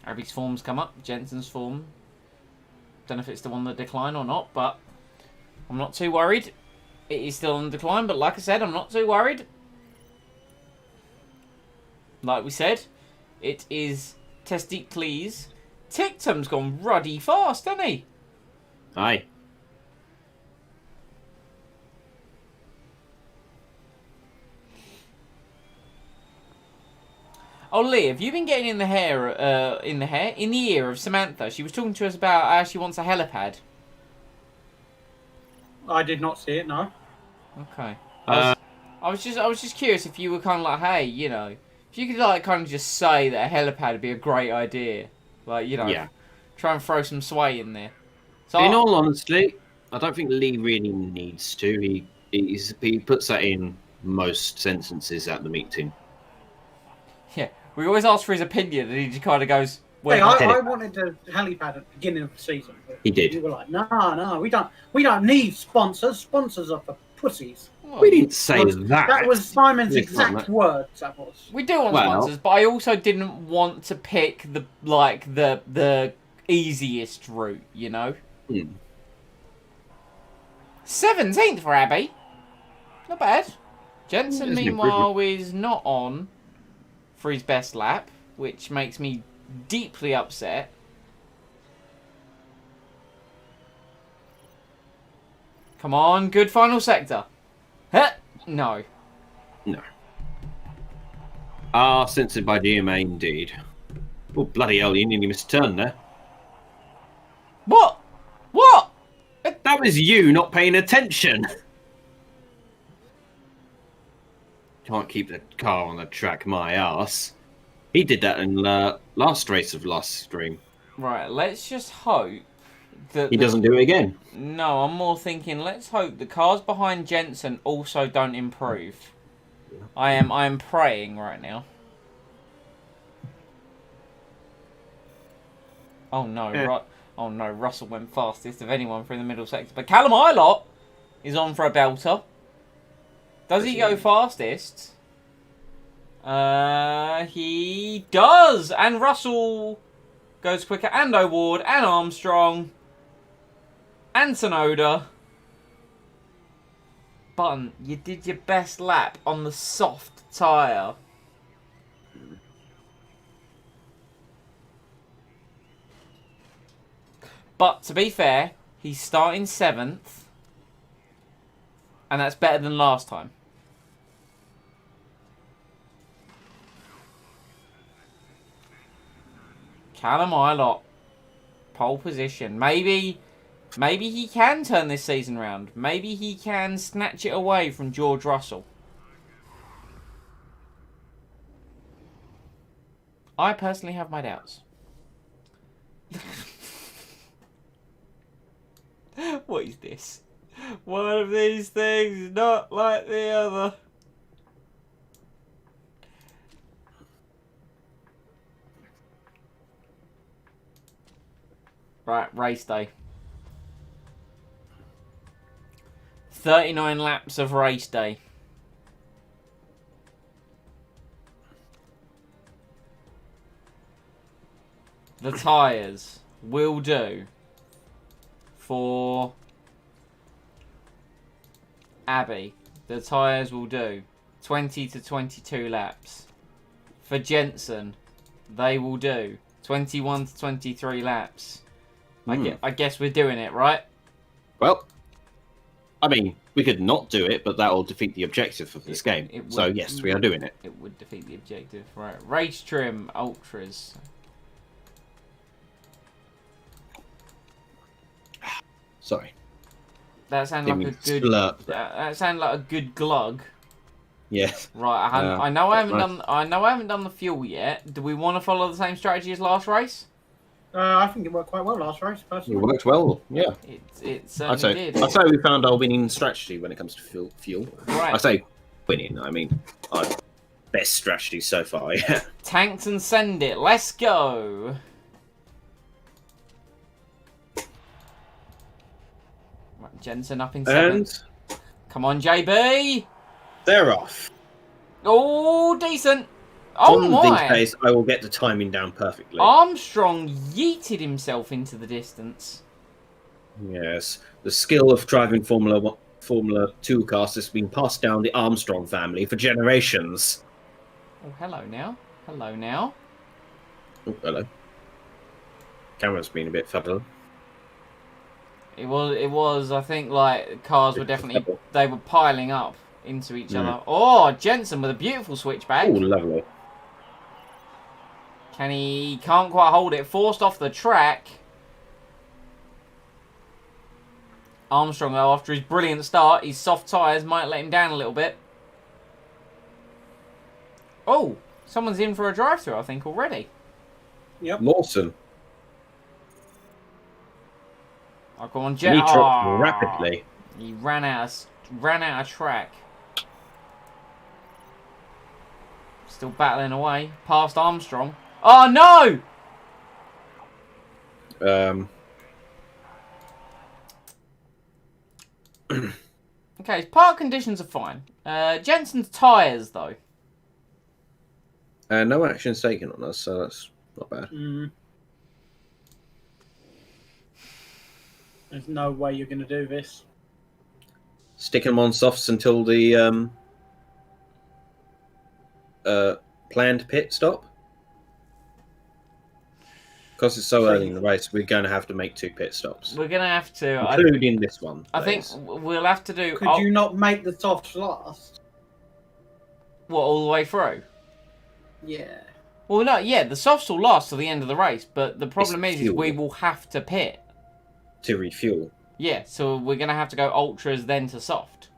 Abby's form's come up. Jensen's form. Don't know if it's the one that decline or not, but I'm not too worried. It is still on decline, but like I said, I'm not too worried. Like we said, it is Testicles. Tictum's gone ruddy fast, hasn't he? Aye. Oh, Lee, have you been getting in the ear of Samantha? She was talking to us about how she wants a helipad. I did not see it. No. Okay. I was just curious if you were kind of like, hey, you know, if you could like kind of just say that a helipad would be a great idea, like, you know, Yeah. try and throw some sway in there. So In all honesty, I don't think Lee really needs to. He puts that in most sentences at the meeting. yeah, we always ask for his opinion, and he just kind of goes, Hey, "Well, I wanted a helipad at the beginning of the season. But He did. You were like, no, we don't need sponsors. Sponsors are for pussies. We didn't say that. That was Simon's Yes, exact Simon. words. That was. we do want Well- sponsors, but I also didn't want to pick the easiest route, you know." 17th for Abby. Not bad. Jensen, There's an meanwhile, is not on for his best lap, which makes me deeply upset. Come on, good final sector. Huh? No. No. Censored by DMA indeed. Oh, bloody hell, you nearly missed a turn there. What? What? That was you not paying attention. Can't keep the car on the track, my ass. He did that in last race of last stream. Right, let's just hope that... He doesn't do it again. No, I'm more thinking, let's hope the cars behind Jensen also don't improve. I am praying right now. Oh no, Yeah. Oh no, Russell went fastest of anyone through the middle sector. But Callum Ilott is on for a belter. Does he go fastest? He does! And Russell goes quicker. And O'Ward, and Armstrong, and Tsunoda. Button, you did your best lap on the soft tyre. But to be fair, he's starting 7th. And that's better than last time. Callum Ilott. Pole position. Maybe he can turn this season round. Maybe he can snatch it away from George Russell. I personally have my doubts. What is this? One of these things is not like the other. Right, race day. 39 laps of race day. The tyres will do for Abby. The tyres will do 20 to 22 laps. For Jensen, they will do 21 to 23 laps. I guess we're doing it, right? Well, I mean, we could not do it, but that will defeat the objective of this game. It So, would. yes, we are doing it. It would defeat the objective. Right. Race trim, ultras. Sorry. That sounded like a good. Slurp. That sounded like a good glug. Yes. Right. I know I haven't done. I know I haven't done the fuel yet. Do we want to follow the same strategy as last race? I think it worked quite well last race, It personally. worked well, yeah. It certainly did. I'd say we found our winning strategy when it comes to fuel. Right. I say winning, I mean, our best strategy so far, yeah. Tanked and send it. Let's go. Right, Jensen up in seventh. And Come on, JB. they're off. Oh, decent. Oh On my. these days, I will get the timing down perfectly. Armstrong yeeted himself into the distance. Yes, the skill of driving Formula 2 cars has been passed down the Armstrong family for generations. Oh, hello now. Hello now. Oh, hello. Camera's been a bit fuddled. It was. I think like cars were definitely they were piling up into each other. Oh, Jensen with a beautiful switchback. Oh, lovely. Can't quite hold it. Forced off the track. Armstrong, though, after his brilliant start, his soft tyres might let him down a little bit. Oh, someone's in for a drive-through, I think, already. Yep. Lawson. I'll go on He Jet. dropped rapidly. He ran out of track. Still battling away. Past Armstrong. Oh, no! Okay, his park conditions are fine. Jensen's tyres, though. No action's taken on us, so that's not bad. There's no way you're going to do this. Stick them on softs until the planned pit stop. Because it's so early in the race, we're going to have to make 2 pit stops, We're going to have to... including this one. I think we'll have to do... Could you not make the softs last? What, all the way through? Yeah. Well, no, yeah, the softs will last till the end of the race, but the problem is fuel. we will have to pit. To refuel. Yeah, so we're going to have to go ultras then to soft.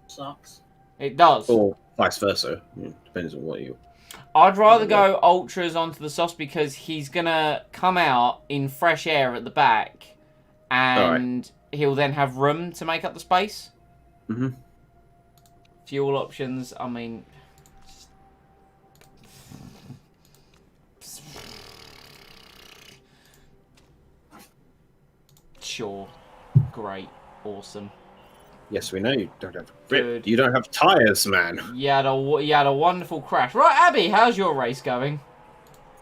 Sucks. It does. Or vice versa. Depends on what you... I'd rather go ultras onto the softs because he's going to come out in fresh air at the back and he'll then have room to make up the space. Mm-hmm. Fuel options, I mean... Sure. Great. Awesome. Yes, we know you don't have grip. Good. You don't have tyres, man. You had a wonderful crash. Right, Abby, how's your race going?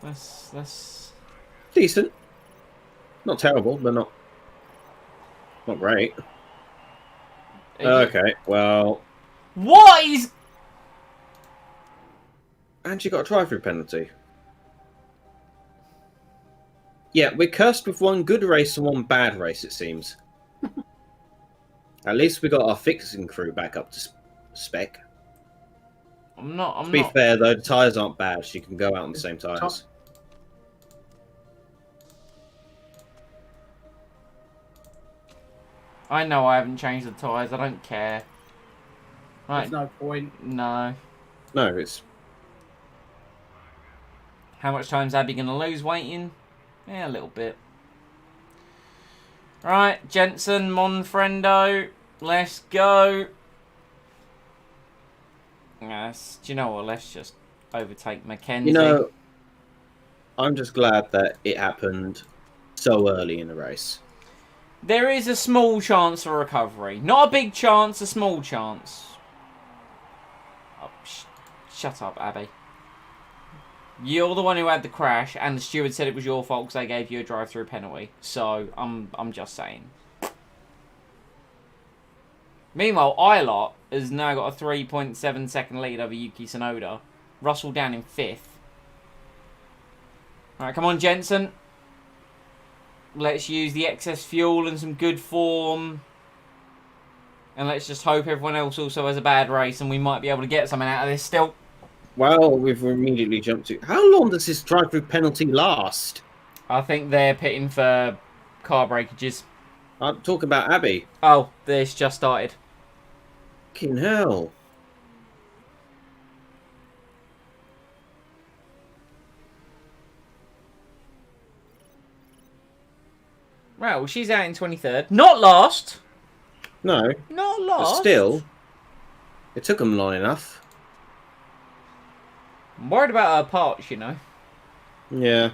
Let's... Decent. Not terrible, but not great. Okay, well... What is... And you got a drive-through penalty. Yeah, we're cursed with one good race and one bad race, it seems. At least we got our fixing crew back up to spec. I'm not... To be fair, though, the tyres aren't bad. So you can go out on the same tyres. I know I haven't changed the tyres. I don't care. Right. There's no point. No. No, it's... How much time's Abby going to lose waiting? Yeah, a little bit. Right, Jensen, Monfrendo, let's go. Yes, do you know what? Let's just overtake Mackenzie. You know, I'm just glad that it happened so early in the race. There is a small chance for recovery. Not a big chance, a small chance. Oh, shut up, Abby. You're the one who had the crash, and the steward said it was your fault because they gave you a drive-through penalty. So, I'm just saying. Meanwhile, Ilott has now got a 3.7 second lead over Yuki Tsunoda. Russell down in 5th. Alright, come on, Jensen. Let's use the excess fuel and some good form. And let's just hope everyone else also has a bad race and we might be able to get something out of this still. Well, we've immediately jumped to... How long does this drive-through penalty last? I think they're pitting for car breakages. I'm talking about Abby. Oh, this just started. Fucking hell. Right, well, she's out in 23rd. Not last. No, Not but last. still, it took them long enough. I'm worried about her parts, you know. Yeah.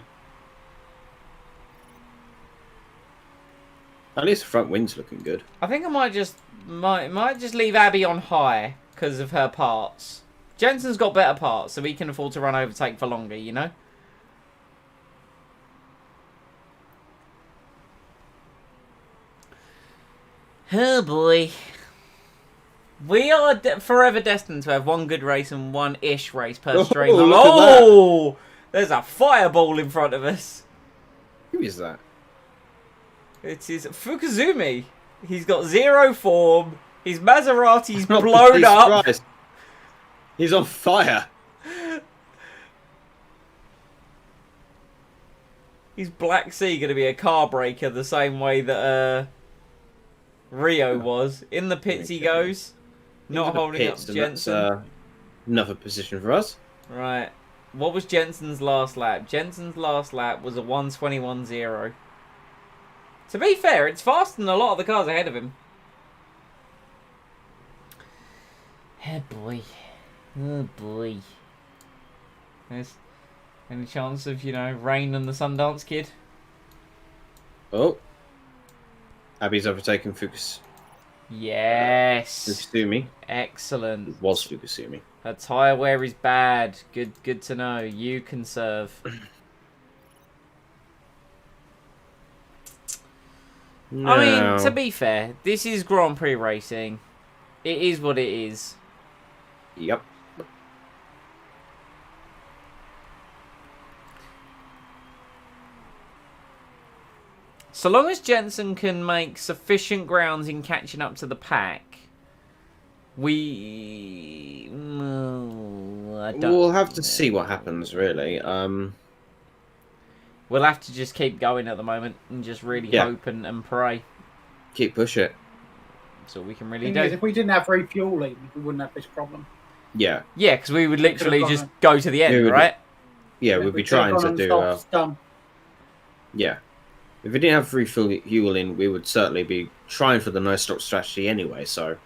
At least the front wind's looking good. I think I might just leave Abby on high because of her parts. Jensen's got better parts, so he can afford to run overtake for longer, you know? Oh boy. We are forever destined to have one good race and one ish race per stream. look at Oh! There's a fireball in front of us. Who is that? It is Fukuzumi. He's got 0 form. His Maserati's Not blown please up. Christ. He's on fire. Is Black Sea going to be a car breaker the same way that Rio was? In the pits he goes. Not holding up Jensen. That's another position for us. Right. What was Jensen's last lap? Jensen's last lap was a 1:21.0. To be fair, it's faster than a lot of the cars ahead of him. Oh boy. Oh boy. There's any chance of, you know, Rain and the Sundance Kid? Oh. Abby's overtaken Yes. Fukasumi. Excellent. It was Fukasumi. Her tyre wear is bad. Good to know. You conserve. No. I mean, to be fair, this is Grand Prix racing. It is what it is. Yep. So long as Jensen can make sufficient grounds in catching up to the pack, we... We'll have to see what happens, really. We'll have to just keep going at the moment and just really hope and pray. Keep push it. That's all we can really Thing do. is, if we didn't have refueling, we wouldn't have this problem. Yeah. Yeah, because we would literally Could've just gone- go to the end, We would- right? Yeah, we'd be trying to do... Done. Yeah. If we didn't have refueling, we would certainly be trying for the no-stop strategy anyway, so...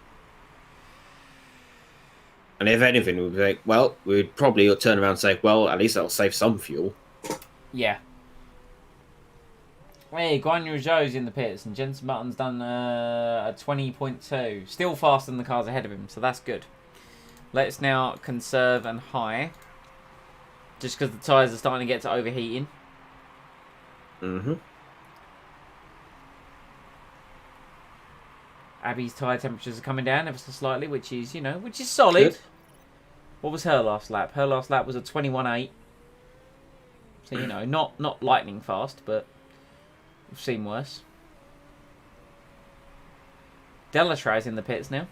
And if anything, we'd be like, well, we'd probably turn around and say, well, at least that'll save some fuel. Yeah. Hey, Guan Yu Zhou's in the pits, and Jensen Button's done a 20.2. Still faster than the cars ahead of him, so that's good. Let's now conserve and high. Just because the tyres are starting to get to overheating. Mm-hmm. Abby's tyre temperatures are coming down ever so slightly, which is, you know, which is solid. Good. What was her last lap? Her last lap was a 21.8. So, you know, not lightning fast, but we've seen worse. Delatraz in the pits now.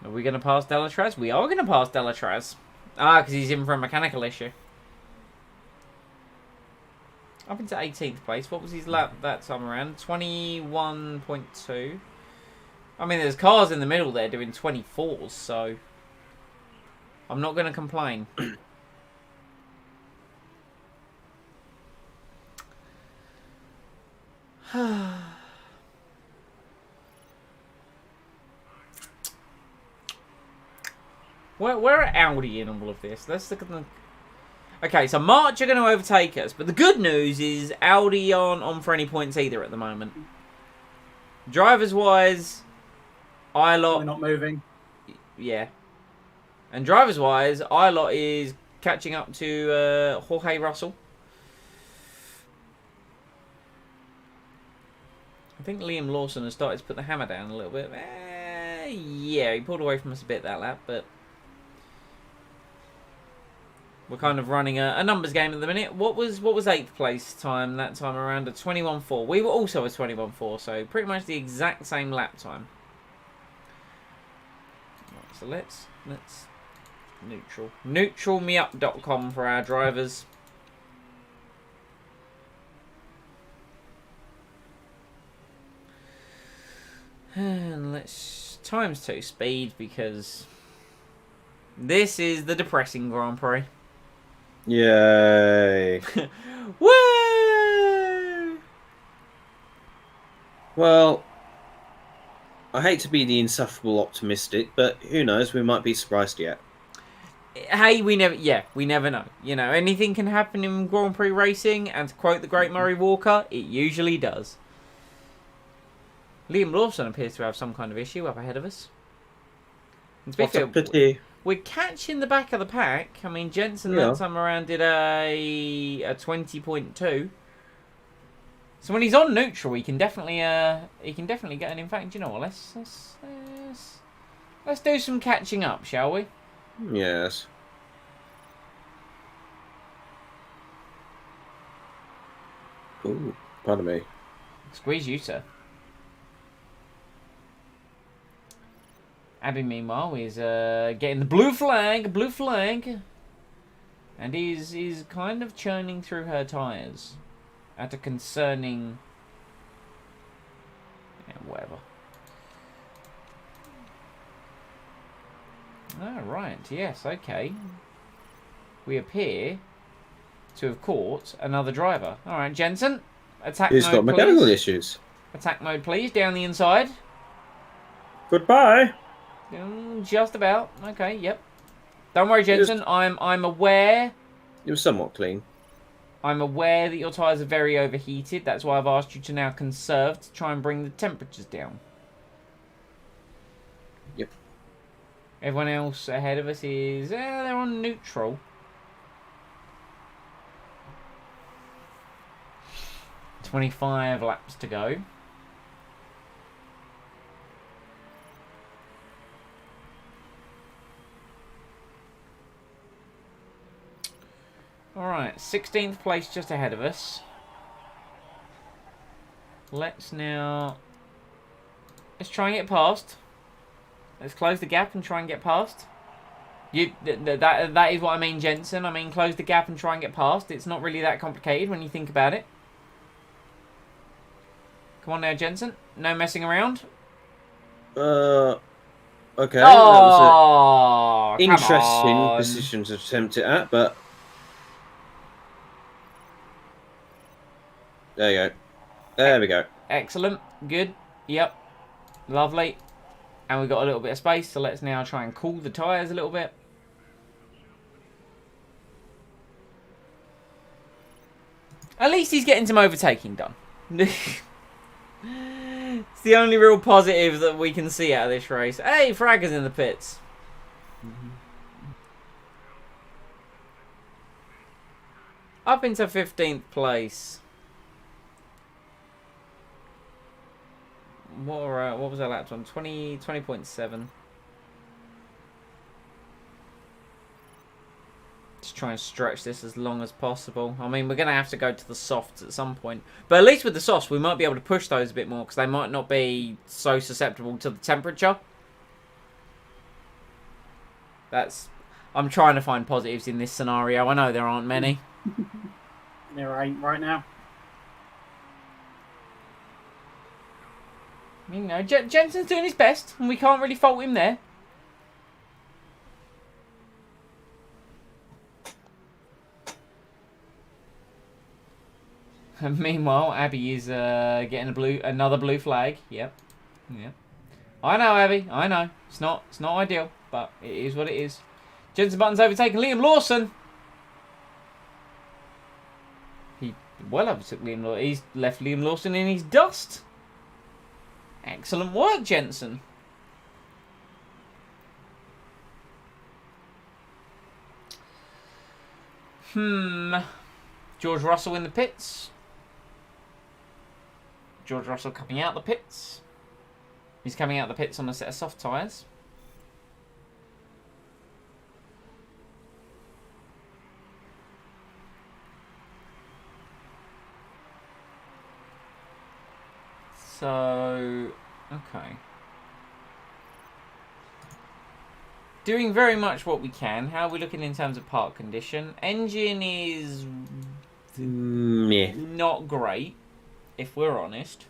Are we going to pass Delatraz? We are going to pass Delatraz. Ah, because he's in for a mechanical issue. Up into 18th place. What was his lap that time around? 21.2. I mean, there's cars in the middle there doing 24s, so... I'm not going to complain. Where are Audi in all of this? Let's look at the... Okay, so March are going to overtake us, but the good news is Audi aren't on for any points either at the moment. Drivers-wise, We're not moving. yeah. And drivers-wise, Ilott is catching up to Jorge Russell. I think Liam Lawson has started to put the hammer down a little bit. Yeah, he pulled away from us a bit that lap, but we're kind of running a numbers game at the minute. What was 8th place time that time around? A 21.4. We were also a 21.4, so pretty much the exact same lap time. Right, so let's neutralmeup.com for our drivers. And let's ×2 speed, because this is the depressing Grand Prix. Yay. Woo! Well, I hate to be the insufferable optimistic, but who knows? We might be surprised yet. Hey, we never know. You know, anything can happen in Grand Prix racing, and to quote the great Murray Walker, it usually does. Liam Lawson appears to have some kind of issue up ahead of us. And to be What a fair, pity. we're catching the back of the pack. I mean, Jensen that time around did a 20.2. So when he's on neutral, he can definitely get an. In fact, you know what? Let's do some catching up, shall we? Yes. Ooh, pardon me. Squeeze you, sir. Abby, meanwhile, is getting the blue flag, and is kind of churning through her tyres at a concerning, whatever. Oh, right, yes, okay. We appear to have caught another driver. All right, Jensen, attack He's mode, got mechanical please. issues. Attack mode, please, down the inside. Goodbye. Just about. Okay, yep. Don't worry, Jensen. I'm aware. It was somewhat clean. I'm aware that your tyres are very overheated. That's why I've asked you to now conserve to try and bring the temperatures down. Yep. Everyone else ahead of us is... they're on neutral. .25 laps to go. Alright, 16th place just ahead of us. Let's try and get past. Let's close the gap and try and get past. That is what I mean, Jensen. I mean, close the gap and try and get past. It's not really that complicated when you think about it. Come on now, Jensen. No messing around. Okay. Oh, that was an interesting position to attempt it at, but there you go. There we go. Excellent. Good. Yep. Lovely. And we've got a little bit of space, so let's now try and cool the tyres a little bit. At least he's getting some overtaking done. It's the only real positive that we can see out of this race. Hey, Fragger's in the pits. Up into 15th place. What was our lap time? 20.7. Just try and stretch this as long as possible. I mean, we're going to have to go to the softs at some point. But at least with the softs, we might be able to push those a bit more, because they might not be so susceptible to the temperature. I'm trying to find positives in this scenario. I know there aren't many. There ain't right now. You know, Jensen's doing his best, and we can't really fault him there. And meanwhile, Abby is getting another blue flag. Yep. I know, Abby. I know. It's not ideal, but it is what it is. Jensen Button's overtaken Liam Lawson. He well overtook Liam Lawson. He's left Liam Lawson in his dust. Excellent work, Jensen. George Russell in the pits. George Russell coming out the pits. He's coming out the pits on a set of soft tyres. So, okay. Doing very much what we can. How are we looking in terms of part condition? Engine is Yeah. not great, if we're honest.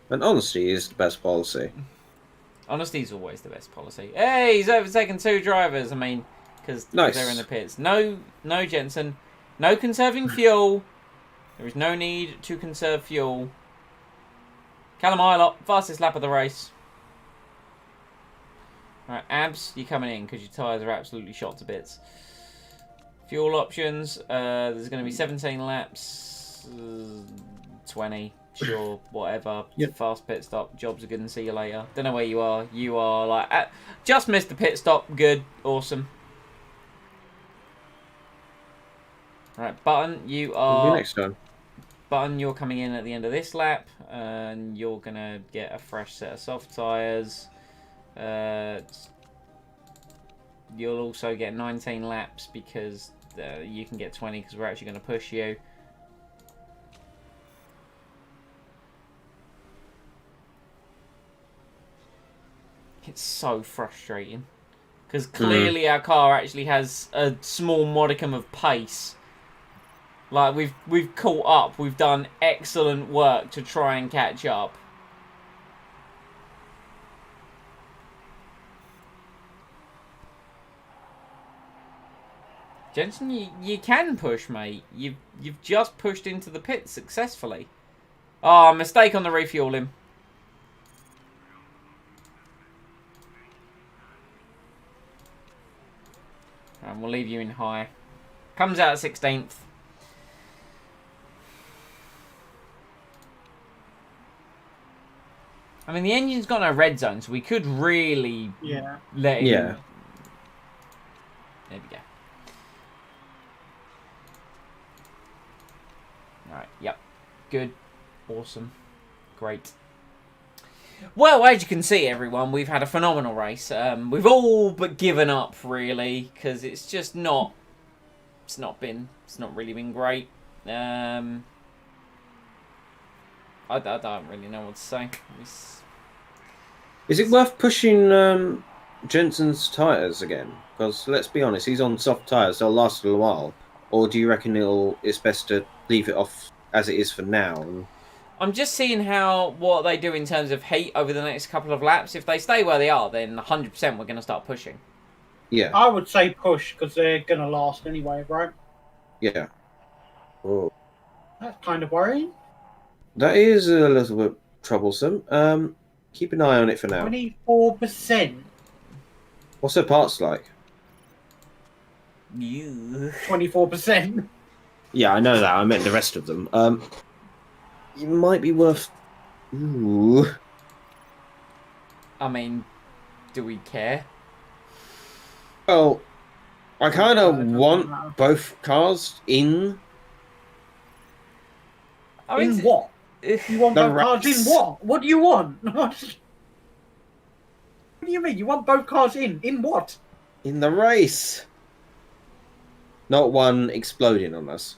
And honesty is the best policy. Honesty is always the best policy. Hey, he's overtaken 2 drivers. I mean, because Nice. they're in the pits. No, Jensen. No conserving fuel. There is no need to conserve fuel. Callum Ilott, fastest lap of the race. Right, Abs, you're coming in because your tyres are absolutely shot to bits. Fuel options, there's going to be 17 laps, 20, sure, whatever. Yep. Fast pit stop, jobs are good and see you later. Don't know where you are. You are like, just missed the pit stop, good, awesome. Right, Button, you See are... you next time. Button, you're coming in at the end of this lap, and you're going to get a fresh set of soft tyres. You'll also get 19 laps because you can get 20 because we're actually going to push you. It's so frustrating because clearly our car actually has a small modicum of pace. Like we've caught up. We've done excellent work to try and catch up. Jensen, you can push, mate. You've just pushed into the pit successfully. Oh, mistake on the refueling. And we'll leave you in high. Comes out at 16th. I mean, the engine's got no red zone, so we could really let him... Yeah. There we go. Alright, yep. Good. Awesome. Great. Well, as you can see, everyone, we've had a phenomenal race. We've all but given up, really, because it's just not... It's not really been great. I don't really know what to say. Is it worth pushing Jensen's tyres again? Because let's be honest, he's on soft tyres. They'll last a little while. Or do you reckon it's best to leave it off as it is for now? I'm just seeing what they do in terms of heat over the next couple of laps. If they stay where they are, then 100% we're going to start pushing. Yeah. I would say push because they're going to last anyway, right? Yeah. Oh. That's kind of worrying. That is a little bit troublesome. Keep an eye on it for now. 24%. What's their parts like? You. 24%. Yeah, I know that. I meant the rest of them. It might be worth... Ooh. I mean, do we care? Well, I kind of want both cars in... I mean, In what? You want The both cars race. in what? What do you want? What do you mean? You want both cars in? In what? In the race. Not one exploding on us.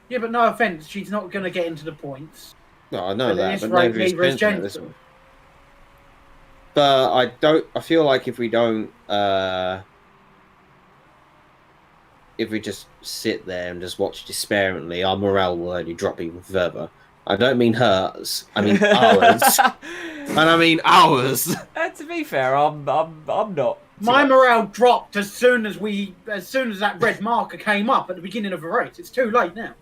Yeah, but no offence, she's not going to get into the points. No, I know But that, it's but right, neither is neither is Jensen at this Jensen. one. But I feel like if we don't, if we just sit there and just watch despairingly, our morale will only drop even further. I don't mean hers, I mean ours. And I mean ours. To be fair, I'm not. My morale dropped as soon as that red marker came up at the beginning of the race. It's too late now.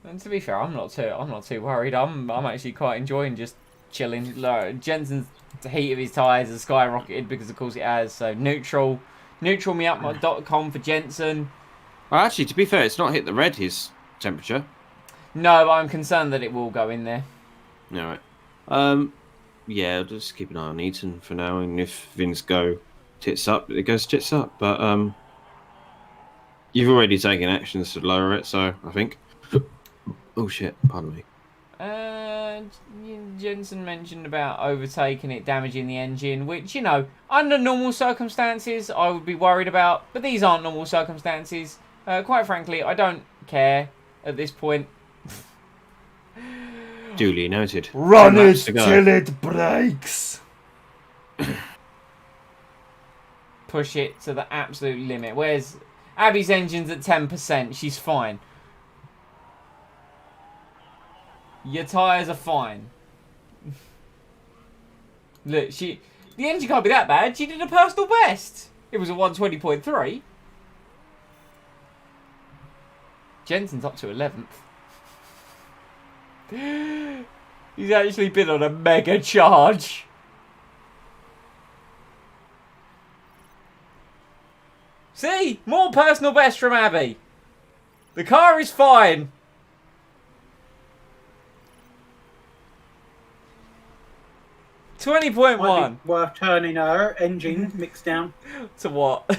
And to be fair, I'm not too worried. I'm actually quite enjoying just chilling. Like, Jensen's the heat of his tyres has skyrocketed because of course it has. So neutralmeup.com for Jensen. Well, actually, to be fair, it's not hit the red, his temperature. No, but I'm concerned that it will go in there. All right. Yeah, I'll just keep an eye on Eaton for now, and if things go tits up, it goes tits up. But you've already taken actions to lower it, so I think. Oh shit! Pardon me. Jensen mentioned about overtaking it, damaging the engine, which, you know, under normal circumstances I would be worried about, but these aren't normal circumstances. Quite frankly, I don't care at this point. Duly noted. Run it till it breaks. Push it to the absolute limit. Where's Abby's engine's at 10%? She's fine. Your tyres are fine. Look, the engine can't be that bad. She did a personal best. It was a 120.3. Jensen's up to 11th. He's actually been on a mega charge. See? More personal best from Abby. The car is fine. Might 20.1. be worth turning her engine mix down To what?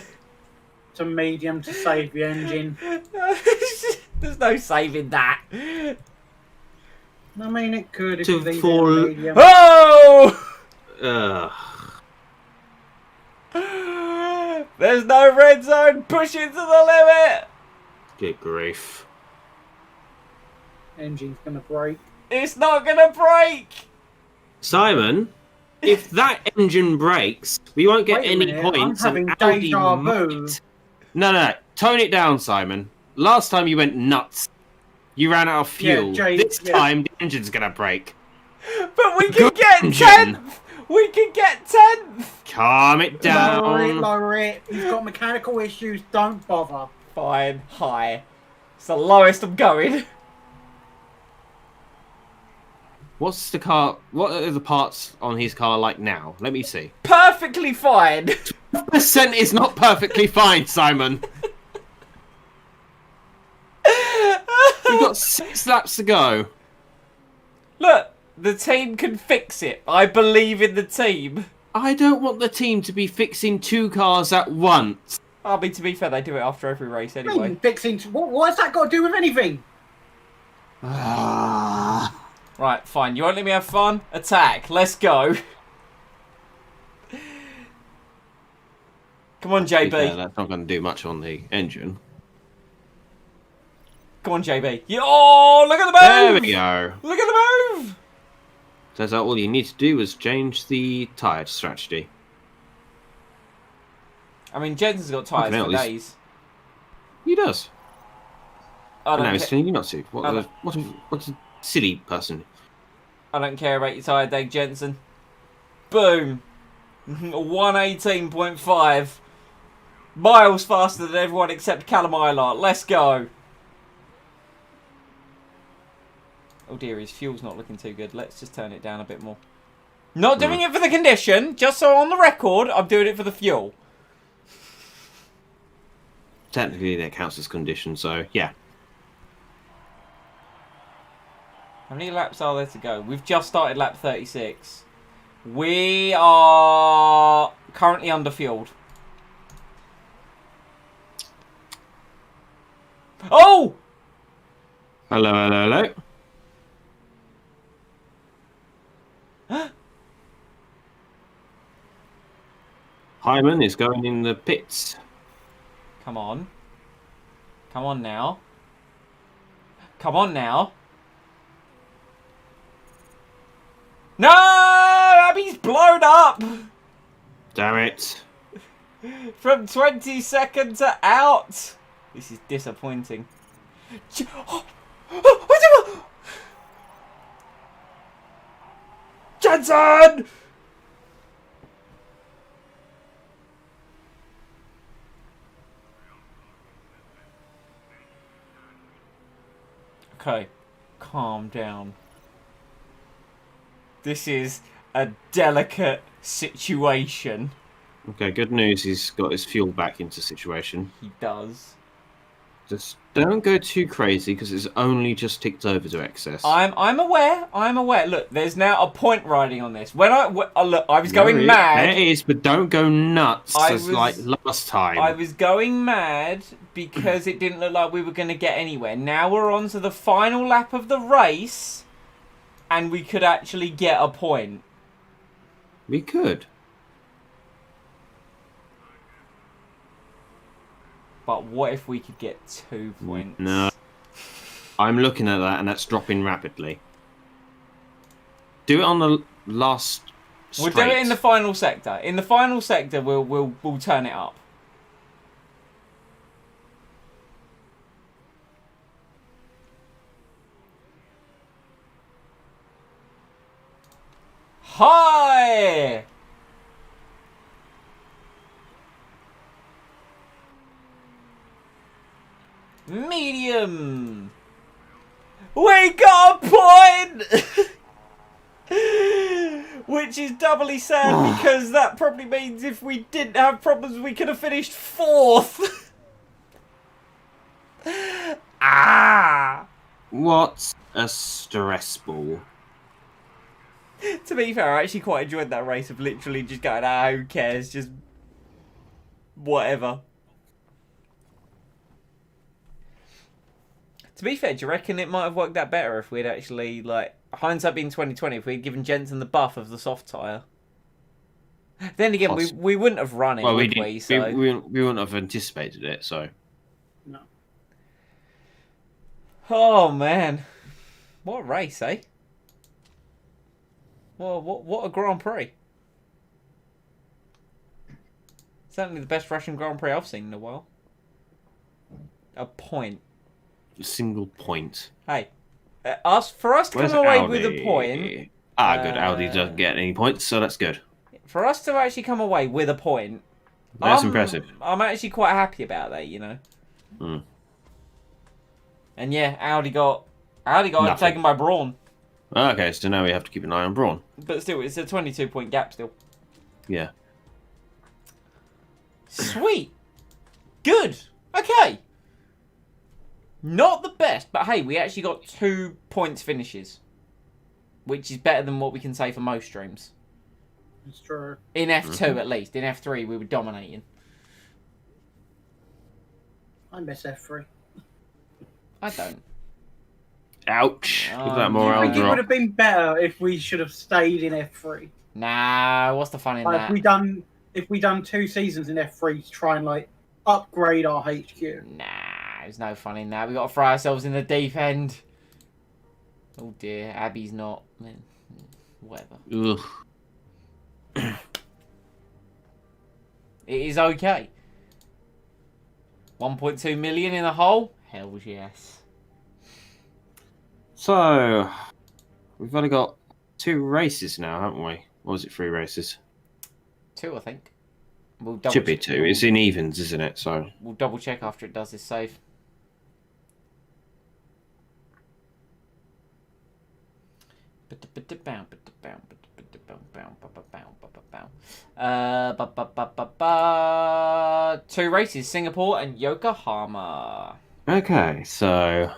to medium to save the engine. There's no saving that. I mean, it could if To you leave it fall- on medium. Oh! There's no red zone. Push it to the limit. Good grief. Engine's gonna break. It's not gonna break. Simon, if that engine breaks, we won't get Wait a any minute, points. I'm having and Audi deja vu. might. No. Tone it down, Simon. Last time you went nuts. You ran out of fuel. This time, the engine's going to break. But we can Good get engine. 10th. We can get 10th. Calm it down. Lower it. You've got mechanical issues. Don't bother. Fine. High. It's the lowest I'm going. What's the car? What are the parts on his car like now? Let me see. Perfectly fine. Percent is not perfectly fine, Simon. We've got 6 laps to go. Look, the team can fix it. I believe in the team. I don't want the team to be fixing 2 cars at once. I mean, to be fair, they do it after every race I anyway. mean, fixing. What's that got to do with anything? Right, fine. You won't let me have fun? Attack. Let's go. Come on, Yeah, JB. that's not going to do much on the engine. Come on, JB. Oh, look at the There move! we go. Look at the move! Turns out all you need to do is change the tyre strategy. I mean, Jensen's got tyres Fucking for hell, days. He does. I No, don't, he's telling you not to. What's a silly person? I don't care about your tyre day, Jensen. Boom. 118.5. Miles faster than everyone except Callum Eilert. Let's go. Oh dear, his fuel's not looking too good. Let's just turn it down a bit more. Not doing it for the condition, just so on the record, I'm doing it for the fuel. Technically, that counts as condition, so yeah. How many laps are there to go? We've just started lap 36. We are currently underfueled. Oh! Hello, hello, hello. Hyman is going in the pits. Come on. Come on now. Come on now. No! Abby's blown up! Damn it. From 22nd to out. This is disappointing. Jensen! Okay, calm down. This is a delicate situation. Okay, good news. He's got his fuel back into situation. He does. Just don't go too crazy because it's only just ticked over to excess. I'm aware. Look, there's now a point riding on this. Look, I was going mad. There it is, but don't go nuts like last time. I was going mad because it didn't look like we were going to get anywhere. Now we're on to the final lap of the race, and we could actually get a point. We could. But what if we could get 2 points? No. I'm looking at that, and that's dropping rapidly. Do it on the last straight. We'll do it in the final sector. In the final sector, we'll turn it up. Hi! Medium! We got a point! Which is doubly sad because that probably means if we didn't have problems, we could have finished 4th. Ah! What a stress ball. To be fair, I actually quite enjoyed that race of literally just going, who cares, just whatever. To be fair, do you reckon it might have worked out better if we'd actually, like, hindsight being 2020, if we'd given Jensen the buff of the soft tyre? Then again, we wouldn't have run it, Well, would we? So... we wouldn't have anticipated it, so... No. Oh, man. What a race, eh? Well, what a Grand Prix. Certainly the best Russian Grand Prix I've seen in a while. A point. A single point. Hey, for us to Where's come away Audi? with a point... Good. Audi doesn't get any points, so that's good. For us to actually come away with a point... That's impressive. I'm actually quite happy about that, you know. Mm. And yeah, Audi got overtaken by Brawn. Okay, so now we have to keep an eye on Brawn. But still, it's a 22-point gap still. Yeah. Sweet. Good. Okay. Not the best, but hey, we actually got 2 points finishes. Which is better than what we can say for most streams. It's true. In F2 at least. In F3 we were dominating. I miss F3. I don't. Ouch. Look at that I morale think it would drop. have been better if we should have stayed in F3. Nah, what's the fun in Like, that? if we done 2 seasons in F3 to try and like upgrade our HQ. Nah, there's no fun in that. We got to throw ourselves in the deep end. Oh dear, Abby's not. Whatever. Ugh. It is okay. 1.2 million in the hole? Hell yes. So, we've only got 2 races now, haven't we? Or was it 3 races? 2, I think. We'll Should be 2. It's in evens, isn't it? So we'll double check after it does this save. Two races, Singapore and Yokohama. okay, so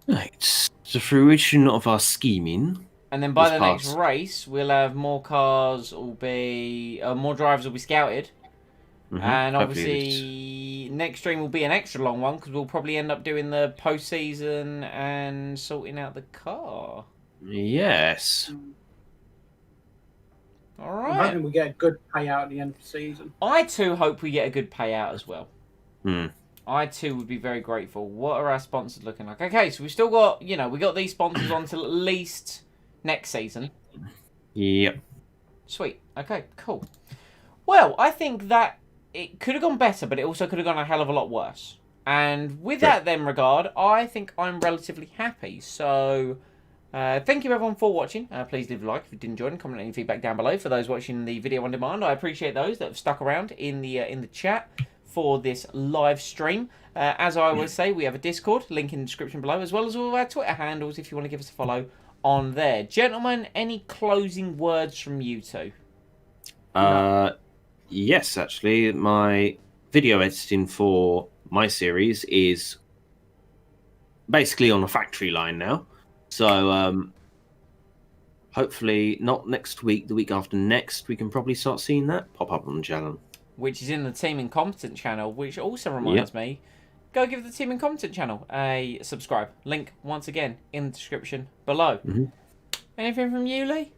it's the fruition of our scheming. And then by This the next pass. race, we'll have more cars will be... more drivers will be scouted. Mhm, And hopefully obviously, next stream will be an extra long one because we'll probably end up doing the post-season and sorting out the car. yes. All I'm right. hoping we get a good payout at the end of the season. I too hope we get a good payout as well. Hmm. I too would be very grateful. What are our sponsors looking like? Okay, so we've still got, we got these sponsors on till at least next season. Yep. Sweet. Okay, cool. Well, I think that it could have gone better, but it also could have gone a hell of a lot worse. And with Sure. that then regard, I think I'm relatively happy. So, thank you everyone for watching. Please leave a like if you did enjoy and comment any feedback down below. For those watching the video on demand, I appreciate those that have stuck around in the chat. for this live stream. As I always say, we have a Discord, link in the description below, as well as all of our Twitter handles if you want to give us a follow on there. Gentlemen, any closing words from you two? Yes, actually, my video editing for my series is basically on a factory line now. So hopefully not next week, the week after next, we can probably start seeing that pop up on the channel. Which is in the Team Incompetent channel, which also reminds me, go give the Team Incompetent channel a subscribe. Link, once again, in the description below. Anything from you, Lee?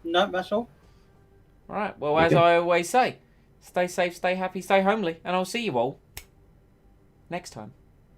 No, that's all. Right, well, as I always say, stay safe, stay happy, stay homely, and I'll see you all next time.